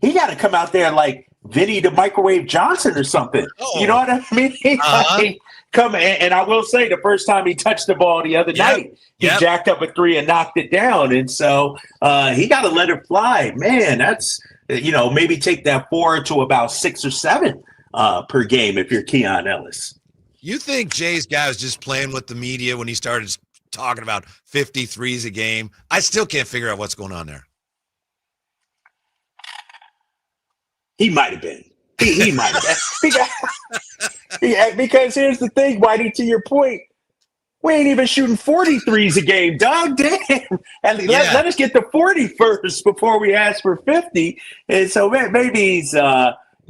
[SPEAKER 8] he got to come out there like Vinny the Microwave Johnson or something. Oh. You know what I mean? Like, come and I will say the first time he touched the ball the other night, he jacked up a three and knocked it down. And so he got to let it fly. Man, that's, maybe take that 4 to about 6 or 7 per game if you're Keon Ellis.
[SPEAKER 4] You think Jay's guy was just playing with the media when he started talking about 53s a game? I still can't figure out what's going on there.
[SPEAKER 8] He might have been. He might have been. Because here's the thing, Whitey, to your point, we ain't even shooting 43s a game, dog. Damn. And let us get to 40 first before we ask for 50. And so maybe he's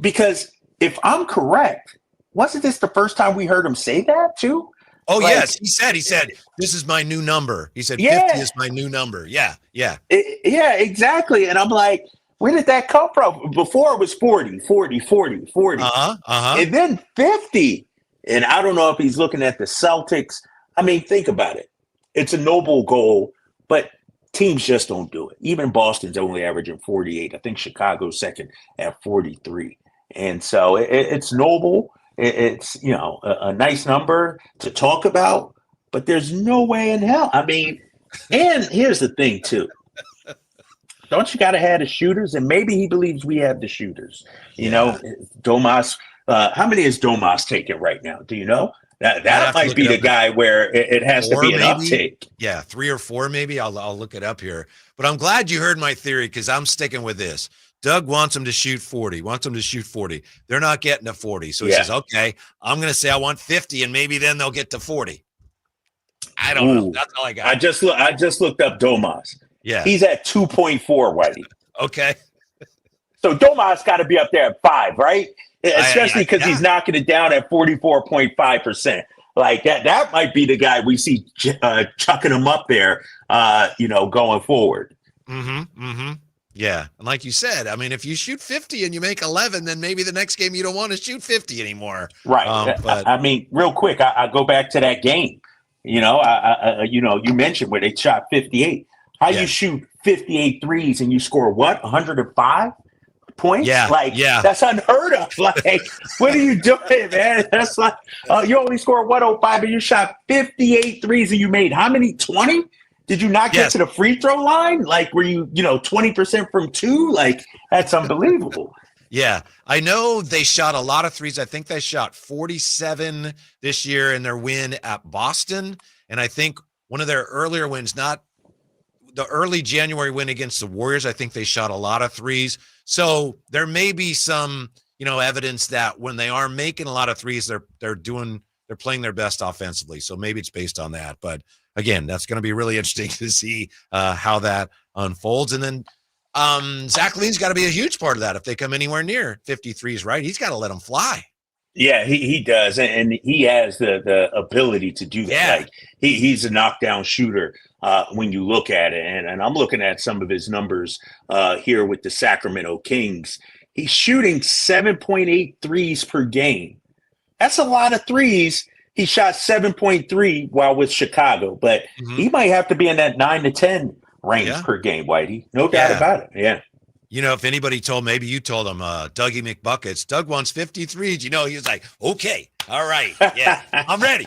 [SPEAKER 8] because if I'm correct, wasn't this the first time we heard him say that too?
[SPEAKER 4] Oh, yes. He said, this is my new number. He said, 50 is my new number. Yeah. Exactly.
[SPEAKER 8] And I'm like, where did that come from? Before it was 40. And then 50. And I don't know if he's looking at the Celtics. I mean, think about it. It's a noble goal, but teams just don't do it. Even Boston's only averaging 48. I think Chicago's second at 43. And so it's noble. It's, a nice number to talk about, but there's no way in hell. I mean, and here's the thing too. Don't you got to have the shooters? And maybe he believes we have the shooters. Domas, how many is Domas taking right now? Do you know? That might be the guy where it has to be an uptake.
[SPEAKER 4] Yeah, 3 or 4 maybe. I'll look it up here. But I'm glad you heard my theory because I'm sticking with this. Doug wants them to shoot 40, They're not getting to 40. So he says, okay, I'm going to say I want 50, and maybe then they'll get to 40. I don't know. That's all I got.
[SPEAKER 8] I just looked up Domas.
[SPEAKER 4] Yeah.
[SPEAKER 8] He's at 2.4, Whitey.
[SPEAKER 4] Okay.
[SPEAKER 8] So Domas got to be up there at 5, right? Especially because he's knocking it down at 44.5%. Like that might be the guy we see chucking him up there, going forward.
[SPEAKER 4] Yeah. And like you said, I mean, if you shoot 50 and you make 11, then maybe the next game you don't want to shoot 50 anymore.
[SPEAKER 8] Right. But I mean, real quick, I go back to that game. You mentioned where they shot 58. How you shoot 58 threes and you score what? 105 points?
[SPEAKER 4] Yeah.
[SPEAKER 8] That's unheard of. Like, what are you doing, man? That's like you only scored 105, but you shot 58 threes and you made how many? 20? Did you not get to the free throw line? Like, were you, 20% from 2? Like, that's unbelievable.
[SPEAKER 4] Yeah, I know they shot a lot of threes. I think they shot 47 this year in their win at Boston. And I think one of their earlier wins, not the early January win against the Warriors, I think they shot a lot of threes. So there may be some, evidence that when they are making a lot of threes, they're playing their best offensively. So maybe it's based on that. But again, that's going to be really interesting to see how that unfolds. And then Zach LaVine's got to be a huge part of that. If they come anywhere near 53s, right? He's got to let them fly.
[SPEAKER 8] Yeah, he does. And he has the ability to do that.
[SPEAKER 4] Yeah.
[SPEAKER 8] Like he's a knockdown shooter when you look at it. And I'm looking at some of his numbers here with the Sacramento Kings. He's shooting 7.8 threes per game. That's a lot of threes. He shot 7.3 while with Chicago, but he might have to be in that 9 to 10 range per game, Whitey. No doubt about it. Yeah.
[SPEAKER 4] If anybody maybe you told him, Dougie McBuckets, Doug wants 53s, he was like, okay, all right. Yeah, I'm ready.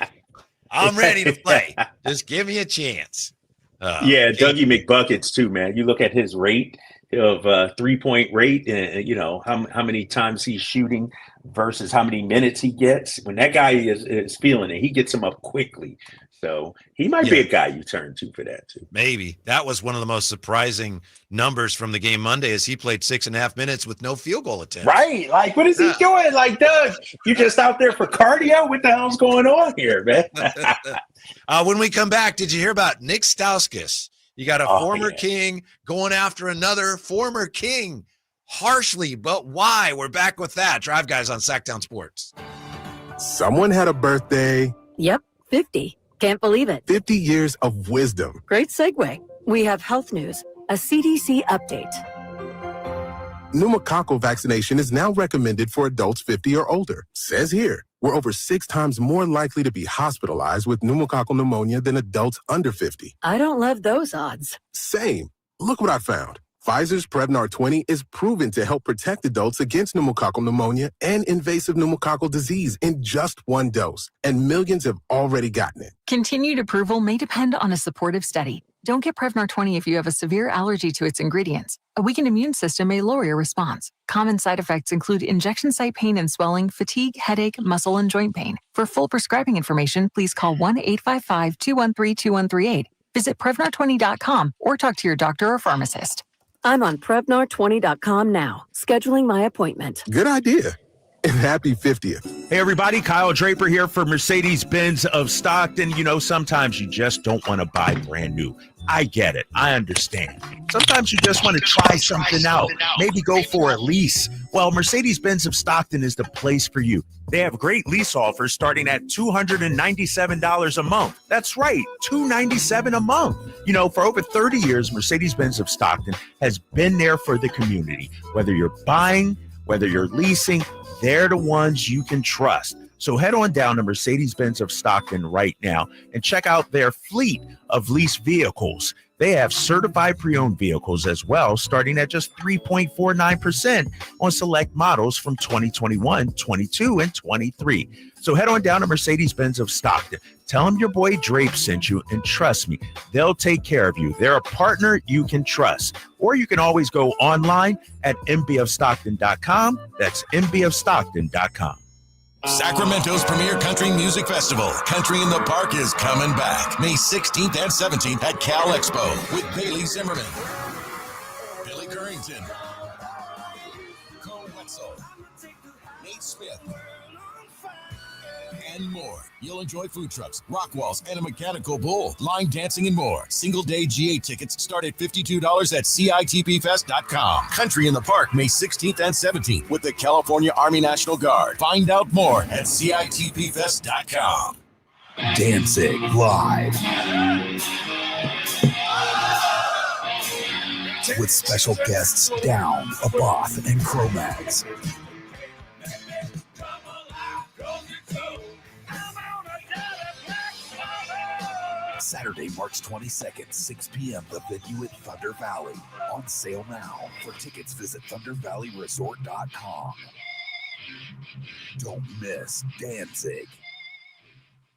[SPEAKER 4] I'm ready to play. Just give me a chance.
[SPEAKER 8] Dougie McBuckets too, man. You look at his rate of 3-point rate and, how many times he's shooting versus how many minutes he gets. When that guy is feeling it, he gets him up quickly. So he might be a guy you turn to for that too.
[SPEAKER 4] Maybe. That was one of the most surprising numbers from the game Monday as he played 6.5 minutes with no field goal attempts.
[SPEAKER 8] Right. Like, what is he doing? Like, Doug, you just out there for cardio? What the hell's going on here, man?
[SPEAKER 4] When we come back, did you hear about Nick Stauskas? You got a former King going after another former King. Harshly, but why? We're back with that. Drive Guys on Sacktown Sports.
[SPEAKER 2] Someone had a birthday.
[SPEAKER 9] Yep, 50. Can't believe it.
[SPEAKER 2] 50 years of wisdom.
[SPEAKER 9] Great segue. We have health news, a CDC update.
[SPEAKER 2] Pneumococcal vaccination is now recommended for adults 50 or older. Says here, we're over 6 times more likely to be hospitalized with pneumococcal pneumonia than adults under 50.
[SPEAKER 9] I don't love those odds.
[SPEAKER 2] Same. Look what I found. Pfizer's Prevnar 20 is proven to help protect adults against pneumococcal pneumonia and invasive pneumococcal disease in just 1 dose, and millions have already gotten it.
[SPEAKER 12] Continued approval may depend on a supportive study. Don't get Prevnar 20 if you have a severe allergy to its ingredients. A weakened immune system may lower your response. Common side effects include injection site pain and swelling, fatigue, headache, muscle, and joint pain. For full prescribing information, please call 1-855-213-2138. Visit Prevnar20.com or talk to your doctor or pharmacist.
[SPEAKER 9] I'm on Prevnar20.com now, scheduling my appointment.
[SPEAKER 2] Good idea. And happy 50th.
[SPEAKER 16] Hey, everybody. Kyle Draper here for Mercedes-Benz of Stockton. Sometimes you just don't want to buy brand new. I get it. I understand. Sometimes you just want to try something out. Maybe go for a lease. Well, Mercedes-Benz of Stockton is the place for you. They have great lease offers starting at $297 a month. That's right, $297 a month. For over 30 years, Mercedes-Benz of Stockton has been there for the community. Whether you're buying, whether you're leasing, they're the ones you can trust. So head on down to Mercedes-Benz of Stockton right now and check out their fleet of leased vehicles. They have certified pre-owned vehicles as well, starting at just 3.49% on select models from 2021, 22, and 23. So head on down to Mercedes-Benz of Stockton. Tell them your boy Drape sent you, and trust me, they'll take care of you. They're a partner you can trust. Or you can always go online at mbofstockton.com. That's mbofstockton.com.
[SPEAKER 15] Sacramento's premier country music festival, Country in the Park, is coming back May 16th and 17th at Cal Expo with Bailey Zimmerman, Billy Currington, Cole Wetzel, Nate Smith, and more. You'll enjoy food trucks, rock walls, and a mechanical bull, line dancing, and more. Single-day GA tickets start at $52 at CITPFest.com. Country in the Park, May 16th and 17th with the California Army National Guard. Find out more at CITPFest.com.
[SPEAKER 17] Danzig live. With special guests Down, Aboth, and Cro-Mags. Saturday, March 22nd, 6 p.m., the venue at Thunder Valley. On sale now. For tickets, visit ThunderValleyResort.com. Don't miss Danzig.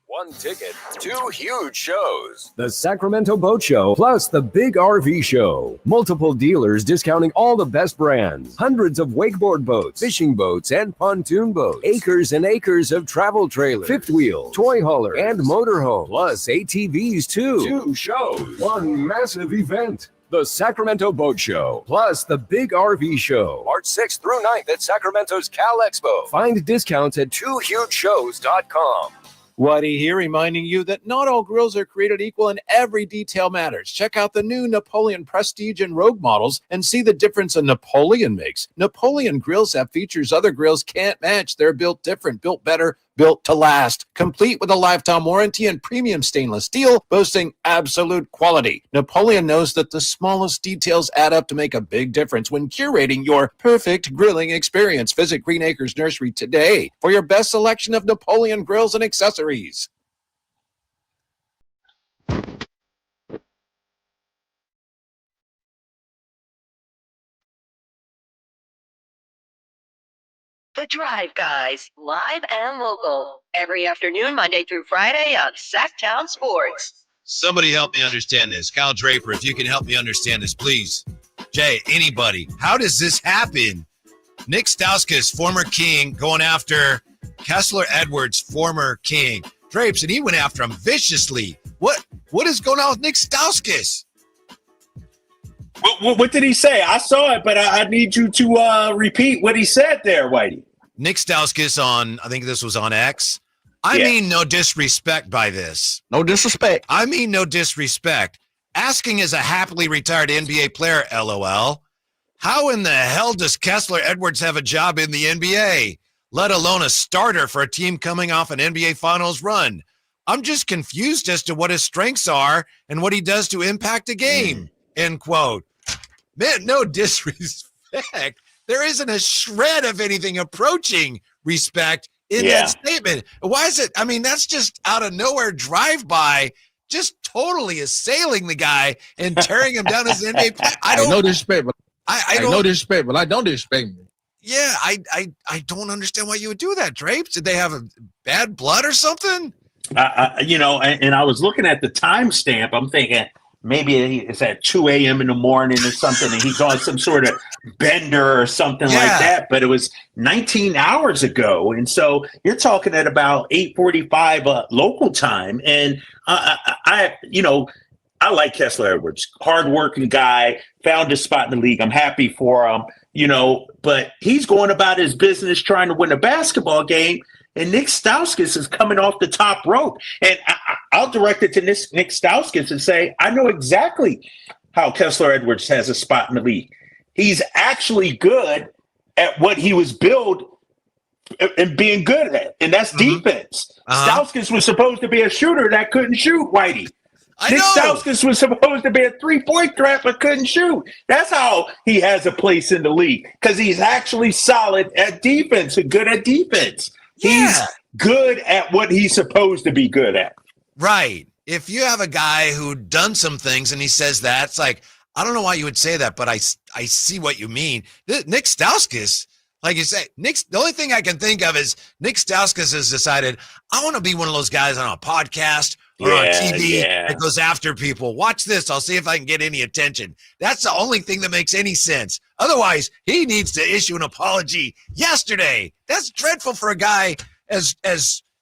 [SPEAKER 3] One ticket, two huge shows. The Sacramento Boat Show plus the Big RV Show. Multiple dealers discounting all the best brands. Hundreds of wakeboard boats, fishing boats, and pontoon boats. Acres and acres of travel trailers, fifth wheel, toy hauler, and motorhome. Plus ATVs too. Two shows. One massive event. The Sacramento Boat Show, plus the Big RV Show, March 6th through 9th at Sacramento's Cal Expo. Find discounts at twohugeshows.com.
[SPEAKER 19] Whitey here, reminding you that not all grills are created equal and every detail matters. Check out the new Napoleon Prestige and Rogue models and see the difference a Napoleon makes. Napoleon grills have features other grills can't match. They're built different, built better, built to last. Complete with a lifetime warranty and premium stainless steel, boasting absolute quality. Napoleon knows that the smallest details add up to make a big difference when curating your perfect grilling experience. Visit Green Acres Nursery today for your best selection of Napoleon grills and accessories.
[SPEAKER 20] The Drive Guys, live and local, every afternoon, Monday through Friday on Sacktown Sports.
[SPEAKER 7] Somebody help me understand this. Kyle Draper, if you can help me understand this, please. Jay, anybody, how does this happen? Nick Stauskas, former King, going after Kessler Edwards, former King. Drapes, and he went after him viciously. What is going on with Nick Stauskas?
[SPEAKER 8] What did he say? I saw it, but I need you to repeat what he said there, Whitey.
[SPEAKER 7] Nick Stauskas on, I think this was on X. I mean no disrespect by this.
[SPEAKER 21] No disrespect.
[SPEAKER 7] I mean no disrespect. Asking as a happily retired NBA player, LOL, how in the hell does Kessler Edwards have a job in the NBA, let alone a starter for a team coming off an NBA Finals run? I'm just confused as to what his strengths are and what he does to impact a game, end quote. Man, no disrespect. There isn't a shred of anything approaching respect in that statement. Why is it? I mean, that's just out of nowhere drive-by, just totally assailing the guy and tearing him down as an NBA player. I don't
[SPEAKER 21] no disrespect, but
[SPEAKER 7] I don't
[SPEAKER 21] no disrespect, but I don't disrespect me.
[SPEAKER 7] Yeah, I don't understand why you would do that, Drapes. Did they have a bad blood or something?
[SPEAKER 8] And I was looking at the timestamp. I'm thinking maybe it's at 2 a.m. in the morning or something, and he's on some sort of bender or something like that. But it was 19 hours ago, and so you're talking at about 8:45 local time. And I like Kessler Edwards, hardworking guy, found his spot in the league. I'm happy for him, but he's going about his business trying to win a basketball game. And Nick Stauskas is coming off the top rope. And I'll direct it to Nick Stauskas and say, I know exactly how Kessler Edwards has a spot in the league. He's actually good at what he was billed and being good at, and that's defense. Stauskas was supposed to be a shooter that couldn't shoot, Whitey. Nick Stauskas was supposed to be a three-point threat but couldn't shoot. That's how he has a place in the league, because he's actually solid at defense and good at defense. good at what he's supposed to be good at.
[SPEAKER 4] Right. If you have a guy who done some things and he says that, it's like, I don't know why you would say that, but I see what you mean. Nick Stauskas, like you say, the only thing I can think of is Nick Stauskas has decided, I want to be one of those guys on a podcast or on TV that goes after people. Watch this. I'll see if I can get any attention. That's the only thing that makes any sense. Otherwise, he needs to issue an apology yesterday. That's dreadful for a guy as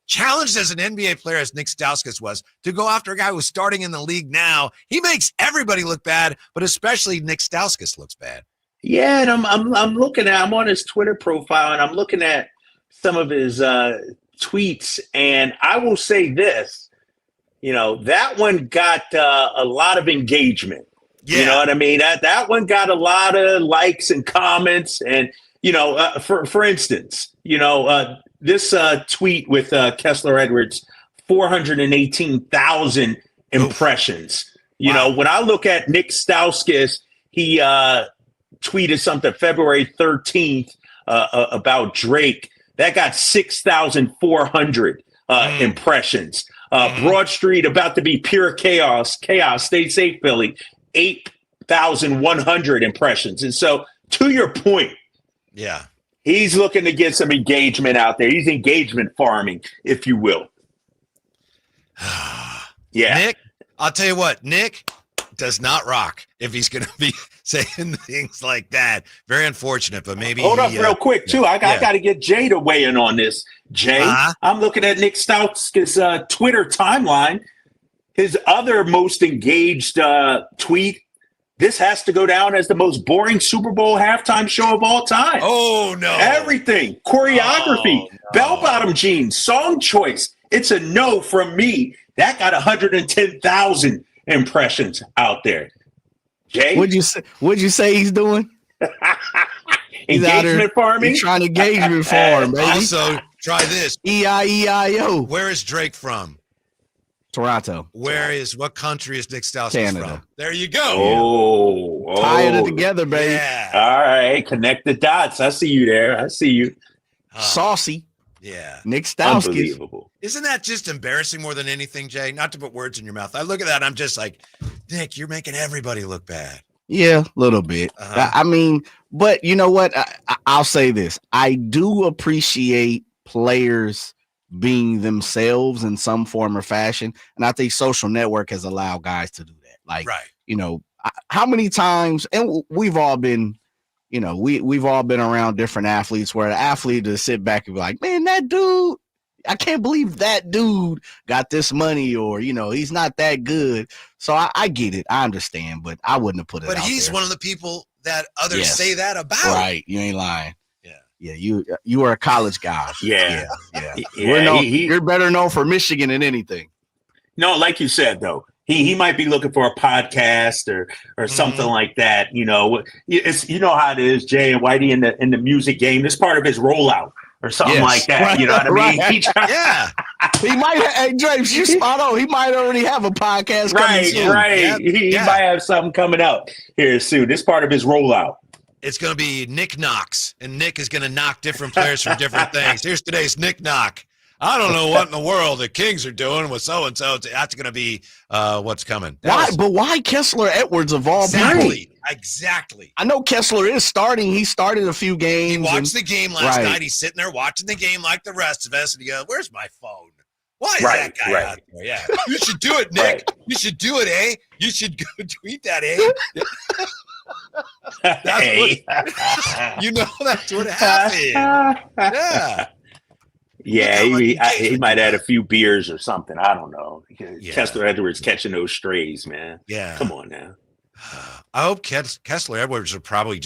[SPEAKER 4] challenged as an NBA player as Nick Stauskas was to go after a guy who's starting in the league now. He makes everybody look bad, but especially Nick Stauskas looks bad.
[SPEAKER 8] Yeah, and I'm looking at, I'm on his Twitter profile and I'm looking at some of his tweets, and I will say this, that one got a lot of engagement. Yeah. You know what I mean? That one got a lot of likes and comments, and for instance, this tweet with Kessler Edwards, 418,000 impressions. Wow. When I look at Nick Stauskas, he tweeted something February 13th about Drake. That got 6,400 impressions. Broad Street, about to be pure chaos. Stay safe, Philly. 8,100 impressions. And so, to your point,
[SPEAKER 4] yeah,
[SPEAKER 8] he's looking to get some engagement out there. He's engagement farming, if you will. Yeah.
[SPEAKER 4] Nick, I'll tell you what, Nick does not rock if he's going to be saying things like that. Very unfortunate, but maybe.
[SPEAKER 8] Hold up real quick, too. I got to get Jay to weigh in on this. Jay, I'm looking at Nick Stauskas' Twitter timeline. His other most engaged tweet, this has to go down as the most boring Super Bowl halftime show of all time.
[SPEAKER 4] Oh, no.
[SPEAKER 8] Everything. Choreography, bell-bottom jeans, song choice. It's a no from me. That got 110,000 impressions out there. Jay?
[SPEAKER 1] What'd you say he's doing?
[SPEAKER 8] Engagement farming?
[SPEAKER 1] He's trying to engagement farm, baby.
[SPEAKER 4] Also, try this.
[SPEAKER 1] E-I-E-I-O.
[SPEAKER 4] Where is Drake from?
[SPEAKER 1] Toronto.
[SPEAKER 4] What country is Nick Stauskas
[SPEAKER 1] Canada.
[SPEAKER 4] from? There you go.
[SPEAKER 8] Oh.
[SPEAKER 1] Tied it together, baby.
[SPEAKER 4] Yeah.
[SPEAKER 8] All right. Connect the dots. I see you there. I see you.
[SPEAKER 1] Saucy.
[SPEAKER 4] Yeah.
[SPEAKER 1] Nick Stauskas.
[SPEAKER 8] Unbelievable.
[SPEAKER 4] Isn't that just embarrassing more than anything, Jay? Not to put words in your mouth. I look at that, I'm just like, Nick, you're making everybody look bad.
[SPEAKER 1] Yeah, a little bit. I mean, but you know what? I'll say this. I do appreciate players being themselves in some form or fashion. And I think social network has allowed guys to do that. Like, how many times, and we've all been, we've all been around different athletes where the athlete to sit back and be like, man, that dude, I can't believe that dude got this money, or, he's not that good. So I get it. I understand, but I wouldn't have put it out there.
[SPEAKER 4] But he's one of the people that others say that about.
[SPEAKER 1] Right. You ain't lying. Yeah, you are a college guy.
[SPEAKER 8] Yeah.
[SPEAKER 1] You're better known for Michigan than anything.
[SPEAKER 8] No, like you said, though, he might be looking for a podcast or something like that. It's how it is, Jay and Whitey in the music game. It's part of his rollout or something like that.
[SPEAKER 1] Right,
[SPEAKER 8] you know what I mean?
[SPEAKER 1] Yeah. He might have, hey, James, you spot on. He might already have a podcast coming soon.
[SPEAKER 8] Right. He might have something coming out here soon. It's part of his rollout.
[SPEAKER 4] It's going to be Nick Knocks, and Nick is going to knock different players for different things. Here's today's Nick Knock. I don't know what in the world the Kings are doing with so-and-so. That's going to be what's coming.
[SPEAKER 1] Why Kessler Edwards of all people?
[SPEAKER 4] Exactly.
[SPEAKER 1] I know Kessler is starting. He started a few games.
[SPEAKER 4] He watched the game last night. He's sitting there watching the game like the rest of us, and he goes, where's my phone? Why is that guy out there? Yeah. You should do it, Nick. You should do it, eh? You should go tweet that, eh? That's what happened. Yeah.
[SPEAKER 8] Yeah, he might add a few beers or something. I don't know. Kessler Edwards catching those strays, man.
[SPEAKER 4] Yeah.
[SPEAKER 8] Come on now.
[SPEAKER 4] I hope Kessler Edwards are probably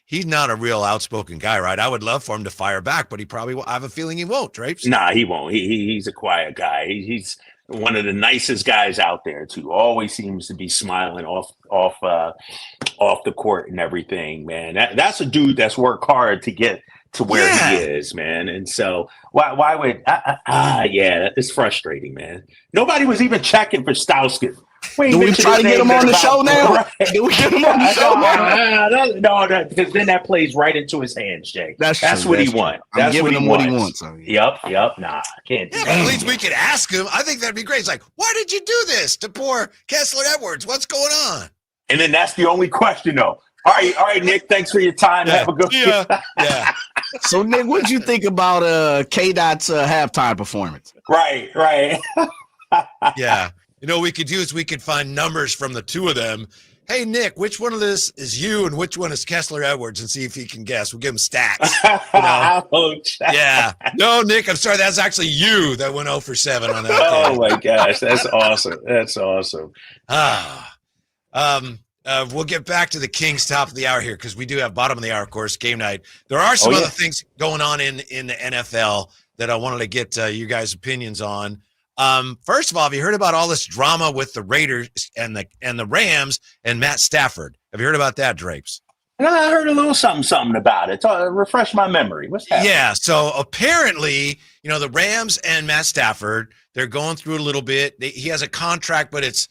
[SPEAKER 4] he's not a real outspoken guy, right? I would love for him to fire back, but he probably I have a feeling he won't, Drapes.
[SPEAKER 8] Nah, he won't. He's a quiet guy. He's one of the nicest guys out there too. Always seems to be smiling off the court and everything, man. That's a dude that's worked hard to get to where he is, man. And so why would it's frustrating, man. Nobody was even checking for Stauskas
[SPEAKER 1] Do we try to get him on the show now?
[SPEAKER 8] Right.
[SPEAKER 1] Do we get him on the show now?
[SPEAKER 8] No, because then that plays right into his hands, Jay. That's what he wants.
[SPEAKER 1] I'm giving him what he wants.
[SPEAKER 8] Yep. Nah, I can't.
[SPEAKER 7] Yeah, but at least we could ask him. I think that'd be great. It's like, why did you do this to poor Kessler Edwards? What's going on?
[SPEAKER 8] And then that's the only question, though. All right, Nick. Thanks for your time.
[SPEAKER 7] Yeah.
[SPEAKER 8] Have a good
[SPEAKER 7] Yeah. Yeah.
[SPEAKER 1] So, Nick, what'd you think about K-Dot's halftime performance?
[SPEAKER 8] Right.
[SPEAKER 7] Yeah. You know what we could do is we could find numbers from the two of them. Hey, Nick, which one of this is you and which one is Kessler Edwards, and see if he can guess. We'll give him stats. Yeah. No, Nick, I'm sorry. That's actually you that went 0 for 7 on that.
[SPEAKER 8] Oh, my gosh. That's awesome.
[SPEAKER 7] We'll get back to the Kings top of the hour here because we do have bottom of the hour, of course, game night. There are some other things going on in the NFL that I wanted to get you guys' opinions on. First of all, have you heard about all this drama with the Raiders and the Rams and Matt Stafford? Have you heard about that, Drapes?
[SPEAKER 8] I heard a little something about it. Refresh my memory. What's happening?
[SPEAKER 7] Yeah, so apparently, the Rams and Matt Stafford, they're going through a little bit. He has a contract, but it's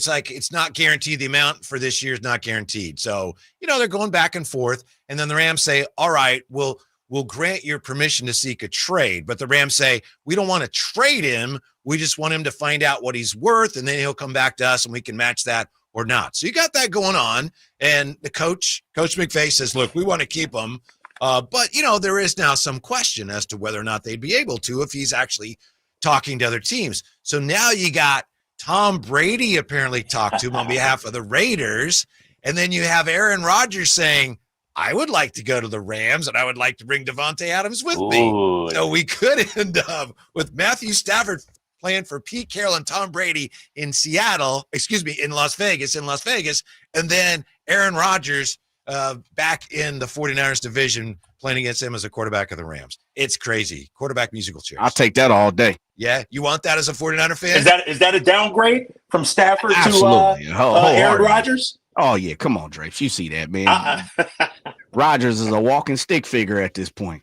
[SPEAKER 7] like it's not guaranteed. The amount for this year is not guaranteed. So, they're going back and forth. And then the Rams say, all right, we'll grant your permission to seek a trade. But the Rams say, we don't want to trade him. We just want him to find out what he's worth, and then he'll come back to us and we can match that or not. So you got that going on. And the Coach McVay says, look, we want to keep him. But, there is now some question as to whether or not they'd be able to if he's actually talking to other teams. So now you got Tom Brady apparently talked to him on behalf of the Raiders. And then you have Aaron Rodgers saying, I would like to go to the Rams, and I would like to bring Devontae Adams with me. So we could end up with Matthew Stafford playing for Pete Carroll and Tom Brady in Las Vegas, and then Aaron Rodgers back in the 49ers division playing against him as a quarterback of the Rams. It's crazy. Quarterback musical chairs.
[SPEAKER 1] I'll take that all day.
[SPEAKER 7] Yeah, you want that as a 49er fan?
[SPEAKER 8] Is that a downgrade from Stafford
[SPEAKER 1] Absolutely.
[SPEAKER 8] to Aaron Rodgers?
[SPEAKER 1] Oh, yeah. Come on, Drapes. You see that, man. Rodgers is a walking stick figure at this point.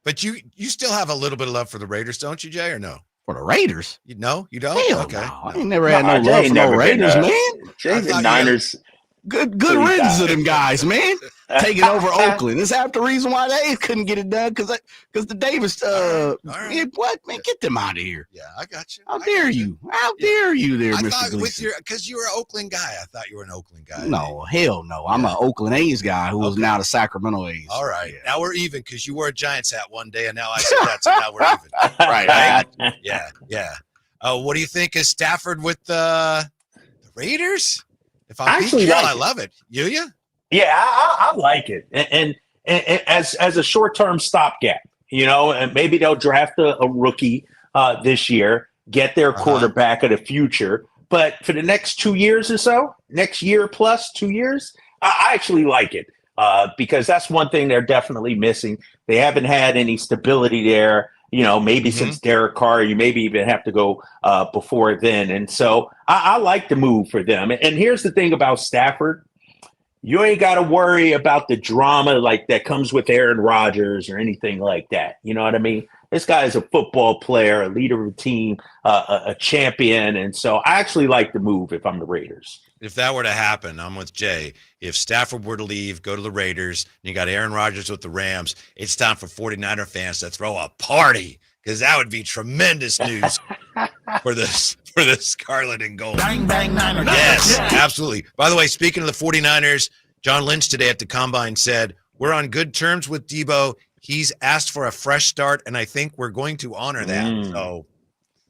[SPEAKER 7] But you still have a little bit of love for the Raiders, don't you, Jay, or no?
[SPEAKER 1] For the Raiders?
[SPEAKER 7] You don't?
[SPEAKER 1] Hell
[SPEAKER 7] okay.
[SPEAKER 1] No. I ain't never had no love for no Raiders, man.
[SPEAKER 8] Jay, the Niners.
[SPEAKER 1] Good riddance to them guys, man. Taking over Oakland. Is that the reason why they couldn't get it done? Because the Davis,
[SPEAKER 7] all right.
[SPEAKER 1] What, man? Get them out of here.
[SPEAKER 7] Yeah, I got you.
[SPEAKER 1] How dare you? How dare you there,
[SPEAKER 7] I
[SPEAKER 1] Mr.
[SPEAKER 7] thought
[SPEAKER 1] Gleason?
[SPEAKER 7] because you were an Oakland guy. I thought you were an Oakland guy.
[SPEAKER 1] No, hell no. I'm an Oakland A's guy who is now the Sacramento A's.
[SPEAKER 7] All right. Yeah. Now we're even because you wore a Giants hat one day, and now I said that, so now we're even.
[SPEAKER 1] Right.
[SPEAKER 7] Yeah. What do you think of Stafford with the Raiders? If I'm
[SPEAKER 8] actually
[SPEAKER 7] Pete Carroll,
[SPEAKER 8] like
[SPEAKER 7] I love it. You?
[SPEAKER 8] Yeah, I like it. And as a short-term stopgap, and maybe they'll draft a rookie this year, get their quarterback of the future. But for the next 2 years or so, next year plus 2 years, I actually like it because that's one thing they're definitely missing. They haven't had any stability there. Maybe since Derek Carr, you maybe even have to go before then. And so I like the move for them. And here's the thing about Stafford. You ain't got to worry about the drama like that comes with Aaron Rodgers or anything like that. You know what I mean? This guy is a football player, a leader of a team, a champion. And so I actually like the move if I'm the Raiders.
[SPEAKER 7] If that were to happen, I'm with Jay. If Stafford were to leave, go to the Raiders, and you got Aaron Rodgers with the Rams, it's time for 49er fans to throw a party because that would be tremendous news for the Scarlet and Gold.
[SPEAKER 10] Bang, bang, Niners.
[SPEAKER 7] Yes, absolutely. By the way, speaking of the 49ers, John Lynch today at the Combine said, we're on good terms with Debo. He's asked for a fresh start, and I think we're going to honor that. So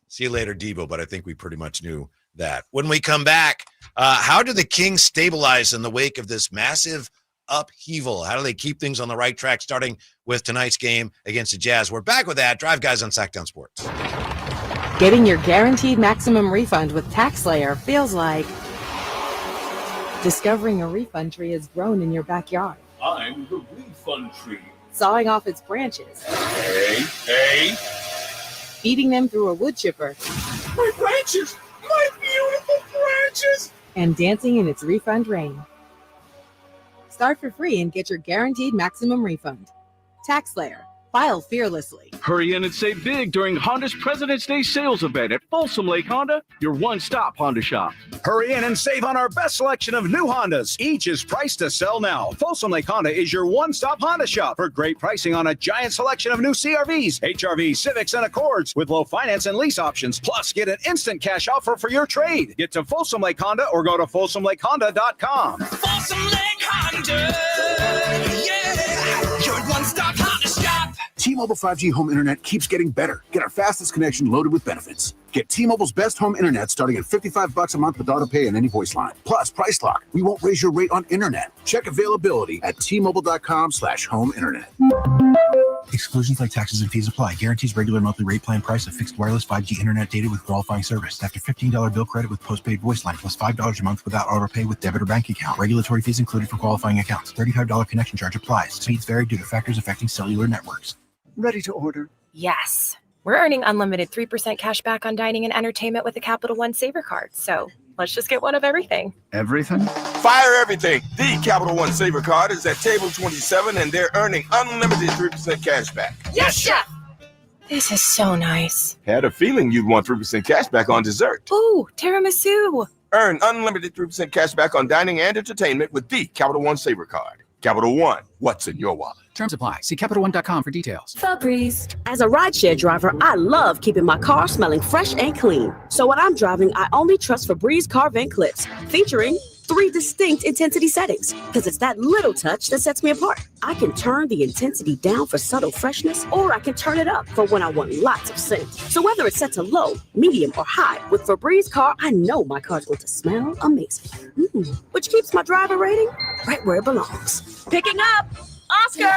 [SPEAKER 7] see you later, Debo, but I think we pretty much knew that. When we come back, how do the Kings stabilize in the wake of this massive upheaval? How do they keep things on the right track, starting with tonight's game against the Jazz? We're back with that. Drive Guys on Sacktown Sports.
[SPEAKER 5] Getting your guaranteed maximum refund with TaxSlayer feels like discovering a refund tree has grown in your backyard.
[SPEAKER 6] I'm the refund tree.
[SPEAKER 5] Sawing off its branches.
[SPEAKER 6] Hey.
[SPEAKER 5] Feeding them through a wood chipper.
[SPEAKER 6] My branches! My beautiful branches!
[SPEAKER 5] And dancing in its refund rain. Start for free and get your guaranteed maximum refund. TaxSlayer. File fearlessly.
[SPEAKER 11] Hurry in and save big during Honda's President's Day sales event at Folsom Lake Honda, your one-stop Honda shop.
[SPEAKER 22] Hurry in and save on our best selection of new Hondas. Each is priced to sell now. Folsom Lake Honda is your one-stop Honda shop for great pricing on a giant selection of new CRVs, HRVs, Civics, and Accords with low finance and lease options. Plus, get an instant cash offer for your trade. Get to Folsom Lake Honda or go to FolsomLakeHonda.com.
[SPEAKER 10] Folsom Lake Honda, yeah, your one-stop Honda shop.
[SPEAKER 23] T-Mobile 5G home internet keeps getting better. Get our fastest connection loaded with benefits. Get T-Mobile's best home internet starting at $55 a month with auto pay and any voice line. Plus, Price Lock. We won't raise your rate on internet. Check availability at T-Mobile.com/home internet.
[SPEAKER 24] Exclusions like taxes and fees apply. Guarantees regular monthly rate plan price of fixed wireless 5G internet data with qualifying service. After $15 bill credit with postpaid voice line plus $5 a month without auto pay with debit or bank account. Regulatory fees included for qualifying accounts. $35 connection charge applies. Speeds vary due to factors affecting cellular networks.
[SPEAKER 25] Ready to order?
[SPEAKER 26] Yes. We're earning unlimited 3% cash back on dining and entertainment with the Capital One Saver card. So let's just get one of everything.
[SPEAKER 25] Everything?
[SPEAKER 27] Fire everything. The Capital One Saver card is at table 27 and they're earning unlimited 3% cash back.
[SPEAKER 26] Yes, Chef! This is so nice.
[SPEAKER 27] Had a feeling you'd want 3% cash back on dessert.
[SPEAKER 26] Ooh, tiramisu.
[SPEAKER 27] Earn unlimited 3% cash back on dining and entertainment with the Capital One Saver card. Capital One, what's in your wallet?
[SPEAKER 28] Terms apply. See CapitalOne.com for details.
[SPEAKER 29] Febreze. As a rideshare driver, I love keeping my car smelling fresh and clean. So when I'm driving, I only trust Febreze car vent clips, featuring 3 distinct intensity settings, because it's that little touch that sets me apart. I can turn the intensity down for subtle freshness, or I can turn it up for when I want lots of scent. So whether it's set to low, medium, or high, with Febreze car, I know my car's going to smell amazing. Which keeps my driver rating right where it belongs. Picking up Oscar!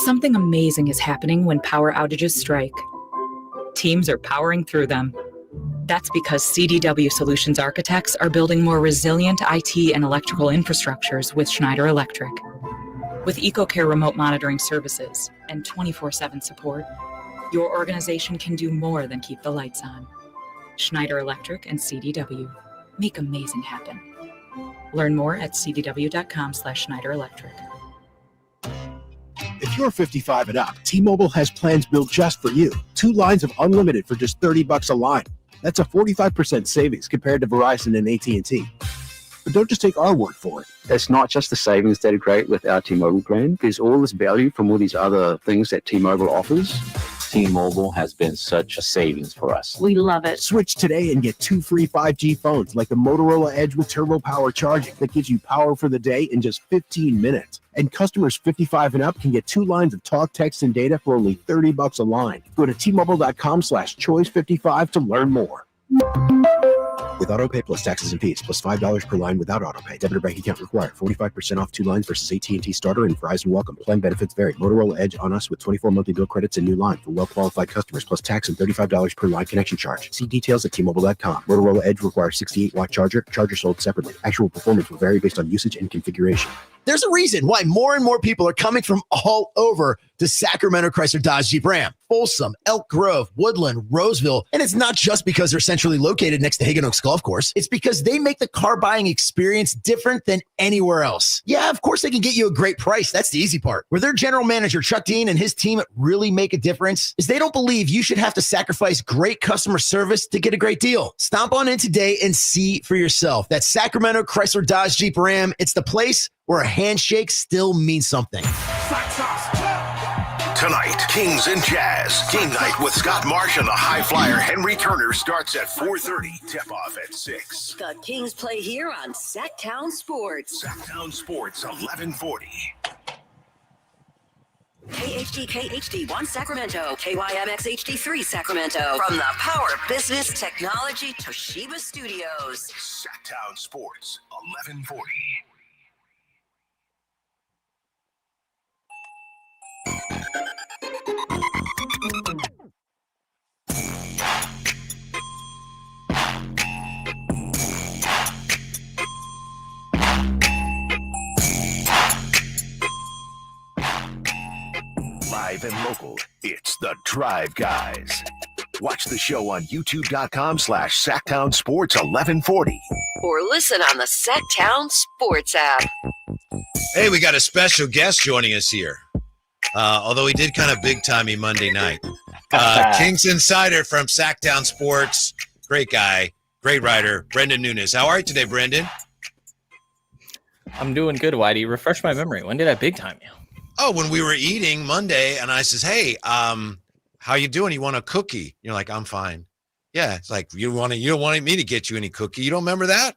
[SPEAKER 30] Something amazing is happening when power outages strike. Teams are powering through them. That's because CDW Solutions architects are building more resilient IT and electrical infrastructures with Schneider Electric. With EcoCare remote monitoring services and 24/7 support, your organization can do more than keep the lights on. Schneider Electric and CDW make amazing happen. Learn more at cdw.com/Schneider Electric.
[SPEAKER 31] If you're 55 and up, T-Mobile has plans built just for you. 2 lines of unlimited for just $30 a line. That's a 45% savings compared to Verizon and AT&T. But don't just take our word for it.
[SPEAKER 32] It's not just the savings that are great with our T-Mobile plan. There's all this value from all these other things that T-Mobile offers.
[SPEAKER 33] T-Mobile has been such a savings for us.
[SPEAKER 29] We love it.
[SPEAKER 31] Switch today and get 2 free 5G phones like the Motorola Edge with turbo power charging that gives you power for the day in just 15 minutes. And customers 55 and up can get 2 lines of talk, text, and data for only $30 a line. Go to T-Mobile.com/choice55 to learn more. With AutoPay plus taxes and fees, plus $5 per line without AutoPay. Debit or bank account required. 45% off 2 lines versus AT&T Starter and Verizon Welcome. Plan benefits vary. Motorola Edge on us with 24 monthly bill credits and new line for well-qualified customers, plus tax and $35 per line connection charge. See details at T-Mobile.com. Motorola Edge requires 68-watt charger. Charger sold separately. Actual performance will vary based on usage and configuration.
[SPEAKER 34] There's a reason why more and more people are coming from all over to Sacramento Chrysler Dodge Jeep Ram, Folsom, Elk Grove, Woodland, Roseville. And it's not just because they're centrally located next to Hagan Oaks Golf Course. It's because they make the car buying experience different than anywhere else. Yeah, of course they can get you a great price. That's the easy part. Where their general manager, Chuck Dean, and his team really make a difference is they don't believe you should have to sacrifice great customer service to get a great deal. Stomp on in today and see for yourself. That's Sacramento Chrysler Dodge Jeep Ram. It's the place where a handshake still means something.
[SPEAKER 18] Tonight, Kings and Jazz. Game night with Scott Marsh and the high flyer Henry Turner starts at 4:30. Tip-off at 6.
[SPEAKER 29] The Kings play here on Sacktown Sports.
[SPEAKER 18] Sacktown Sports, 1140.
[SPEAKER 29] KHD1 Sacramento, KYMX HD3 Sacramento. From the Power Business Technology Toshiba Studios.
[SPEAKER 18] Sacktown Sports, 1140. Live and local, it's the Drive Guys. Watch the show on youtube.com/Sacktown Sports 1140.
[SPEAKER 29] Or listen on the Sacktown Sports app.
[SPEAKER 7] Hey, we got a special guest joining us here. Although he did kind of big time me Monday night. Kings Insider from Sacktown Sports. Great guy, great writer, Brendan Nunes. How are you today, Brendan?
[SPEAKER 2] I'm doing good, Whitey. Refresh my memory. When did I big time you?
[SPEAKER 7] Oh, when we were eating Monday, and I says, "Hey, how you doing? You want a cookie?" You're like, "I'm fine." Yeah, it's like you don't want me to get you any cookie. You don't remember that?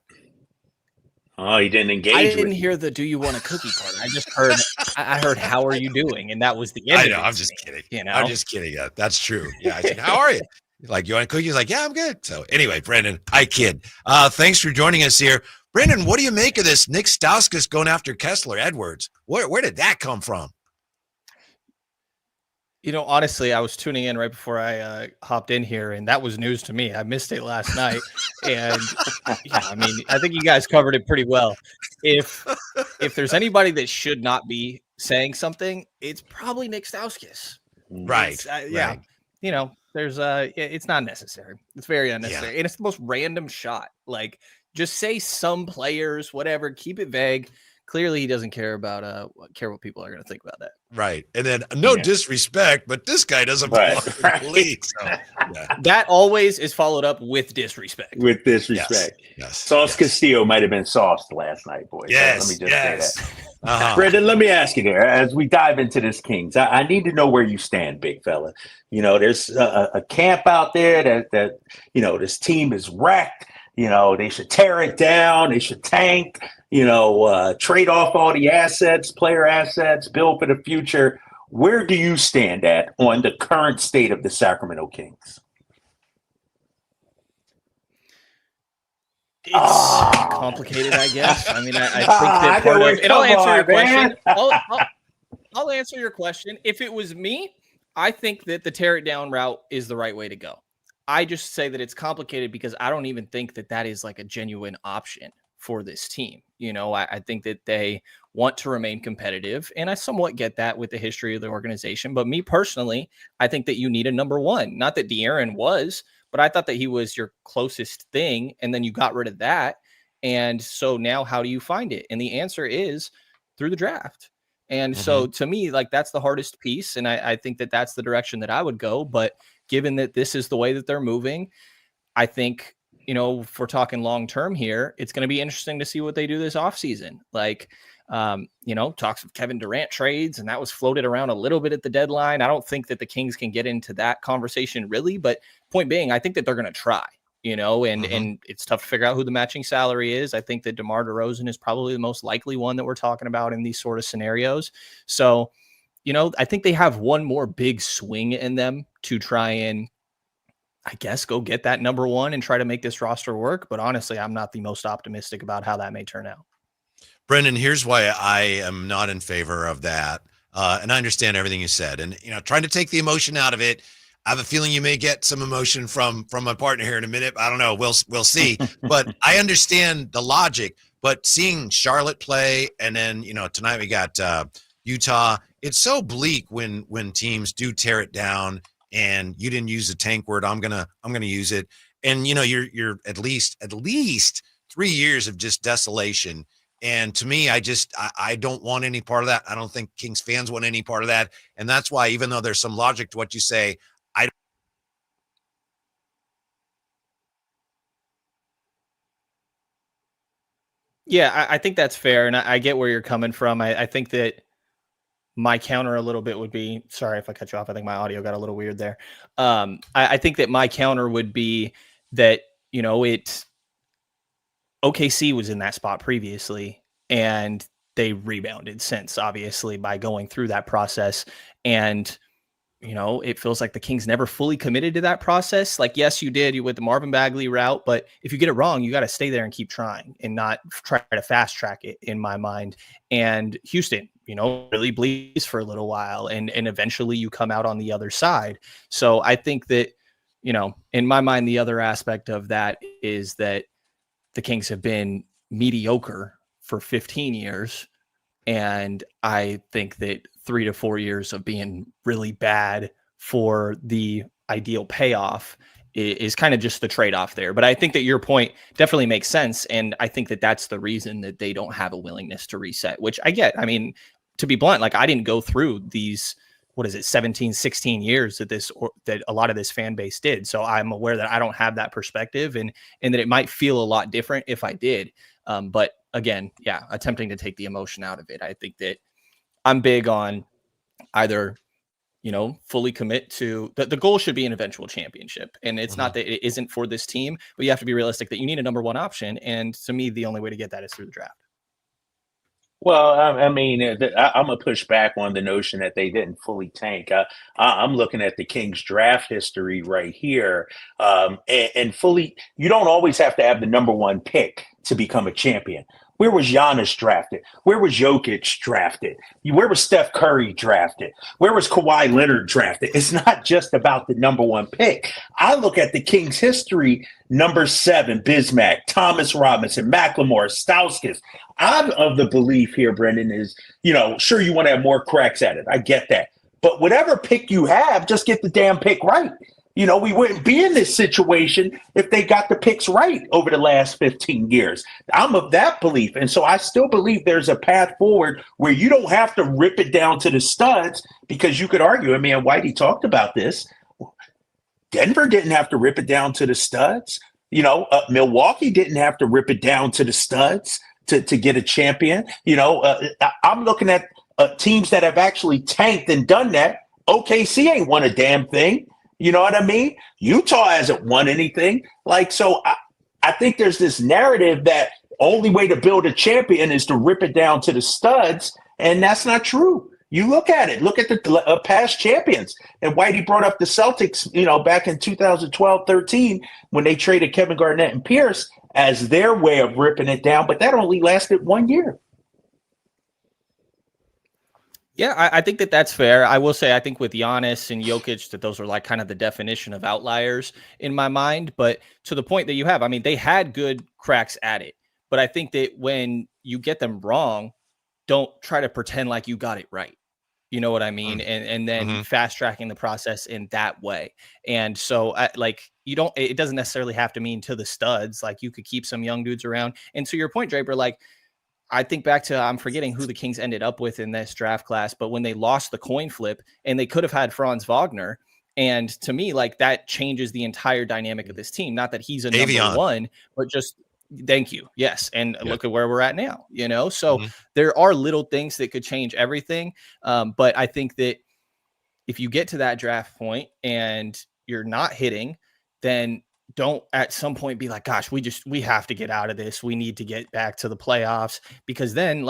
[SPEAKER 8] Oh, you didn't engage.
[SPEAKER 2] I didn't hear the "Do you want a cookie" part. I just heard. I heard "How are you doing?" and that was the end.
[SPEAKER 7] I know. I'm just kidding. I'm just kidding. Yeah, that's true. Yeah, I said, "How are you?" He's like, "You want a cookie?" He's like, "Yeah, I'm good." So anyway, Brendan, I kid. Thanks for joining us here. Brendan, what do you make of this? Nick Stauskas going after Kessler Edwards. Where did that come from?
[SPEAKER 2] Honestly, I was tuning in right before I hopped in here, and that was news to me. I missed it last night, and I think you guys covered it pretty well. If there's anybody that should not be saying something, it's probably Nick Stauskas.
[SPEAKER 7] Right.
[SPEAKER 2] Yeah. Right. There's it's not necessary. It's very unnecessary, and it's the most random shot. Like, just say some players, whatever. Keep it vague. Clearly, he doesn't care about what people are going to think about that.
[SPEAKER 7] Right. And then no disrespect, but this guy doesn't belong in the league. So,
[SPEAKER 2] that always is followed up with disrespect.
[SPEAKER 8] With disrespect.
[SPEAKER 7] Yes.
[SPEAKER 8] Sauce Castillo might have been sauced last night, boys.
[SPEAKER 7] Yes.
[SPEAKER 8] Let me just say that. Brendan, let me ask you there, as we dive into this Kings, I need to know where you stand, big fella. There's a camp out there that this team is wrecked. They should tear it down. They should tank, trade off all the assets, player assets, build for the future. Where do you stand at on the current state of the Sacramento Kings?
[SPEAKER 2] It's complicated, I guess. I think that part of it. I'll answer your question. I'll answer your question. If it was me, I think that the tear it down route is the right way to go. I just say that it's complicated because I don't even think that is like a genuine option for this team. I think that they want to remain competitive, and I somewhat get that with the history of the organization. But me personally, I think that you need a number one. Not that De'Aaron was, but I thought that he was your closest thing, and then you got rid of that. And so now how do you find it? And the answer is through the draft. And so to me, like, that's the hardest piece. And I think that that's the direction that I would go. But given that this is the way that they're moving, I think, if we're talking long-term here, it's going to be interesting to see what they do this offseason. Like, talks of Kevin Durant trades, and that was floated around a little bit at the deadline. I don't think that the Kings can get into that conversation really, but point being, I think that they're going to try, and it's tough to figure out who the matching salary is. I think that DeMar DeRozan is probably the most likely one that we're talking about in these sort of scenarios. So, I think they have one more big swing in them to try and, I guess, go get that number one and try to make this roster work. But honestly, I'm not the most optimistic about how that may turn out.
[SPEAKER 7] Brendan, here's why I am not in favor of that. And I understand everything you said. And, trying to take the emotion out of it, I have a feeling you may get some emotion from my partner here in a minute. I don't know. We'll see. But I understand the logic. But seeing Charlotte play, and then, tonight we got Utah. It's so bleak when teams do tear it down. And you didn't use the tank word. I'm gonna use it. And you're at least 3 years of just desolation. And to me, I don't want any part of that. I don't think Kings fans want any part of that. And that's why, even though there's some logic to what you say,
[SPEAKER 2] Yeah, I think that's fair. And I get where you're coming from. I think that my counter a little bit would be, sorry if I cut you off. I think my audio got a little weird there. I think that my counter would be that, OKC was in that spot previously, and they rebounded since, obviously, by going through that process. And, it feels like the Kings never fully committed to that process. Like, yes, you did with the Marvin Bagley route, but if you get it wrong, you got to stay there and keep trying and not try to fast track it, in my mind. And Houston, really bleeds for a little while, and eventually you come out on the other side. So I think that, in my mind, the other aspect of that is that the Kings have been mediocre for 15 years. And I think that 3 to 4 years of being really bad for the ideal payoff is kind of just the trade-off there. But I think that your point definitely makes sense. And I think that that's the reason that they don't have a willingness to reset, which I get. I mean, to be blunt, like, I didn't go through these what is it, 17, 16 years that a lot of this fan base did. So I'm aware that I don't have that perspective and that it might feel a lot different if I did. But again, yeah, attempting to take the emotion out of it. I think that I'm big on either, fully commit to the goal should be an eventual championship. And it's not that it isn't for this team, but you have to be realistic that you need a number one option. And to me, the only way to get that is through the draft.
[SPEAKER 8] Well, I mean, I'm going to push back on the notion that they didn't fully tank. I'm looking at the Kings draft history right here. And fully, you don't always have to have the number one pick to become a champion. Where was Giannis drafted? Where was Jokic drafted? Where was Steph Curry drafted? Where was Kawhi Leonard drafted? It's not just about the number one pick. I look at the Kings' history, number 7, Bismack, Thomas Robinson, McLemore, Stauskas. I'm of the belief here, Brendan, is, sure, you want to have more cracks at it. I get that. But whatever pick you have, just get the damn pick right. We wouldn't be in this situation if they got the picks right over the last 15 years. I'm of that belief. And so I still believe there's a path forward where you don't have to rip it down to the studs, because you could argue, and Whitey talked about this. Denver didn't have to rip it down to the studs. Milwaukee didn't have to rip it down to the studs to get a champion. I'm looking at teams that have actually tanked and done that. OKC ain't won a damn thing. You know what I mean? Utah hasn't won anything. So I think there's this narrative that only way to build a champion is to rip it down to the studs, and that's not true. You look at it. Look at the past champions. And Whitey brought up the Celtics, back in 2012-13 when they traded Kevin Garnett and Pierce as their way of ripping it down, but that only lasted 1 year.
[SPEAKER 2] Yeah, I think that's fair. I will say, I think with Giannis and Jokic, that those are kind of the definition of outliers in my mind. But to the point that you have, they had good cracks at it. But I think that when you get them wrong, don't try to pretend like you got it right. You know what I mean? And then fast tracking the process in that way. And so it doesn't necessarily have to mean to the studs. You could keep some young dudes around. And to your point, Draper, I think back to, I'm forgetting who the Kings ended up with in this draft class, but when they lost the coin flip and they could have had Franz Wagner. And to me, that changes the entire dynamic of this team. Not that he's a number one, but just thank you. Yes. And look at where we're at now, so there are little things that could change everything. But I think that if you get to that draft point and you're not hitting, then don't at some point be like, gosh, we have to get out of this. We need to get back to the playoffs, because then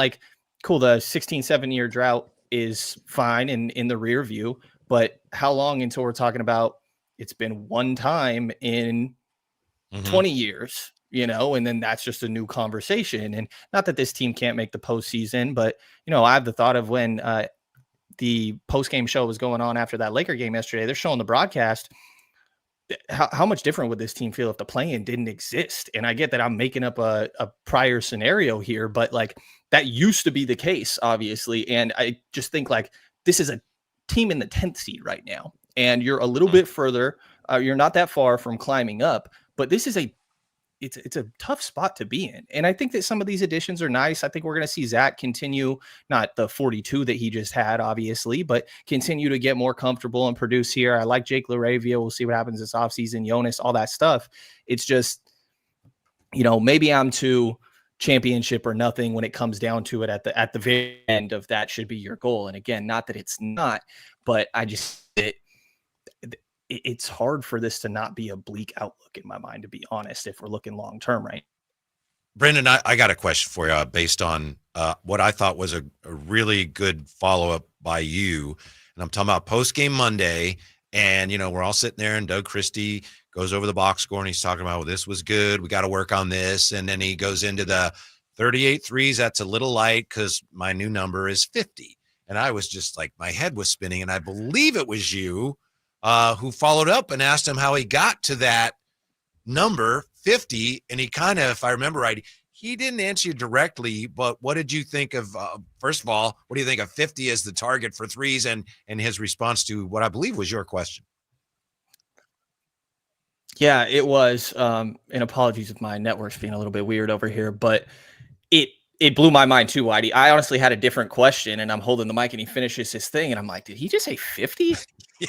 [SPEAKER 2] cool, the 16-17 drought is fine and in the rear view, but how long until we're talking about it's been one time in 20 years, and then that's just a new conversation. And not that this team can't make the postseason, but I have the thought of when the post-game show was going on after that Laker game yesterday, they're showing the broadcast. How much different would this team feel if the play-in didn't exist? And I get that I'm making up a prior scenario here, but that used to be the case, obviously. And I just think this is a team in the 10th seed right now, and you're a little bit further. You're not that far from climbing up, but this is it's a tough spot to be in. And I think that some of these additions are nice. I think we're going to see Zach continue, not the 42 that he just had, obviously, but continue to get more comfortable and produce here. I like Jake LaRavia. We'll see what happens this offseason. Jonas, all that stuff. It's just, maybe I'm too championship or nothing when it comes down to it. At the very end of that should be your goal. And again, not that it's not, but I just it's hard for this to not be a bleak outlook in my mind, to be honest, if we're looking long term, right?
[SPEAKER 7] Brendan, I got a question for you based on what I thought was a really good follow-up by you. And I'm talking about post-game Monday, and, we're all sitting there, and Doug Christie goes over the box score, and he's talking about, well, this was good. We got to work on this. And then he goes into the 38 threes. That's a little light because my new number is 50. And I was just my head was spinning, and I believe it was you who followed up and asked him how he got to that number 50. And he kind of, if I remember right, he didn't answer you directly, but what did you think of, first of all, what do you think of 50 as the target for threes, and his response to what I believe was your question?
[SPEAKER 2] Yeah, it was, and apologies if my network's being a little bit weird over here, but It blew my mind too, Whitey. I honestly had a different question, and I'm holding the mic, and he finishes his thing, and I'm like, did he just say 50?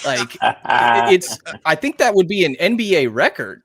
[SPEAKER 2] Like, it's. I think that would be an NBA record.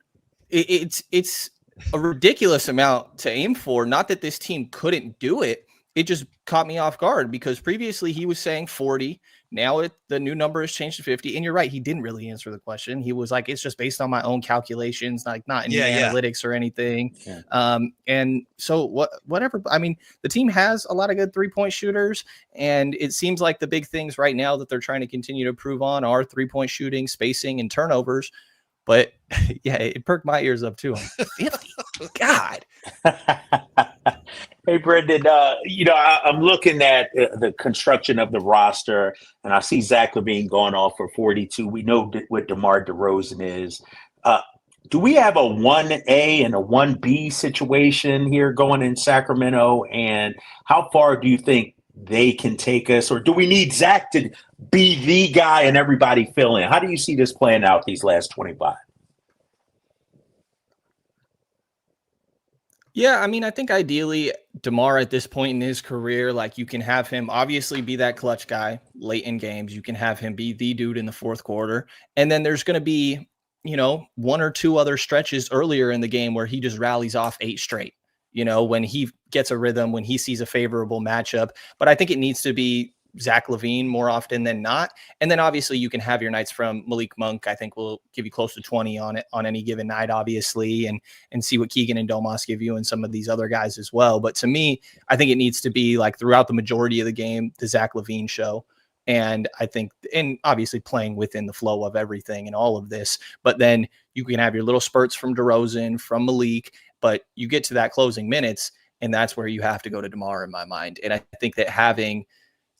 [SPEAKER 2] It's a ridiculous amount to aim for. Not that this team couldn't do it. It just caught me off guard because previously he was saying 40. Now the new number has changed to 50. And you're right, he didn't really answer the question. He was like, it's just based on my own calculations, like not any analytics or anything. Yeah. And so whatever. I mean, the team has a lot of good 3-point shooters, and it seems like the big things right now that they're trying to continue to improve on are 3-point shooting, spacing, and turnovers. But yeah, it perked my ears up too. 50. God.
[SPEAKER 8] Hey, Brendan, I'm looking at the construction of the roster, and I see Zach LaVine going off for 42. We know what DeMar DeRozan is. Do we have a 1A and a 1B situation here going in Sacramento? And how far do you think they can take us? Or do we need Zach to be the guy and everybody fill in? How do you see this playing out these last 25?
[SPEAKER 2] Yeah, I mean, I think ideally DeMar at this point in his career, like you can have him obviously be that clutch guy late in games. You can have him be the dude in the fourth quarter. And then there's going to be, 1 or 2 other stretches earlier in the game where he just rallies off 8 straight, when he gets a rhythm, when he sees a favorable matchup. But I think it needs to be Zach LaVine more often than not. And then obviously you can have your nights from Malik Monk. I think will give you close to 20 on it on any given night, obviously, and see what Keegan and Domas give you and some of these other guys as well. But to me, I think it needs to be like throughout the majority of the game, the Zach LaVine show. And I think, and obviously playing within the flow of everything and all of this, but then you can have your little spurts from DeRozan, from Malik, but you get to that closing minutes, and that's where you have to go to DeMar in my mind. And I think that having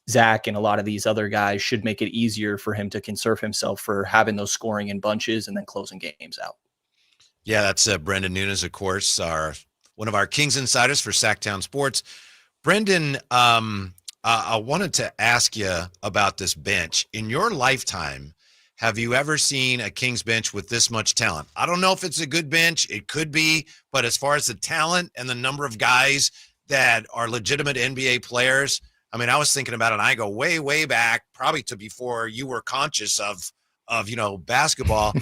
[SPEAKER 2] Zach and a lot of these other guys should make it easier for him to conserve himself for having ththose scoring in bunches and then closing games out.
[SPEAKER 7] Yeah, that's Brendan Nunes, of course, one of our Kings insiders for Sacktown Sports. Brendan, I wanted to ask you about this bench. In your lifetime, have you ever seen a Kings bench with this much talent? I don't know if it's a good bench. It could be, but as far as the talent and the number of guys that are legitimate NBA players, I mean, I was thinking about it, and I go way, way back, probably to before you were conscious of basketball.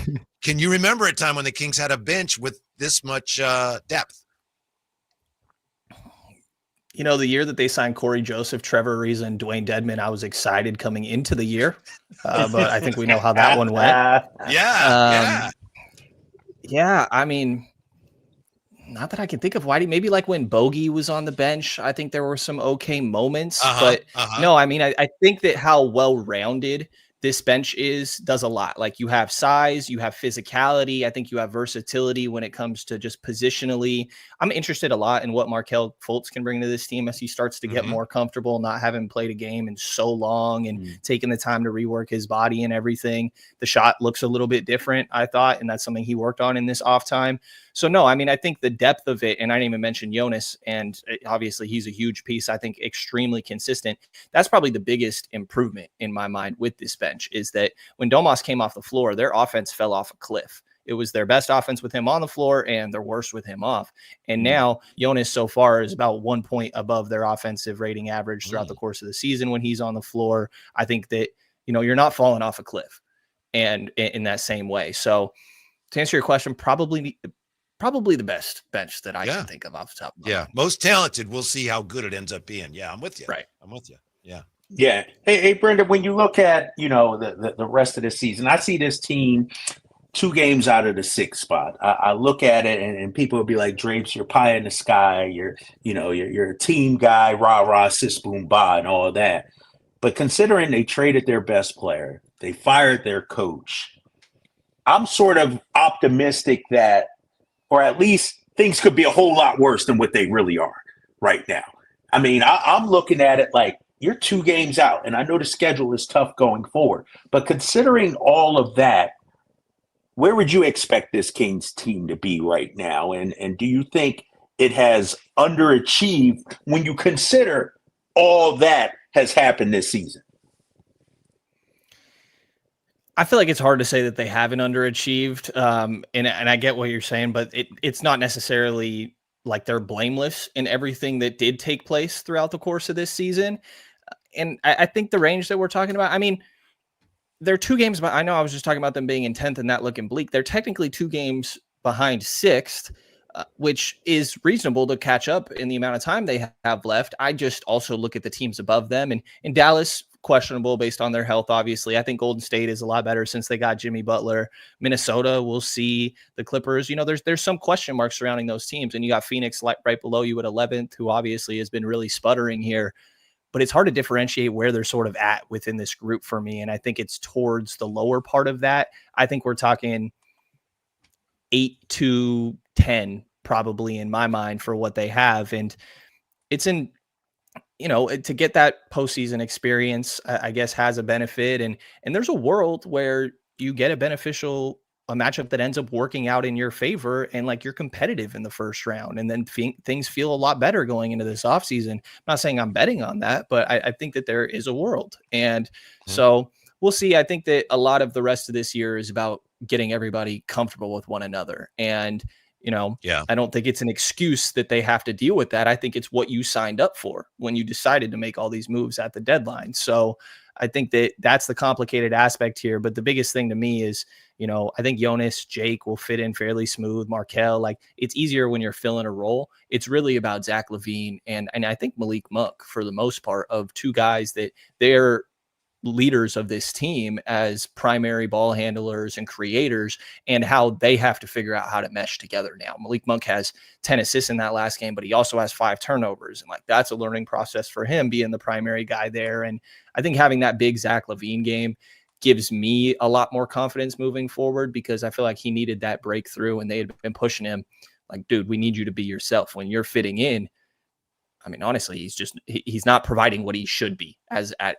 [SPEAKER 7] Can you remember a time when the Kings had a bench with this much depth?
[SPEAKER 2] The year that they signed Corey Joseph, Trevor Ariza, and Dwayne Dedmon, I was excited coming into the year, but I think we know how that one went. Yeah. I mean, not that I can think of, Whitey. Maybe like when Bogey was on the bench, I think there were some okay moments. But no, I mean, I think that how well-rounded this bench does a lot. Like you have size, you have physicality. I think you have versatility when it comes to just positionally. I'm interested a lot in what Markelle Fultz can bring to this team as he starts to get more comfortable, not having played a game in so long and taking the time to rework his body and everything. The shot looks a little bit different, I thought, and that's something he worked on in this off time. So no, I mean, I think the depth of it, and I didn't even mention Jonas, and obviously he's a huge piece. I think extremely consistent. That's probably the biggest improvement in my mind with this bench is that when Domas came off the floor, their offense fell off a cliff. It was their best offense with him on the floor and their worst with him off. And now Jonas so far is about 1 point above their offensive rating average throughout the course of the season when he's on the floor. I think that, you're not falling off a cliff and in that same way. So to answer your question, probably the best bench that I can think of off the top of my mind.
[SPEAKER 7] Most talented. We'll see how good it ends up being. Yeah, I'm with you.
[SPEAKER 2] Right.
[SPEAKER 7] I'm with you. Yeah.
[SPEAKER 8] Yeah. Hey, Brendan, when you look at, the rest of the season, I see this team 2 games out of the 6th spot. I look at it and people will be like, Drapes, you're pie in the sky. You're a team guy, rah, rah, sis, boom, bah, and all of that. But considering they traded their best player, they fired their coach, I'm sort of optimistic that, or at least things could be a whole lot worse than what they really are right now. I mean, I'm looking at it like you're 2 games out, and I know the schedule is tough going forward. But considering all of that, where would you expect this Kings team to be right now? And do you think it has underachieved when you consider all that has happened this season?
[SPEAKER 2] I feel like it's hard to say that they haven't underachieved. And I get what you're saying, but it's not necessarily like they're blameless in everything that did take place throughout the course of this season. And I think the range that we're talking about, I mean, they're 2 games, but I know I was just talking about them being in 10th and that looking bleak. They're technically 2 games behind 6th, which is reasonable to catch up in the amount of time they have left. I just also look at the teams above them, and in Dallas, questionable based on their health. Obviously, I think Golden State is a lot better since they got Jimmy Butler. Minnesota, we'll see. The Clippers, there's some question marks surrounding those teams, and you got Phoenix right below you at 11th, who obviously has been really sputtering here. But it's hard to differentiate where they're sort of at within this group for me, and I think it's towards the lower part of that. I think we're talking 8 to 10 probably in my mind for what they have, and it's in. To get that postseason experience, I guess, has a benefit. And there's a world where you get a matchup that ends up working out in your favor, and like you're competitive in the first round. And then things feel a lot better going into this offseason. I'm not saying I'm betting on that, but I think that there is a world. And so we'll see. I think that a lot of the rest of this year is about getting everybody comfortable with one another. And I don't think it's an excuse that they have to deal with that. I think it's what you signed up for when you decided to make all these moves at the deadline. So I think that that's the complicated aspect here. But the biggest thing to me is, I think Jonas, Jake will fit in fairly smooth. Markelle, like it's easier when you're filling a role. It's really about Zach LaVine and I think Malik Monk for the most part, of 2 guys that they're leaders of this team as primary ball handlers and creators, and how they have to figure out how to mesh together now. Malik Monk has 10 assists in that last game, but he also has 5 turnovers. And like, that's a learning process for him being the primary guy there. And I think having that big Zach LaVine game gives me a lot more confidence moving forward, because I feel like he needed that breakthrough and they had been pushing him like, dude, we need you to be yourself when you're fitting in. I mean, honestly, he's not providing what he should be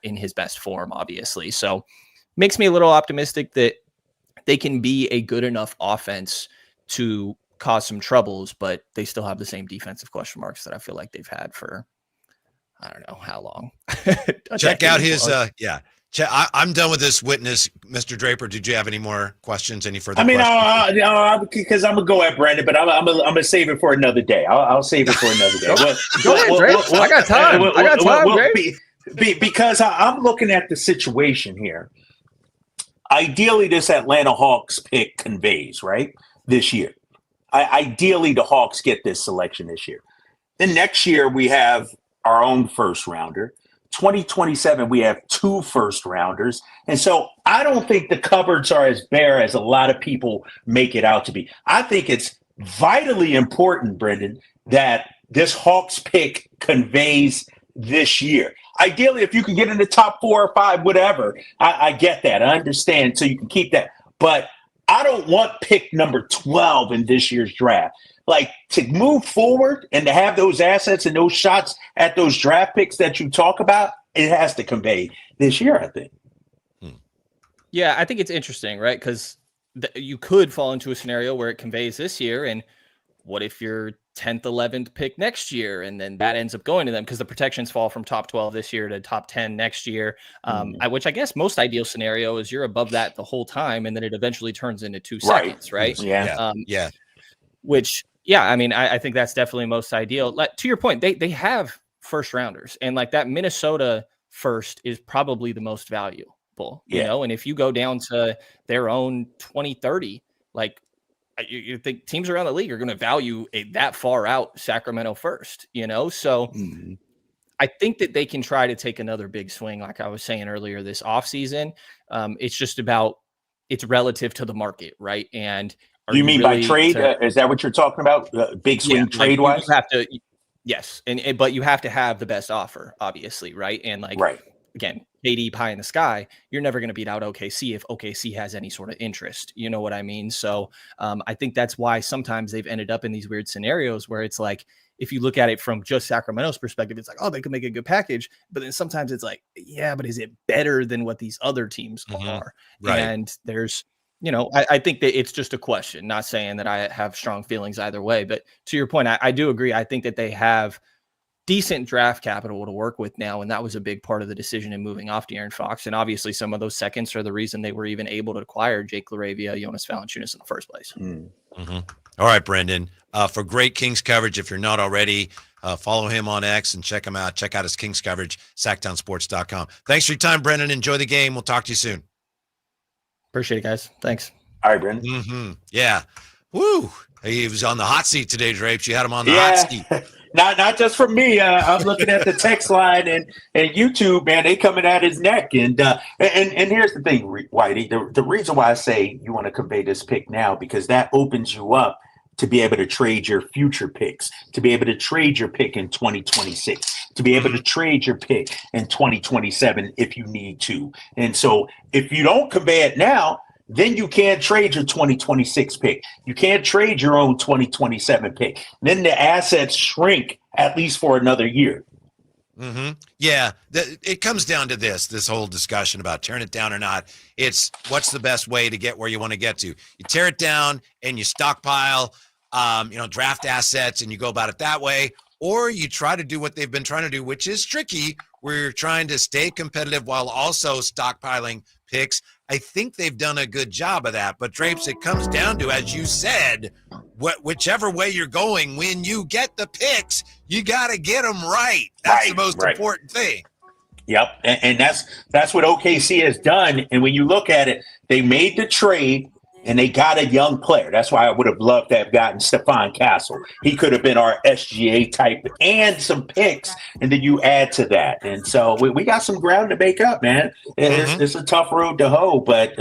[SPEAKER 2] in his best form, obviously. So makes me a little optimistic that they can be a good enough offense to cause some troubles, but they still have the same defensive question marks that I feel like they've had for, I don't know how long.
[SPEAKER 7] Check out his, I'm done with this witness. Mr. Draper, did you have any more questions? Any further questions?
[SPEAKER 8] Because I'm going to go at Brendan, but I'm going to save it for another day. I'll save it for another day.
[SPEAKER 2] Go ahead, Draper. I got time.
[SPEAKER 8] Because I'm looking at the situation here. Ideally, this Atlanta Hawks pick conveys, right, this year. Ideally, the Hawks get this selection this year. Then next year, we have our own first rounder. 2027, we have 2 first rounders. And so I don't think the cupboards are as bare as a lot of people make it out to be. I think it's vitally important, Brendan, that this Hawks pick conveys this year. Ideally, if you can get in the top 4 or 5, whatever, I get that. I understand. So you can keep that. But I don't want pick number 12 in this year's draft. Like, to move forward and to have those assets and those shots at those draft picks that you talk about, it has to convey this year, I think.
[SPEAKER 2] Yeah, I think it's interesting, right? Because you could fall into a scenario where it conveys this year, and what if you're 10th, 11th pick next year, and then that ends up going to them because the protections fall from top 12 this year to top 10 next year, which I guess most ideal scenario is you're above that the whole time, and then it eventually turns into 2 seconds, right?
[SPEAKER 8] Yeah.
[SPEAKER 2] Which, yeah, I mean, I think that's definitely most ideal. Like, to your point, they have first rounders, and like that Minnesota first is probably the most valuable, you know? And if you go down to their own 2030, like you think teams around the league are going to value that far out Sacramento first, you know? So I think that they can try to take another big swing. Like I was saying earlier, this offseason, it's just about, it's relative to the market, right? And
[SPEAKER 8] you mean really by trade? Is that what you're talking about? Big swing trade wise?
[SPEAKER 2] You have to, yes. But you have to have the best offer, obviously. Right. And like, again, KD pie in the sky, you're never going to beat out OKC if OKC has any sort of interest. You know what I mean? So I think that's why sometimes they've ended up in these weird scenarios where it's like, if you look at it from just Sacramento's perspective, it's like, oh, they could make a good package. But then sometimes it's like, yeah, but is it better than what these other teams are? Right. And there's, you know, I think that it's just a question, not saying that I have strong feelings either way. But to your point, I do agree. I think that they have decent draft capital to work with now. And that was a big part of the decision in moving off De'Aaron Fox. And obviously some of those seconds are the reason they were even able to acquire Jake LaRavia, Jonas Valanciunas in the first place.
[SPEAKER 7] All right, Brendan. for great Kings coverage. If you're not already, follow him on X and check him out. Check out his Kings coverage, sacktownsports.com. Thanks for your time, Brendan. Enjoy the game. We'll talk to you soon.
[SPEAKER 2] Appreciate it, guys. Thanks.
[SPEAKER 8] All right, Brendan.
[SPEAKER 7] Mm-hmm. Yeah. Woo. He was on the hot seat today, Drapes. You had him on the hot seat.
[SPEAKER 8] Not just for me. I'm looking at the text line and YouTube, man. They coming at his neck. And here's the thing, Whitey. The reason why I say you want to convey this pick now, because that opens you up to be able to trade your future picks, to be able to trade your pick in 2026, to be able to trade your pick in 2027 if you need to. And so if you don't convey it now, then you can't trade your 2026 pick. You can't trade your own 2027 pick. Then the assets shrink at least for another year.
[SPEAKER 7] Mm-hmm. Yeah, it comes down to this whole discussion about tearing it down or not. It's what's the best way to get where you want to get to. You tear it down and you stockpile, draft assets, and you go about it that way. Or you try to do what they've been trying to do, which is tricky, where you're trying to stay competitive while also stockpiling picks. I think they've done a good job of that. But, Drapes, it comes down to, as you said, whichever way you're going, when you get the picks, you got to get them right. That's the most important thing.
[SPEAKER 8] Yep, and that's what OKC has done. And when you look at it, they made the trade, and they got a young player. That's why I would have loved to have gotten Stephon Castle. He could have been our SGA type and some picks, and then you add to that. And so we got some ground to make up, man. It's a tough road to hoe, but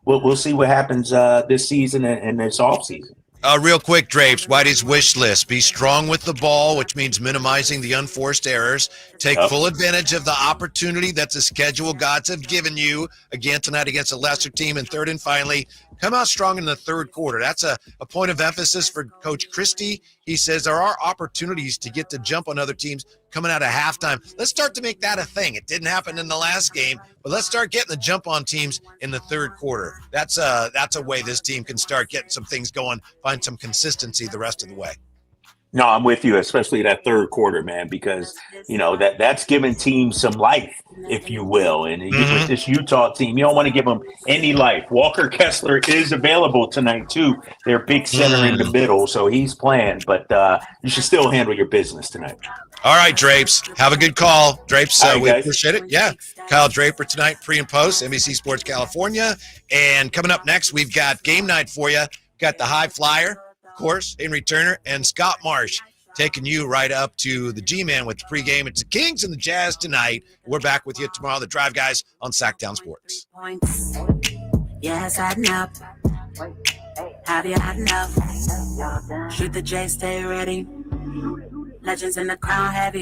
[SPEAKER 8] we'll see what happens this season and this offseason.
[SPEAKER 7] Real quick, Drapes, Whitey's wish list. Be strong with the ball, which means minimizing the unforced errors. Take full advantage of the opportunity that the schedule gods have given you, again tonight against a lesser team. And third and finally, come out strong in the third quarter. That's a point of emphasis for Coach Christie. He says there are opportunities to get to jump on other teams coming out of halftime. Let's start to make that a thing. It didn't happen in the last game, but let's start getting the jump on teams in the third quarter. That's a way this team can start getting some things going, find some consistency the rest of the way.
[SPEAKER 8] No, I'm with you, especially that third quarter, man, because, that's giving teams some life, if you will. And with this Utah team, you don't want to give them any life. Walker Kessler is available tonight, too. Their big center in the middle, so he's playing. But you should still handle your business tonight.
[SPEAKER 7] All right, Drapes. Have a good call. Drapes, we
[SPEAKER 8] guys.
[SPEAKER 7] appreciate it. Yeah. Kyle Draper tonight, pre and post, NBC Sports California. And coming up next, we've got game night for you. Got the high flyer, of course, Henry Turner and Scott Marsh taking you right up to the G-Man with the pregame. It's the Kings and the Jazz tonight. We're back with you tomorrow. The Drive Guys on Sacktown Sports.
[SPEAKER 1] Yes, had enough. Have you had enough? Shoot the J, stay ready. Legends in the crown heavy.